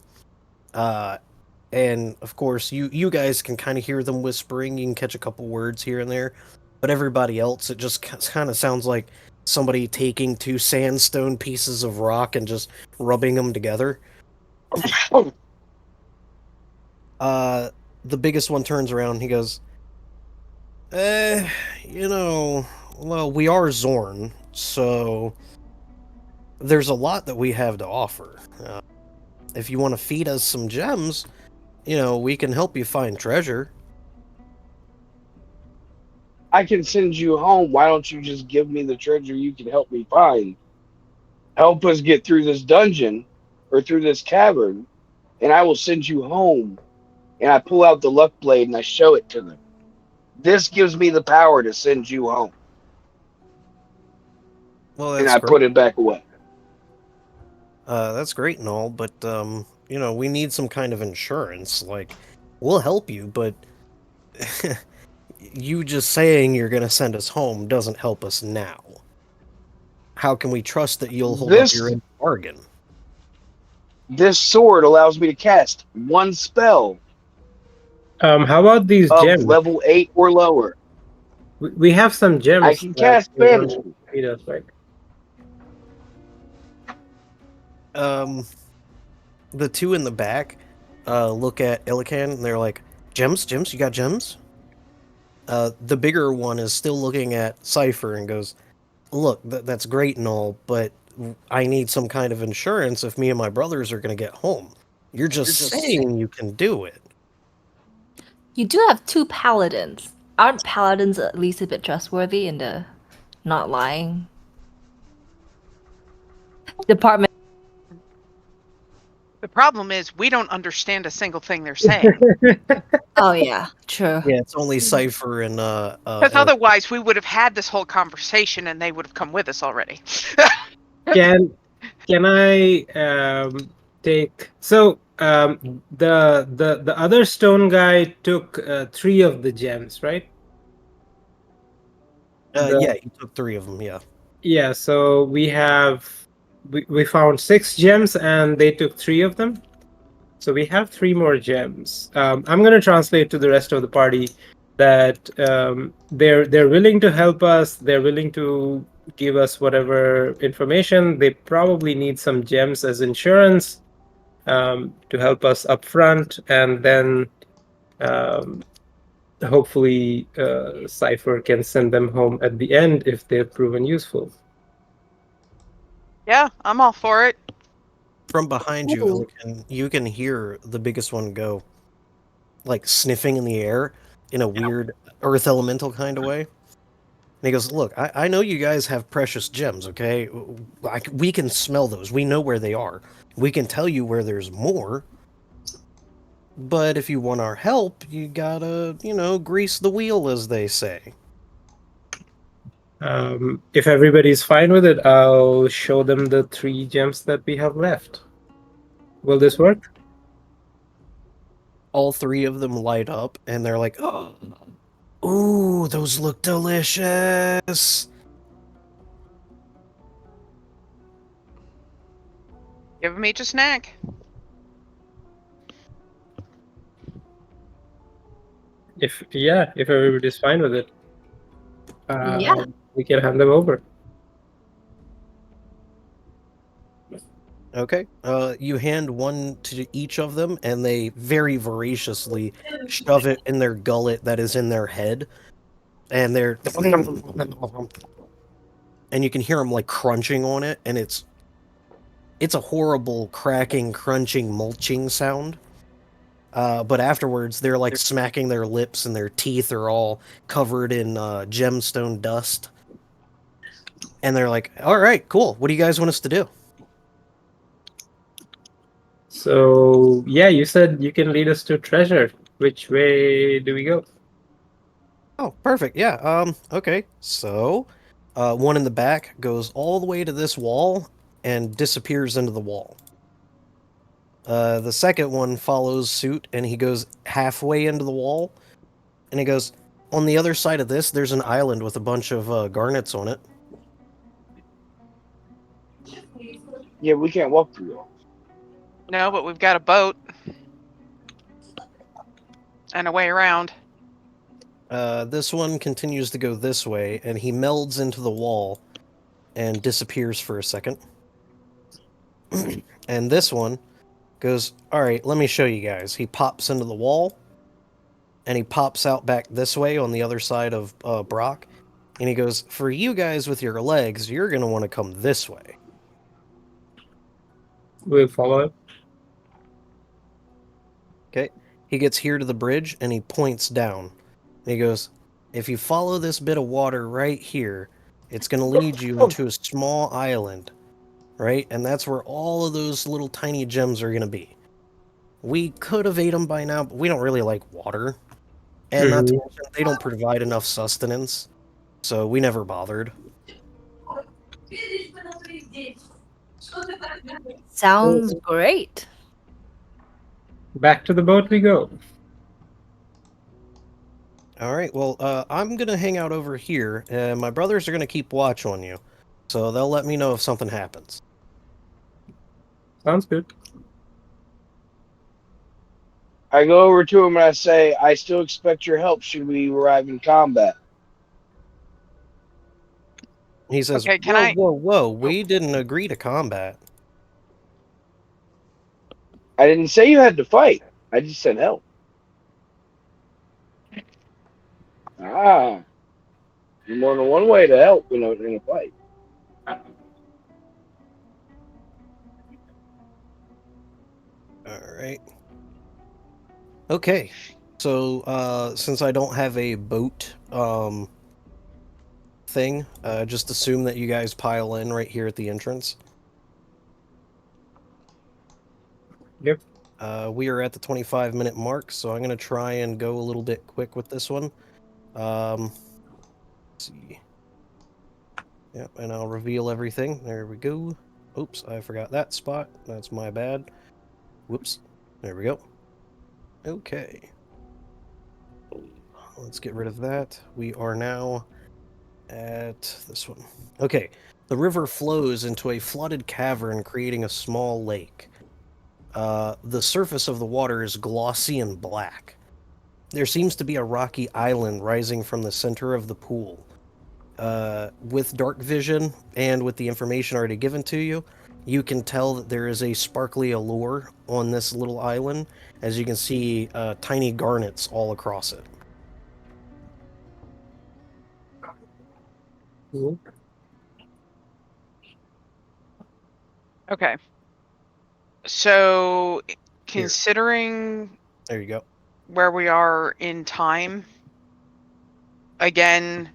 And of course, you guys can kind of hear them whispering. You can catch a couple words here and there, but everybody else, it just kind of sounds like somebody taking two sandstone pieces of rock and just rubbing them together. The biggest one turns around. And he goes, well, we are Zorn, so there's a lot that we have to offer. If you want to feed us some gems, we can help you find treasure."
I can send you home. Why don't you just give me the treasure you can help me find? Help us get through this dungeon or through this cavern, and I will send you home. And I pull out the luck blade and I show it to them. This gives me the power to send you home.
Well,
And
that's
I
great.
put it back away.
That's great and all, but we need some kind of insurance. Like, we'll help you, but you just saying you're gonna send us home doesn't help us now. how can we trust that you'll hold up your end of the bargain?
This sword allows me to cast one spell
How about these
of
gems?
level 8 or lower.
We have some gems
I can
that
cast
we want
Banshee.
to feed us, right?
The two in the back look at Illican and they're like, gems? You got gems? The bigger one is still looking at Cypher and goes, look, that's great and all, but I need some kind of insurance if me and my brothers are going to get home. You're just saying you can do it.
You do have 2 paladins. Aren't paladins at least a bit trustworthy in the not lying department?
The problem is we don't understand a single thing they're saying.
Oh yeah, true.
Yeah, it's only Cypher and
Because otherwise we would have had this whole conversation and they would have come with us already.
Can I take so the other stone guy took 3 of the gems, right?
yeah, you took 3 of them, yeah.
Yeah, so we found 6 gems and they took 3 of them. So we have 3 more gems. I'm going to translate to the rest of the party that they're willing to help us. They're willing to give us whatever information. They probably need some gems as insurance to help us up front, and then hopefully Cypher can send them home at the end if they've proven useful.
Yeah, I'm all for it.
From behind you, you can hear the biggest one go, like, sniffing in the air in a weird earth elemental kind of way. And he goes, look, I know you guys have precious gems, okay? We can smell those. We know where they are. We can tell you where there's more. But if you want our help, you gotta, grease the wheel, as they say.
If everybody's fine with it, I'll show them the 3 gems that we have left. Will this work?
All 3 of them light up, and they're like, oh, ooh, those look delicious.
Give them each a snack.
If everybody's fine with it,
Yeah.
we can hand them over.
Okay. You hand one to each of them, and they very voraciously shove it in their gullet that is in their head, and they're and you can hear them like crunching on it, and it's a horrible cracking, crunching, mulching sound. But afterwards, they're like smacking their lips, and their teeth are all covered in gemstone dust. And they're like, "All right, cool. What do you guys want us to do?"
So, yeah, you said you can lead us to treasure. Which way do we go?
Oh, perfect. Yeah. Okay. So, one in the back goes all the way to this wall and disappears into the wall. The second one follows suit, and he goes halfway into the wall, and he goes, on the other side of this, there's an island with a bunch of garnets on it.
Yeah, we can't walk through it.
No, but we've got a boat. And a way around.
This one continues to go this way, and he melds into the wall and disappears for a second. And this one goes, all right, let me show you guys. He pops into the wall, and he pops out back this way on the other side of Brock, and he goes, for you guys with your legs, you're going to want to come this way.
We'll follow it.
Okay. He gets here to the bridge, and he points down. And he goes, if you follow this bit of water right here, it's going to lead you into a small island, right? And that's where all of those little tiny gems are going to be. We could have ate them by now, but we don't really like water. And not to mention, they don't provide enough sustenance, so we never bothered.
Sounds great.
Back to the boat we go.
All right, well, I'm going to hang out over here, and my brothers are going to keep watch on you. So they'll let me know if something happens.
Sounds good.
I go over to him and I say, I still expect your help should we arrive in combat.
He says,
Okay, can
whoa,
I?
whoa, whoa, we didn't agree to combat.
I didn't say you had to fight. I just said help. Ah, there's more than one way to help in a fight.
Alright. Okay. So, since I don't have a boat, thing, just assume that you guys pile in right here at the entrance.
Yep.
We are at the 25-minute mark, so I'm going to try and go a little bit quick with this one. Let's see. Yep, and I'll reveal everything. There we go. Oops, I forgot that spot. That's my bad. Whoops. There we go. Okay. Let's get rid of that. We are now at this one. Okay. The river flows into a flooded cavern, creating a small lake. The surface of the water is glossy and black. There seems to be a rocky island rising from the center of the pool. With dark vision and with the information already given to you, you can tell that there is a sparkly allure on this little island, as you can see tiny garnets all across it.
Cool.
Okay. So, considering
There you go.
where we are in time, again,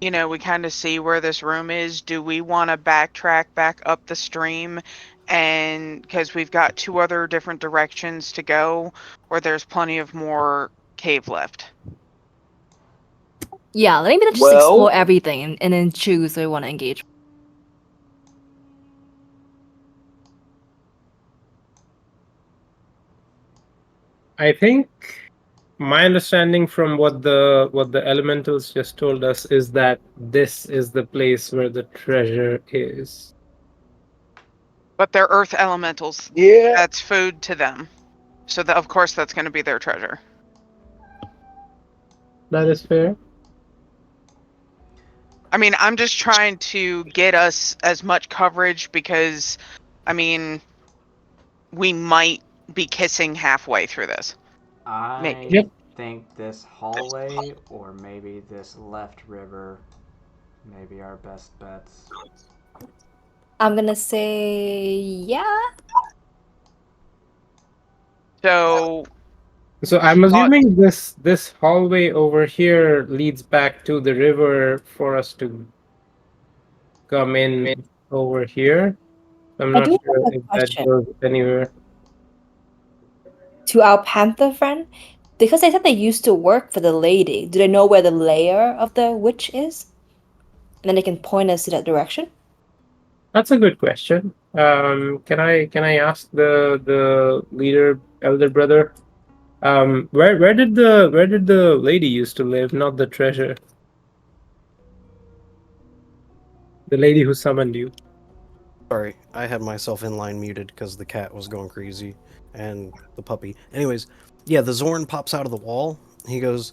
we kind of see where this room is. Do we want to backtrack back up the stream? And because we've got 2 other different directions to go, where there's plenty of more cave left.
Yeah, let me just
Well-
explore everything and then choose where we want to engage.
I think my understanding from what the elementals just told us is that this is the place where the treasure is.
But they're earth elementals.
Yeah.
That's food to them. So, of course, that's going to be their treasure.
That is fair.
I mean, I'm just trying to get us as much coverage because, we might be kissing halfway through this.
I
Yep.
think this hallway or maybe this left river may be our best bets.
I'm gonna say yeah.
So,
So I'm assuming this hallway over here leads back to the river for us to come in over here. I'm
I
not
do
sure
have a
if that
question
goes anywhere.
to our panther friend. Because they said they used to work for the lady, do they know where the lair of the witch is? And then they can point us to that direction?
That's a good question. Can I ask the leader, elder brother? Where did the lady used to live, not the treasure? The lady who summoned you.
Sorry, I had myself inline muted because the cat was going crazy and the puppy. Anyways, yeah, the Zorn pops out of the wall. He goes,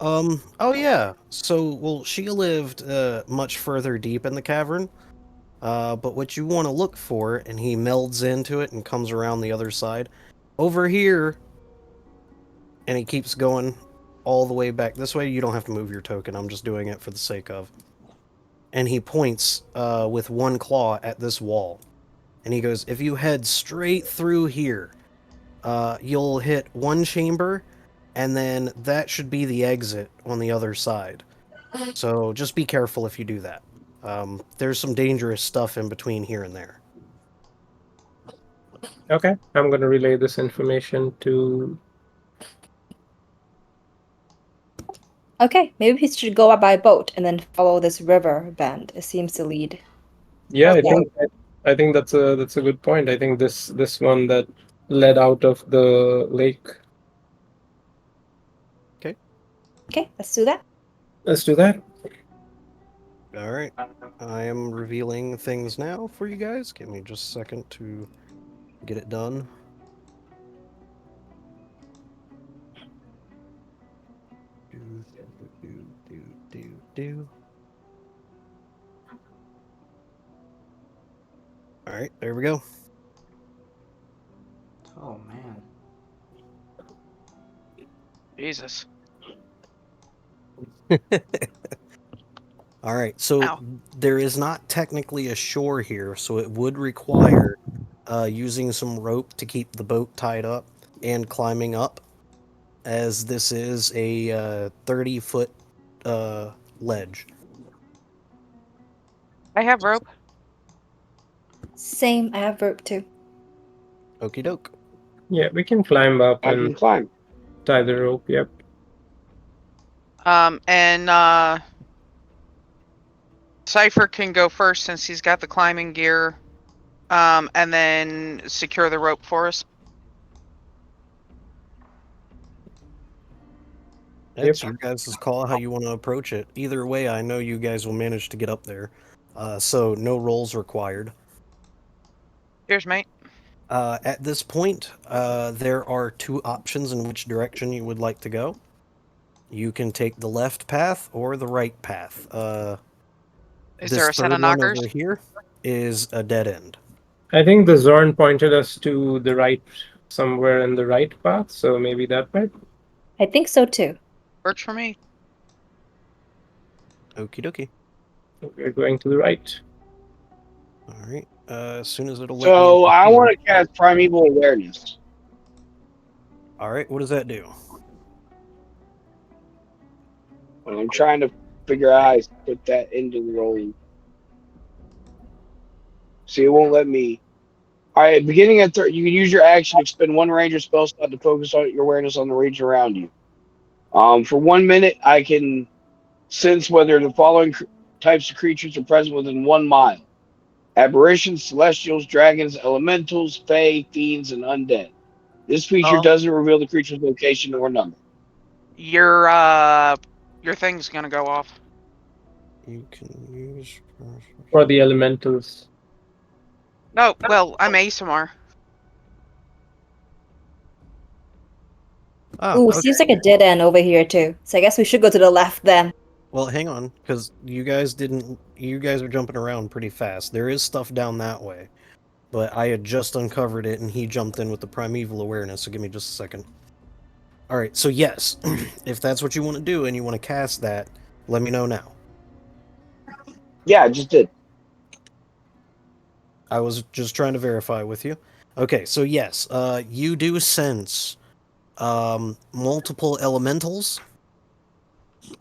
oh yeah. So, well, she lived much further deep in the cavern. But what you want to look for, and he melds into it and comes around the other side, over here, and he keeps going all the way back this way. You don't have to move your token. I'm just doing it for the sake of. And he points with one claw at this wall. And he goes, if you head straight through here, you'll hit one chamber, and then that should be the exit on the other side. So just be careful if you do that. There's some dangerous stuff in between here and there.
Okay, I'm gonna relay this information to.
Okay, maybe we should go up by boat and then follow this river bend. It seems to lead.
Yeah,
Okay.
I think that's a good point. I think this one that led out of the lake.
Okay, let's do that.
Let's do that.
All right. I am revealing things now for you guys. Give me just a second to get it done. Do. All right, there we go.
Oh man.
Jesus.
All right, so
Ow.
there is not technically a shore here, so it would require using some rope to keep the boat tied up and climbing up, as this is a 30-foot ledge.
I have rope.
Same, I have rope too.
Okie doke.
Yeah, we can climb up
I can
and
climb.
tie the rope. Yep.
And Cypher can go first since he's got the climbing gear. And then secure the rope for us.
That's your guys' call how you want to approach it. Either way, I know you guys will manage to get up there. So no rolls required.
Cheers, mate.
At this point, there are two options in which direction you would like to go. You can take the left path or the right path.
Is
This
there a set
third
of
one
knockers?
over here is a dead end.
I think the Zorn pointed us to the right, somewhere in the right path, so maybe that way.
I think so too.
Works for me.
Okie dokie.
We're going to the right.
All right. As soon as it'll let
So
me.
I want to cast Primeval Awareness.
All right. What does that do?
And I'm trying to figure out how to put that into the roll. See, it won't let me. All right, beginning at you can use your action to expend one ranger spell slot to focus on your awareness on the region around you. For 1 minute, I can sense whether the following types of creatures are present within 1 mile: aberrations, celestials, dragons, elementals, fae, fiends, and undead. This feature
Oh.
doesn't reveal the creature's location or number.
Your thing's gonna go off.
You can use.
Or the elementals.
No, well, I'm ASMR.
Oh,
Ooh,
okay.
seems like a dead end over here too. So I guess we should go to the left then.
Well, hang on, because you guys didn't. You guys are jumping around pretty fast. There is stuff down that way, but I had just uncovered it, and he jumped in with the primeval awareness. So give me just a second. All right. So yes, if that's what you want to do and you want to cast that, let me know now.
Yeah, I just did.
I was just trying to verify with you. Okay. So yes, you do sense multiple elementals,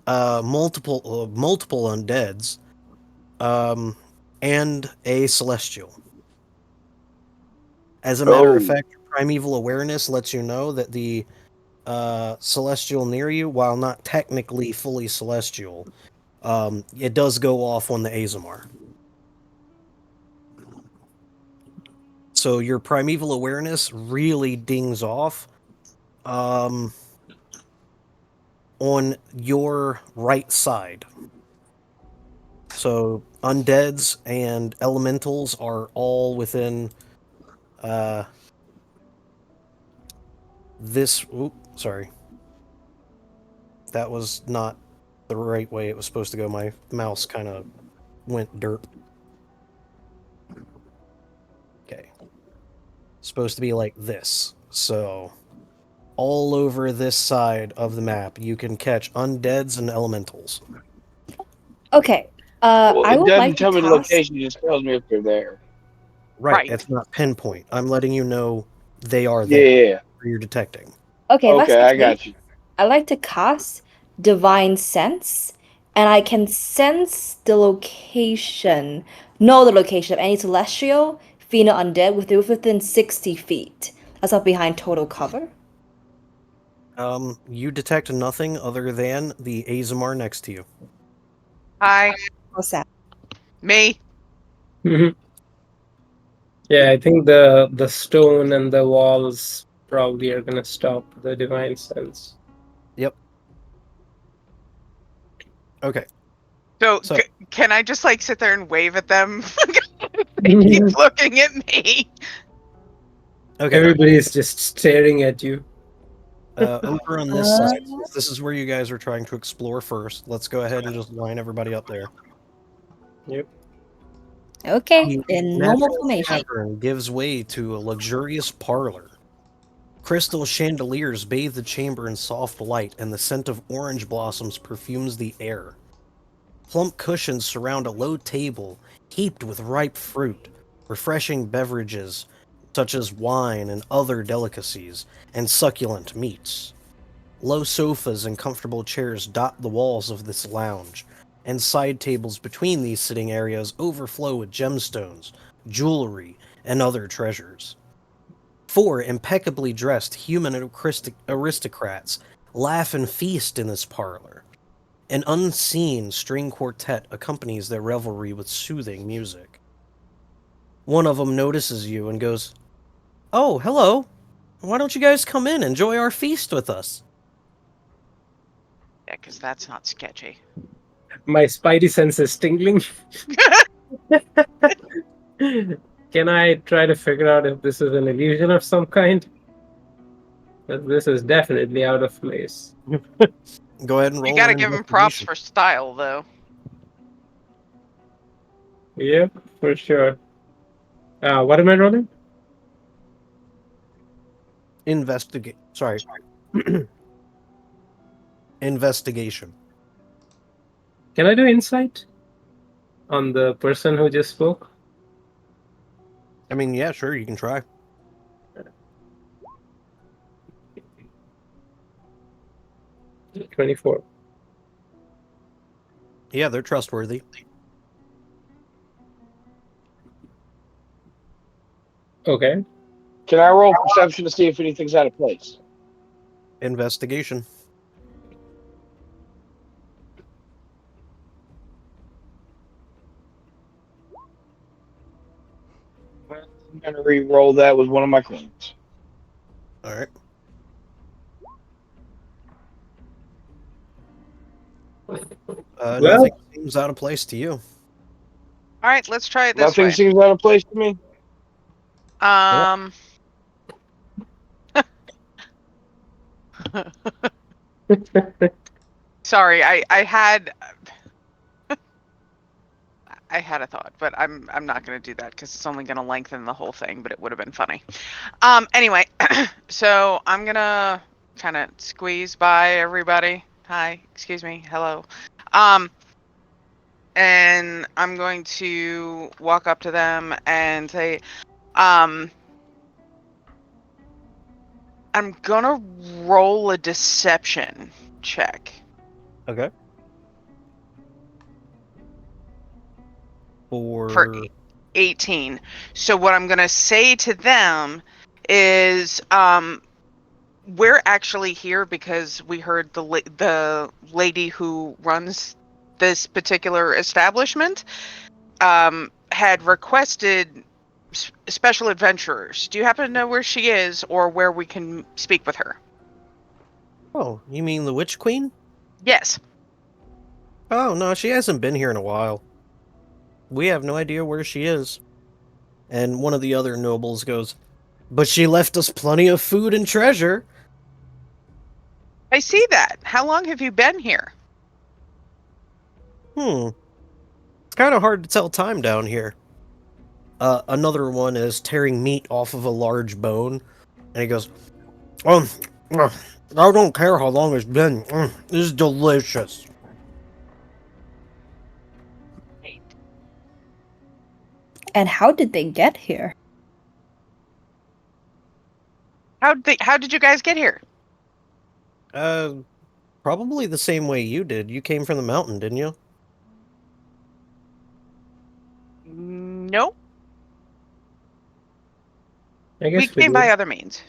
multiple undeads, and a celestial. As a matter of fact, your primeval awareness lets you know that the celestial near you, while not technically fully celestial, it does go off on the Azamar. So your primeval awareness really dings off on your right side. So undeads and elementals are all within this. Oop, sorry. That was not the right way it was supposed to go. My mouse kind of went derp. Okay. Supposed to be like this. So all over this side of the map, you can catch undeads and elementals.
Okay.
Well,
I
it
would
doesn't
like to
tell me the
cast.
location; it just tells me if they're there.
Right.
Right.
It's not pinpoint. I'm letting you know they are
Yeah,
there.
yeah, yeah.
For your detecting.
Okay, if that's
Okay,
the
I
case,
got you.
I like to cast Divine Sense, and I can sense the location, know the location of any celestial, fiend, or undead within 60 feet. That's up behind total cover.
You detect nothing other than the Azamar next to you.
Hi.
What's that?
Me.
Mhm. Yeah, I think the stone and the walls probably are gonna stop the divine sense.
Yep. Okay.
So,
So-
Can I just like sit there and wave at them? They keep looking at me.
Okay.
Everybody's just staring at you.
Over on this side, since this is where you guys are trying to explore first, let's go ahead and just line everybody up there.
Yep.
Okay,
The
in normal
natural
formation.
cavern gives way to a luxurious parlor. Crystal chandeliers bathe the chamber in soft light, and the scent of orange blossoms perfumes the air. Plump cushions surround a low table heaped with ripe fruit, refreshing beverages such as wine and other delicacies, and succulent meats. Low sofas and comfortable chairs dot the walls of this lounge, and side tables between these sitting areas overflow with gemstones, jewelry, and other treasures. Four impeccably dressed human aristocrats laugh and feast in this parlor. An unseen string quartet accompanies their revelry with soothing music. One of them notices you and goes, "Oh, hello. Why don't you guys come in and enjoy our feast with us?"
Yeah, because that's not sketchy.
My spidey sense is tingling. Can I try to figure out if this is an illusion of some kind? But this is definitely out of place.
Go ahead and roll
You gotta
an
give them props
investigation.
for style, though.
Yep, for sure. What am I rolling?
Sorry. Investigation.
Can I do insight on the person who just spoke?
I mean, yeah, sure, you can try.
24.
Yeah, they're trustworthy.
Okay.
Can I roll perception to see if anything's out of place?
Investigation.
I'm gonna re-roll that with one of my coins.
All right.
Well,
Nothing seems out of place to you.
All right, let's try it this
Nothing
way.
seems out of place to me.
Um. Sorry, I had a thought, but I'm not gonna do that because it's only gonna lengthen the whole thing. But it would have been funny. Anyway, so I'm gonna kind of squeeze by everybody. Hi, excuse me, hello. And I'm going to walk up to them and say, I'm gonna roll a deception check.
Okay.
For
For
18. So what I'm gonna say to them is, we're actually here because we heard the lady who runs this particular establishment had requested special adventurers. Do you happen to know where she is or where we can speak with her?
Oh, you mean the Witch Queen?
Yes.
Oh, no, she hasn't been here in a while. We have no idea where she is. And one of the other nobles goes, "But she left us plenty of food and treasure."
I see that. How long have you been here?
It's kind of hard to tell time down here. Another one is tearing meat off of a large bone, and he goes, "Oh, I don't care how long it's been. It's delicious."
And how did they get here?
How did you guys get here?
Probably the same way you did. You came from the mountain, didn't you?
No,
I
we
guess we
came by
did.
other means.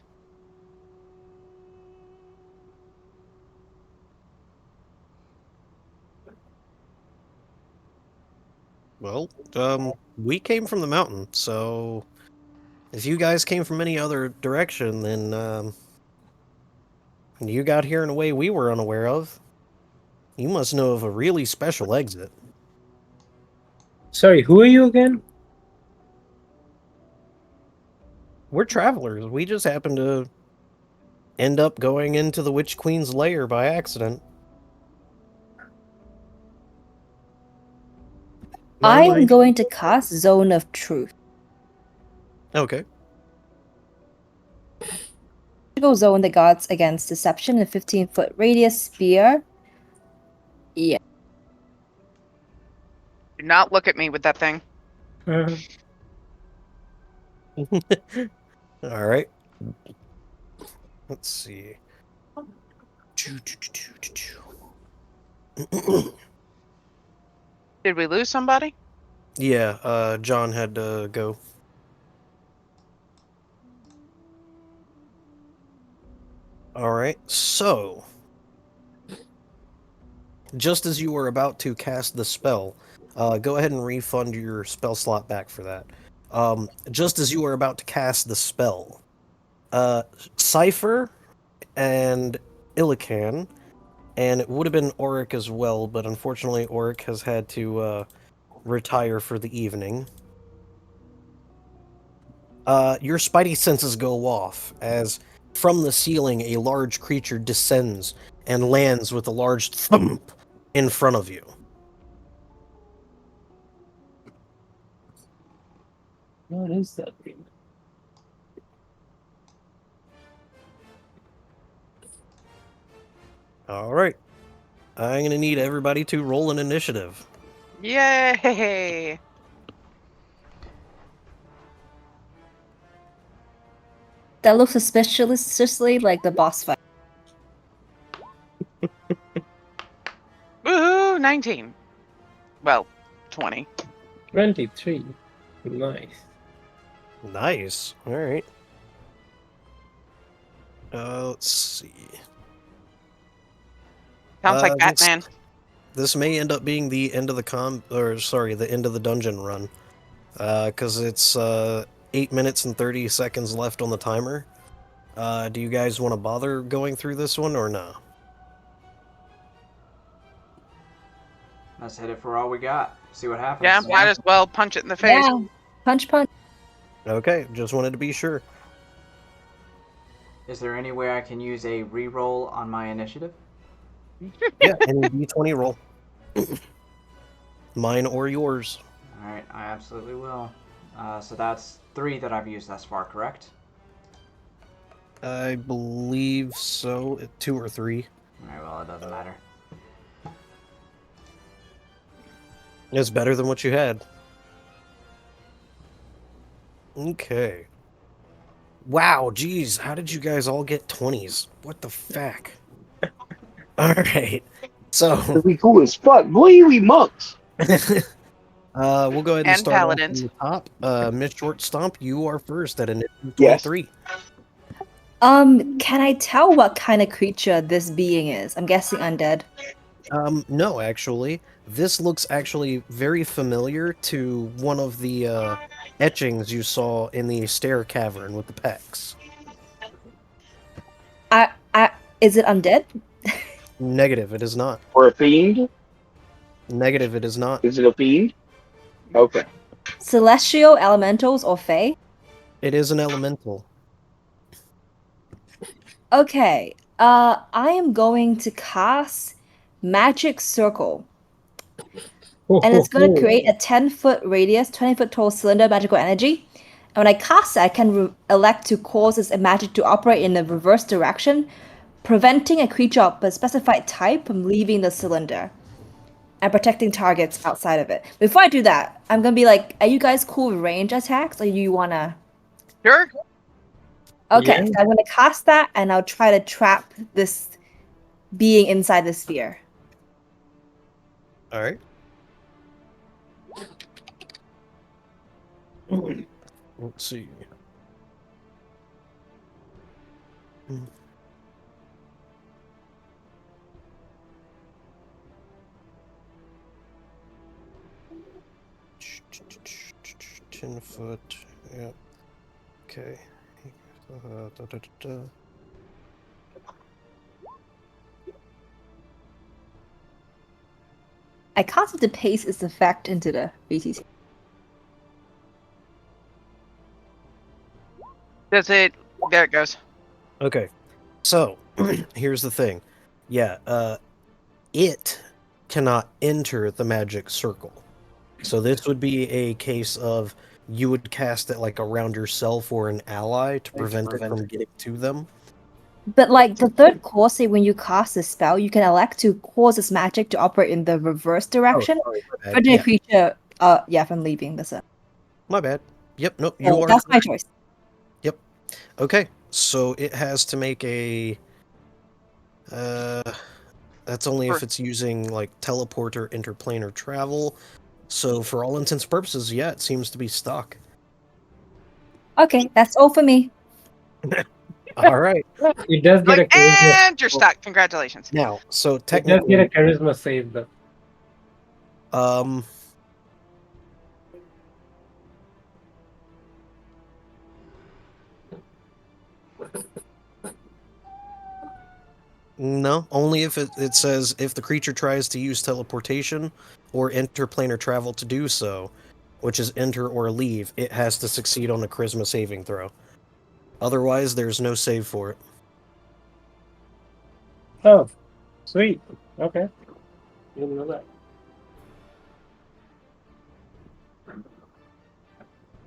Well, we came from the mountain, so if you guys came from any other direction, then, you got here in a way we were unaware of. You must know of a really special exit.
Sorry, who are you again?
We're travelers. We just happened to end up going into the Witch Queen's lair by accident.
I'm going to cast Zone of Truth.
Okay.
Magical zone that guards against deception in a 15-foot radius sphere. Yeah.
Do not look at me with that thing.
All right. Let's see.
Did we lose somebody?
Yeah, John had to go. All right. So, just as you were about to cast the spell, go ahead and refund your spell slot back for that. Just as you were about to cast the spell, Cypher and Illican, and it would have been Auric as well, but unfortunately Auric has had to retire for the evening. Your spidey senses go off as from the ceiling a large creature descends and lands with a large thump in front of you.
What is that thing?
All right. I'm going to need everybody to roll an initiative.
Yay!
That looks suspiciously like the boss fight.
Woohoo! 19. Well, 20.
23. Nice.
Nice. All right. Let's see.
Sounds like
This-
Batman.
This may end up being the end of the end of the dungeon run. Because it's 8 minutes and 30 seconds left on the timer. Do you guys want to bother going through this one or no?
Let's hit it for all we got. See what happens.
Yeah, might as well punch it in the face.
Yeah. Punch.
Okay, just wanted to be sure.
Is there any way I can use a reroll on my initiative?
Yeah, any d20 roll. Mine or yours.
Alright, I absolutely will. So that's 3 that I've used thus far, correct?
I believe so. 2 or 3.
Alright, well, it doesn't matter.
It's better than what you had. Okay. Wow, geez, how did you guys all get 20s? What the fuck? Alright, so...
We cool as fuck. Boy, we monks.
we'll go ahead and
And
start
paladins.
off from the top. Miss Short Stomp, you are first at initiative
Yes.
23.
Can I tell what kind of creature this being is? I'm guessing undead.
No, actually. This looks actually very familiar to one of the etchings you saw in the stair cavern with the pecs.
Is it undead?
Negative, it is not.
Or a fiend?
Negative, it is not.
Is it a fiend? Okay.
Celestial, elementals, or fae?
It is an elemental.
Okay. I am going to cast Magic Circle. And it's going to create a 10-foot radius, 20-foot tall cylinder of magical energy. And when I cast it, I can elect to cause this magic to operate in a reverse direction, preventing a creature of a specified type from leaving the cylinder and protecting targets outside of it. Before I do that, I'm going to be like, are you guys cool with range attacks, or you want to...
Sure.
Okay,
Yeah.
so I'm going to cast that, and I'll try to trap this being inside the sphere.
All right. Let's see. Ten foot. Yeah. Okay.
I casted the paste its effect into the VCC.
Does it? There it goes.
Okay, so here's the thing. Yeah, it cannot enter the magic circle. So this would be a case of you would cast it like around yourself or an ally to prevent it from getting to them.
But like the third core, say when you cast a spell, you can elect to cause this magic to operate in the reverse direction,
sorry, my bad.
preventing
Yeah,
a creature, from leaving the zone.
my bad. Yep, nope, you
So
are
that's my
correct.
choice.
Okay, so it has to make a. That's only if it's using like teleport or interplanar travel. So for all intents and purposes, yeah, it seems to be stuck.
Okay, that's all for me.
All right.
It does get a
Like,
charisma.
and you're stuck. Congratulations.
Now, so
It does get a
technically,
charisma save though.
no, only if it says if the creature tries to use teleportation or interplanar travel to do so, which is enter or leave, it has to succeed on a charisma saving throw. Otherwise, there's no save for it.
Oh, sweet. Okay. Didn't know that.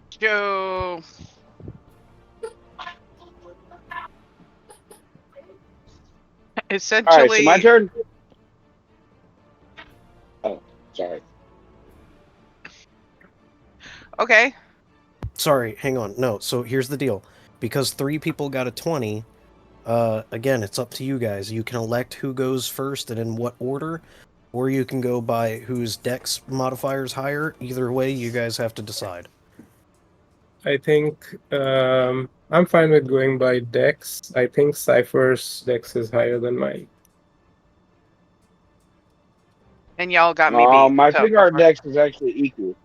Joe. Essentially.
All right, so my turn. Oh, sorry.
Okay.
Sorry, hang on. No, so here's the deal. Because 3 people got a 20, again, it's up to you guys. You can elect who goes first and in what order, or you can go by whose dex modifier's higher. Either way, you guys have to decide.
I think I'm fine with going by dex. I think Cypher's dex is higher than mine.
And y'all got me beat.
I
So
think
go
our
for it.
decks is actually equal.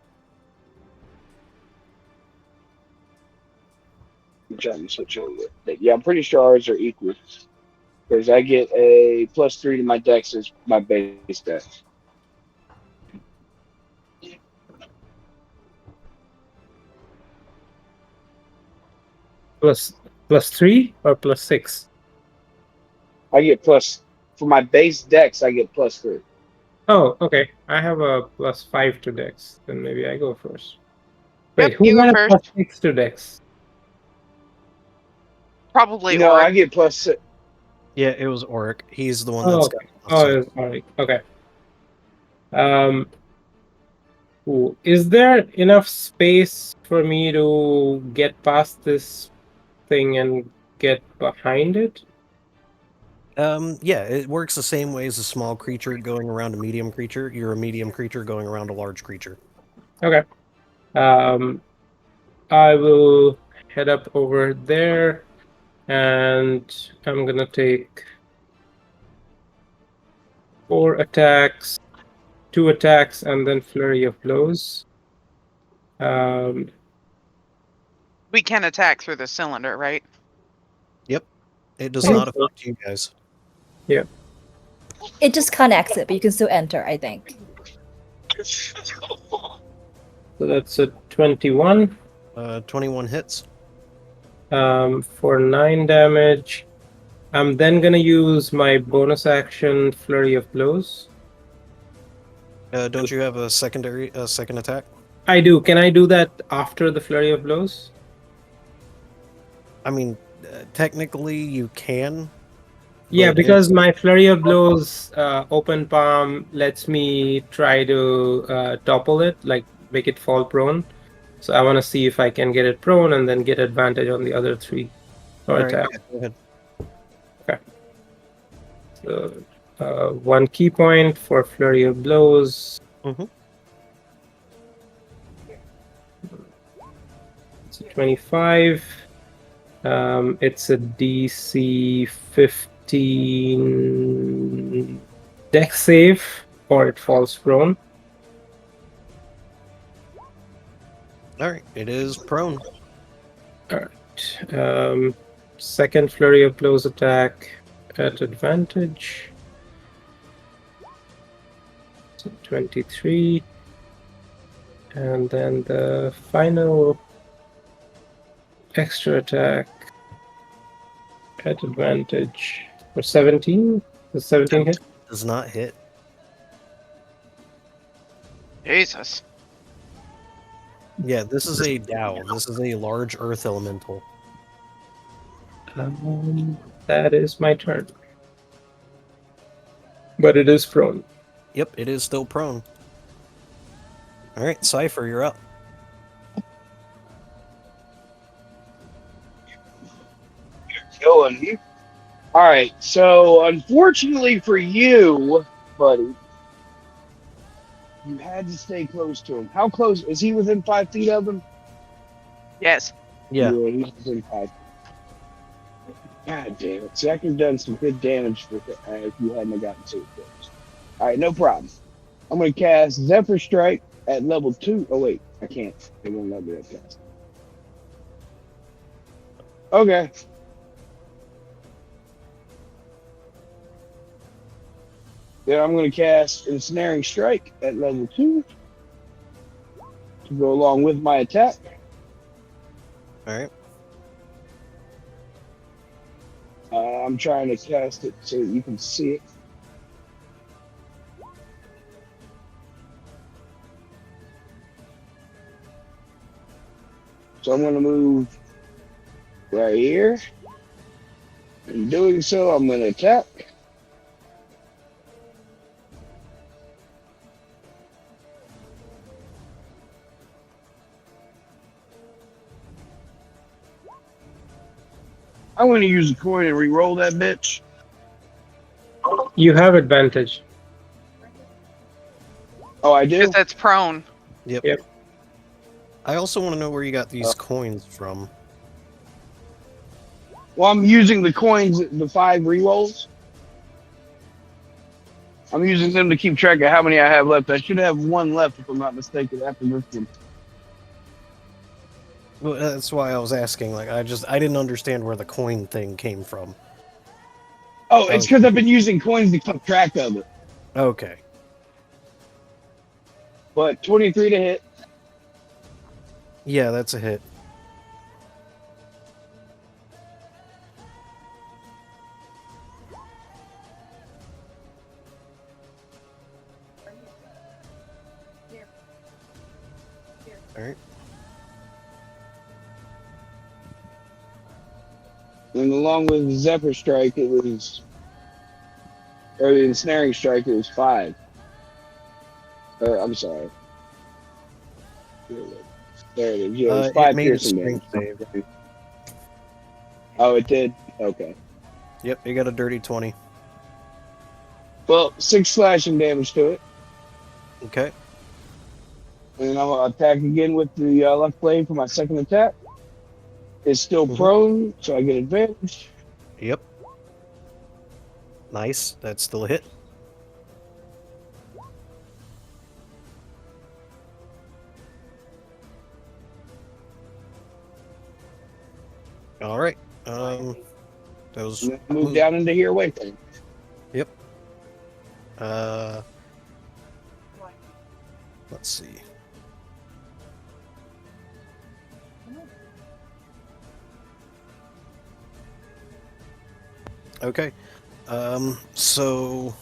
I'm trying to switch over. But yeah, I'm pretty sure ours are equal. Because I get a +3 to my dex as my base dex.
Plus 3 or plus 6?
I get plus for my base dex. I get +3.
Oh, okay. I have a plus 5 to dex. Then maybe I go first. Wait,
Yep,
who
you go
had a plus
first.
6 to dex?
Probably
No, I
Oric.
get +6.
Yeah, it was Auric. He's the one
Oh,
that's
okay.
got +6.
Oh, alright. Okay. Ooh, is there enough space for me to get past this thing and get behind it?
Yeah, it works the same way as a small creature going around a medium creature. You're a medium creature going around a large creature.
Okay. I will head up over there and I'm gonna take 4 attacks, 2 attacks, and then flurry of blows.
We can attack through the cylinder, right?
Yep. It does
I think
not
so.
affect you guys.
Yeah.
It just can't exit, but you can still enter, I think.
So that's a 21
21 hits.
for 9 damage. I'm then gonna use my bonus action flurry of blows.
Don't you have a second attack?
I do. Can I do that after the flurry of blows?
I mean, technically you can.
Yeah,
but
because
it's-
my flurry of blows open palm lets me try to topple it, like make it fall prone. So I want to see if I can get it prone and then get advantage on the other 3 or
all right,
attack.
yeah, go ahead.
So 1 key point for flurry of blows.
Mhm.
It's a 25. It's a DC 15 dex save, or it falls prone.
All right, it is prone.
Second flurry of blows attack at advantage. So 23. And then the final extra attack at advantage for 17. Does 17 hit?
Does not hit.
Jesus.
Yeah, this is a Dao. This is a large earth elemental.
That is my turn. But it is prone.
Yep, it is still prone. Alright, Cypher, you're up.
Killing you. All right. So unfortunately for you, buddy, you had to stay close to him. How close is he? Within 5 feet of him?
Yes.
Yeah.
He's within 5 feet. God damn it! So I could have done some good damage with it if you hadn't gotten too close. All right, no problem. I'm gonna cast Zephyr Strike at level 2. Oh wait, I can't. They won't let me that cast. Okay. Then I'm going to cast Ensnaring Strike at level 2 to go along with my attack.
Alright.
I'm trying to cast it so that you can see it. So I'm going to move right here. In doing so, I'm going to attack. I'm going to use a coin and re-roll that bitch.
You have advantage.
Oh, I do?
Because that's prone.
Yep.
Yep.
I also want to know where you got these coins from.
Well, I'm using the coins, the 5 re-rolls. I'm using them to keep track of how many I have left. I should have 1 left, if I'm not mistaken, after this one.
Well, that's why I was asking. Like, I didn't understand where the coin thing came from.
Oh, it's because I've been using coins to keep track of it.
Okay.
But 23 to hit.
Yeah, that's a hit. Alright.
And along with the Zephyr Strike, it was, or the Ensnaring Strike, it was 5. I'm sorry. There it is. Yeah, it was 5
it made its
piercing damage.
strength save.
Oh, it did? Okay.
Yep, you got a dirty 20.
Well, 6 slashing damage to it.
Okay.
And I'll attack again with the left blade for my second attack. It's still prone, so I get advantage.
Yep. Nice. That's still a hit. Alright. Those
And then move down into here away from him.
Yep. Let's see. Okay. So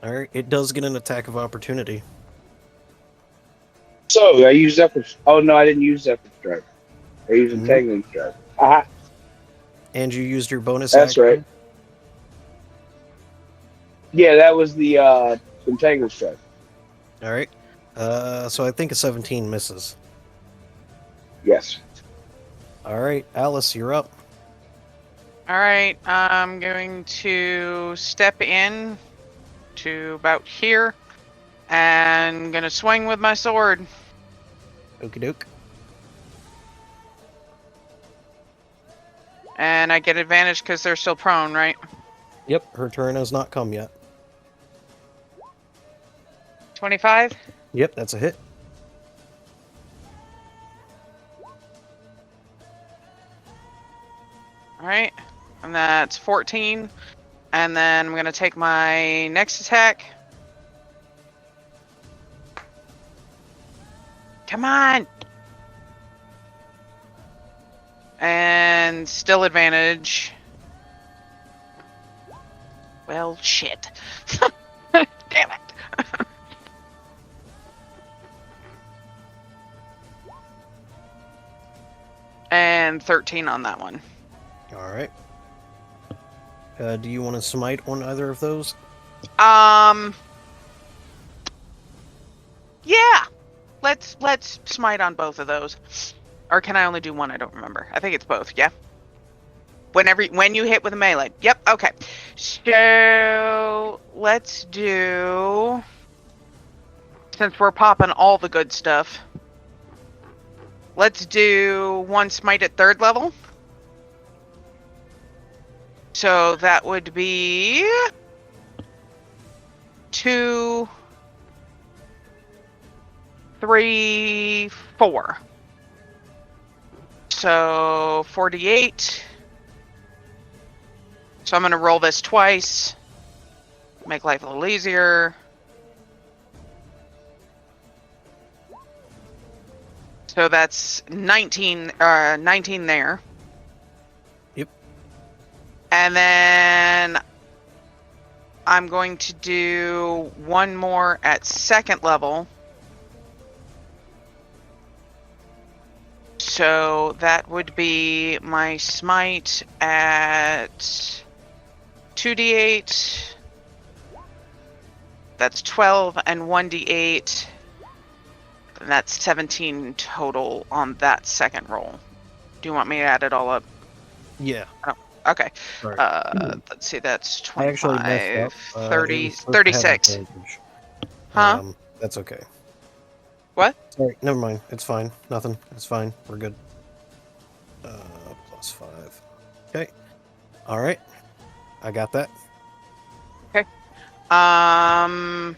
alright, it does get an attack of opportunity.
So, I used Zephyr. Oh, no, I didn't use Zephyr Strike. I used Entangling Strike. Aha.
And you used your bonus
That's
action?
right. Yeah, that was the Entangling Strike.
Alright. So I think a 17 misses.
Yes.
Alright, Alice, you're up.
All right, I'm going to step in to about here and gonna swing with my sword.
Okie doke.
And I get advantage because they're still prone, right?
Yep, her turn has not come yet.
25?
Yep, that's a hit.
All right, and that's 14. And then I'm going to take my next attack. Come on! And still advantage. Well, shit. Damn it. And 13 on that one.
All right. Do you want to smite on either of those?
Yeah. Let's smite on both of those. Or can I only do one? I don't remember. I think it's both. Yeah. When you hit with a melee. Yep. Okay. So let's do, since we're popping all the good stuff, let's do one smite at 3rd level. So that would be 2, 3, 4. So 48. So I'm going to roll this twice. Make life a little easier. So that's 19 there.
Yep.
And then I'm going to do one more at 2nd level. So that would be my smite at 2d8. That's 12 and 1d8. And that's 17 total on that 2nd roll. Do you want me to add it all up?
Yeah.
Oh, okay.
Right.
Let's see, that's
I actually messed
25,
up.
30,
It was supposed to have
36.
advantage.
Huh?
That's okay.
What?
Sorry, never mind. It's fine. Nothing. It's fine. We're good. +5. Okay. All right. I got that.
Okay. And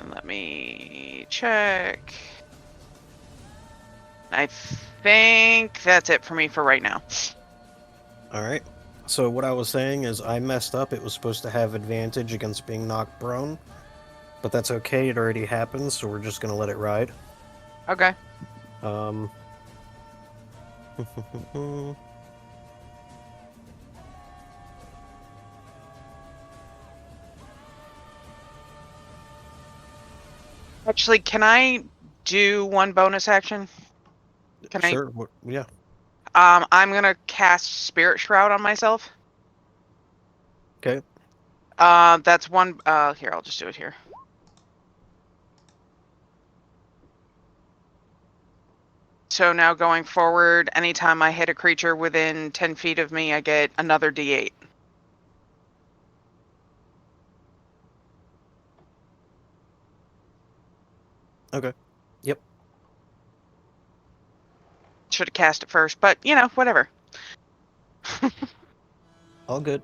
let me check. I think that's it for me for right now.
All right. So what I was saying is I messed up. It was supposed to have advantage against being knocked prone. But that's okay. It already happened, so we're just going to let it ride.
Okay. Actually, can I do one bonus action? Can
Sure. Yeah.
I'm gonna cast Spirit Shroud on myself.
Okay.
That's one. Here, I'll just do it here. So now going forward, anytime I hit a creature within 10 feet of me, I get another D8.
Okay. Yep.
Should have cast it first, but you know, whatever.
All good.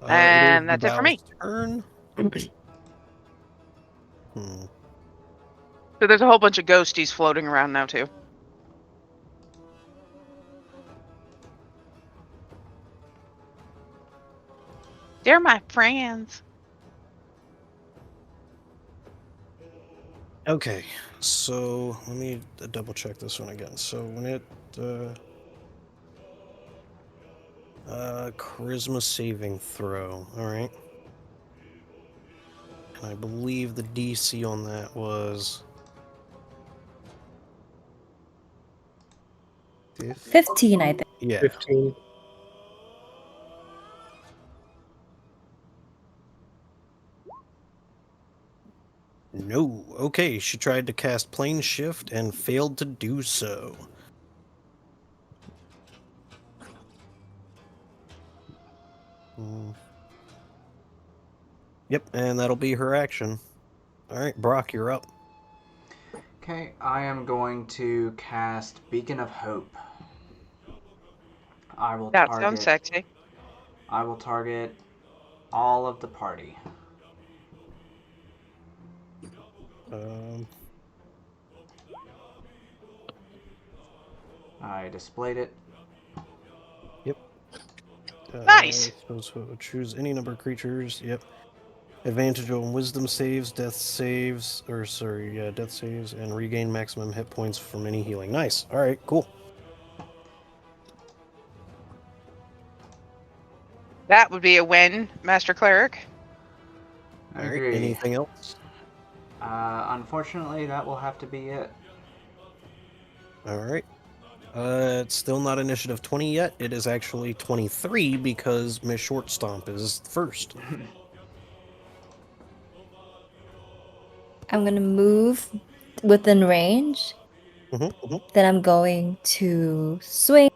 And that's it for me.
Turn.
So there's a whole bunch of ghosties floating around now too. They're my friends.
Okay, so let me double check this one again. So when it charisma saving throw, all right. And I believe the DC on that was
15, I think.
Yeah.
15.
No. Okay, she tried to cast Plane Shift and failed to do so. Yep, and that'll be her action. All right, Brock, you're up.
Okay, I am going to cast Beacon of Hope. I will
That
target.
sounds sexy.
I will target all of the party. I displayed it.
Yep.
Nice.
So choose any number of creatures. Yep. Advantage on wisdom saves, death saves, death saves, and regain maximum hit points from any healing. Nice. All right, cool.
That would be a win, Master Cleric.
All right.
Agree.
Anything else?
Unfortunately, that will have to be it.
All right. It's still not initiative 20 yet. It is actually 23 because Miss Short Stomp is first.
I'm gonna move within range.
Mm-hmm.
Then I'm going to swing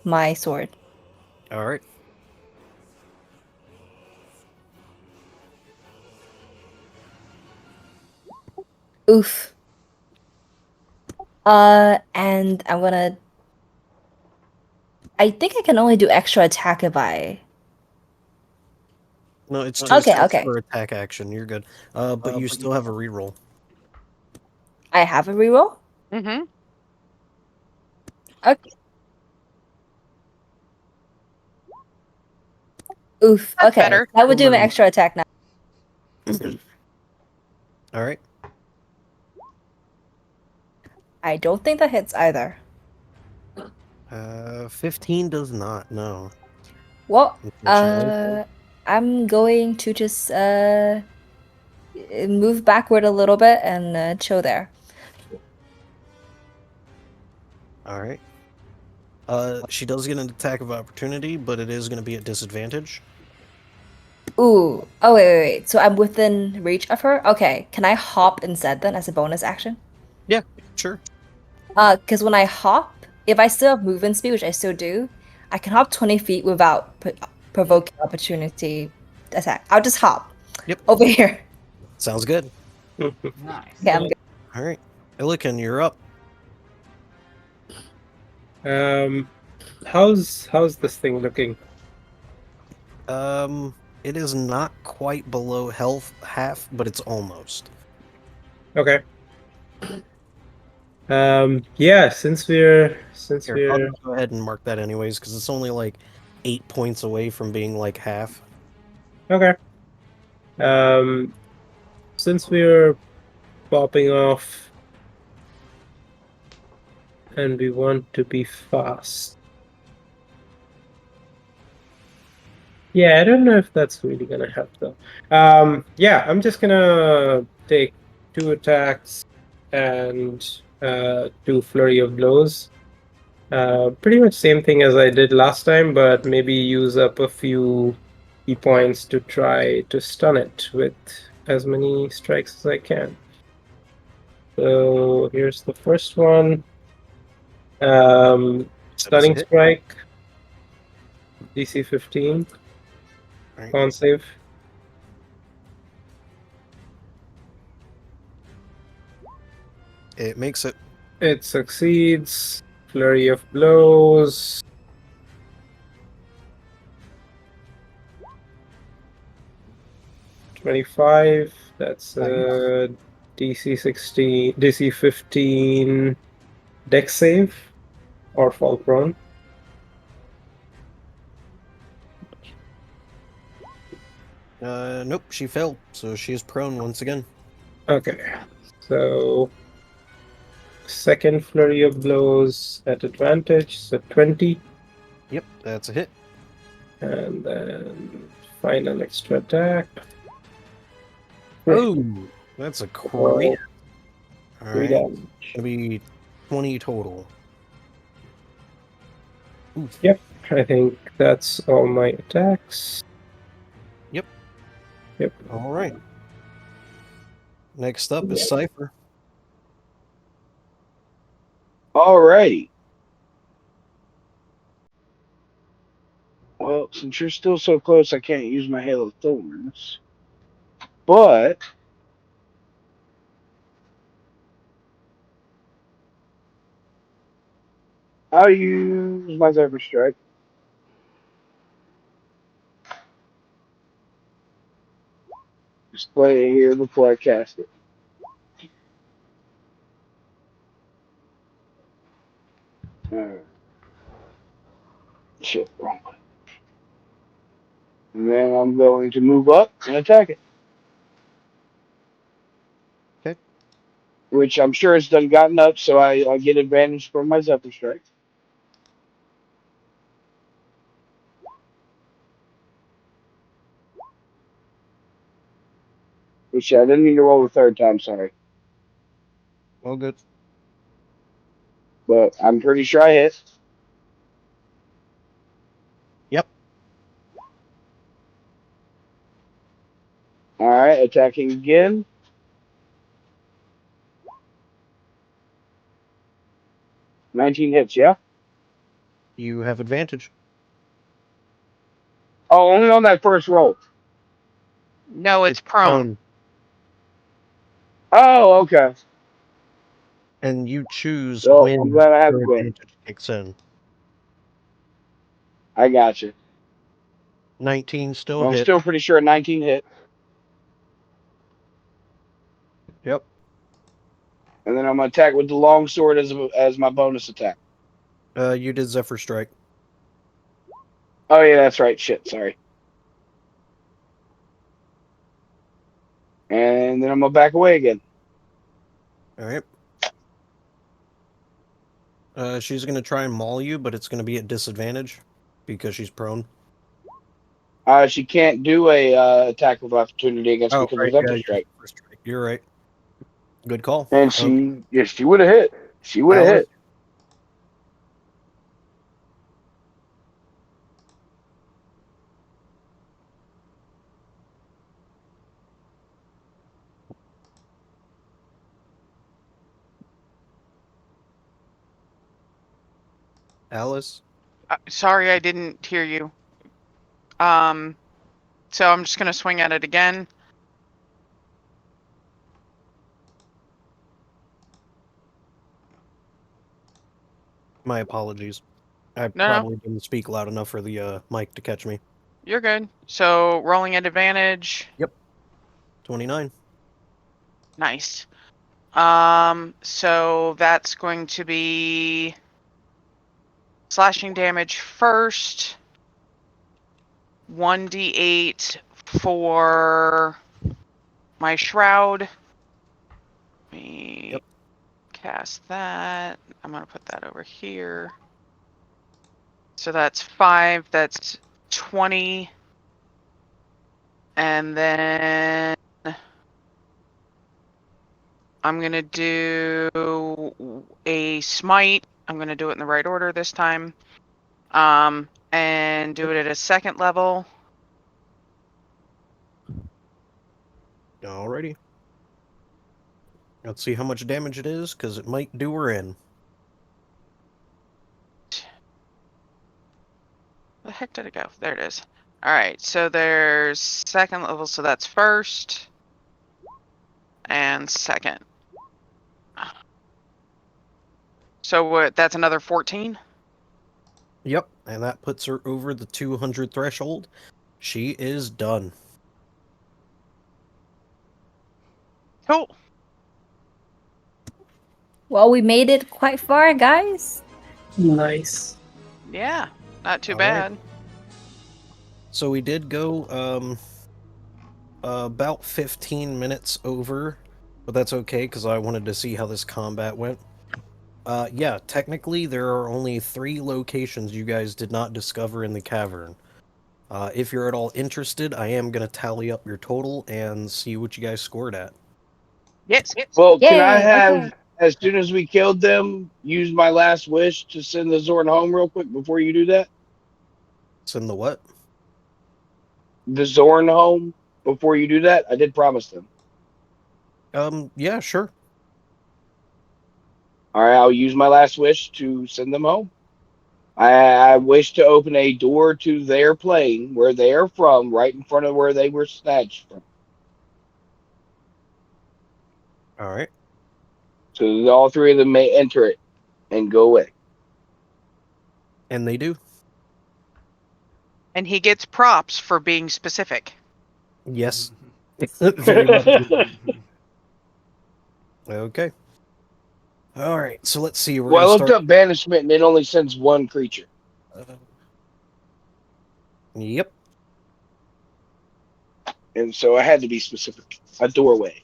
my sword.
All right.
Oof. And I'm gonna. I think I can only do extra attack if I.
No, it's 2
Okay,
steps
okay.
for attack action. You're good. But you still have a reroll.
I have a reroll.
Mm-hmm.
Okay. Oof.
That's
Okay,
better.
I would do my extra attack now.
All right.
I don't think that hits either.
15 does not. No.
Well,
Unfortunately.
I'm going to just move backward a little bit and chill there.
All right. She does get an attack of opportunity, but it is going to be at disadvantage.
Ooh. Oh, wait. So I'm within reach of her? Okay. Can I hop instead then as a bonus action?
Yeah, sure.
Because when I hop, if I still have movement speed, which I still do, I can hop 20 feet without provoking opportunity attack. I'll just hop.
Yep.
Over here.
Sounds good.
Nice.
Okay, I'm good.
All right. Illiken, you're up.
How's this thing looking?
It is not quite below health half, but it's almost.
Okay. Yeah, since we're
Here, I'll just go ahead and mark that anyways, because it's only like 8 points away from being like half.
okay. Since we're popping off and we want to be fast. Yeah, I don't know if that's really gonna help though. Yeah, I'm just gonna take 2 attacks and do flurry of blows. Pretty much same thing as I did last time, but maybe use up a few key points to try to stun it with as many strikes as I can. So here's the first one. Stunning
hit.
strike. DC 15.
Right.
Con save.
It makes it.
It succeeds. Flurry of blows. $25. That's DC 16, DC 15 dex save or fall prone.
Nope, she failed, so she is prone once again.
Okay, so second flurry of blows at advantage, so 20,
Yep, that's a hit.
and then final extra attack.
Oh, that's a crit. All
3
right,
damage.
gonna be 20 total. Oof.
Yep, I think that's all my attacks.
Yep.
Yep.
All right. Next up is Cypher.
Alrighty. Well, since you're still so close, I can't use my Hail of Thorns. But I'll use my Zephyr Strike. Just play it here before I cast it. Alright. Shit, wrong one. And then I'm going to move up and attack it.
Okay.
Which I'm sure it's done gotten up, so I get advantage from my Zephyr Strike. Which I didn't need to roll the third time, sorry.
All good.
But I'm pretty sure I hit.
Yep.
Alright, attacking again. $19 hits, yeah?
You have advantage.
Oh, only on that first roll.
No, it's prone.
Oh, okay.
And you choose
So I'm
when
glad I have
your
Gwen.
advantage kicks in.
I got you.
19 still
Well, I'm
hit.
still pretty sure 19 hit.
Yep.
And then I'm going to attack with the long sword as my bonus attack.
You did Zephyr Strike.
Oh, yeah, that's right. Shit, sorry. And then I'm going to back away again.
All right. She's going to try and maul you, but it's going to be at disadvantage because she's prone.
She can't do a attack of opportunity against me
Oh,
because of
right.
Zephyr
Yeah,
Strike.
Zephyr Strike. You're right. Good call.
And
Okay.
she would have hit. She would have
Alice,
hit.
Alice,
Sorry, I didn't hear you. So I'm just gonna swing at it again.
my apologies. I
No,
probably didn't speak loud enough for the mic to catch me.
you're good. So rolling at advantage.
29.
Nice. So that's going to be slashing damage first. 1d8 for my shroud. Let me
Yep.
cast that. I'm gonna put that over here. So that's 5. That's 20. And then I'm gonna do a smite. I'm gonna do it in the right order this time. And do it at a second level.
Alrighty. Let's see how much damage it is, because it might do her in.
Where the heck did it go? There it is. Alright, so there's second level, so that's first. And second. So what, that's another 14?
Yep, and that puts her over the 200 threshold. She is done.
Cool.
Well, we made it quite far, guys.
Nice.
Yeah, not too
All right.
bad.
So we did go about 15 minutes over, but that's okay because I wanted to see how this combat went. Yeah, technically there are only 3 locations you guys did not discover in the cavern. If you're at all interested, I am going to tally up your total and see what you guys scored at.
Yes.
Well, can I
Yay,
have,
okay.
as soon as we killed them, use my last wish to send the Zorn home real quick before you do that?
Send the what?
The Zorn home before you do that? I did promise them.
Yeah, sure.
All right, I'll use my last wish to send them home. I wish to open a door to their plane, where they are from, right in front of where they were snatched from.
All right.
So all 3 of them may enter it and go away.
And they do.
And he gets props for being specific.
Yes. Very much. Okay. All right, so let's see. We're
Well,
going
I
to
looked
start.
up banishment and it only sends 1 creature.
Yep.
And so I had to be specific. A doorway.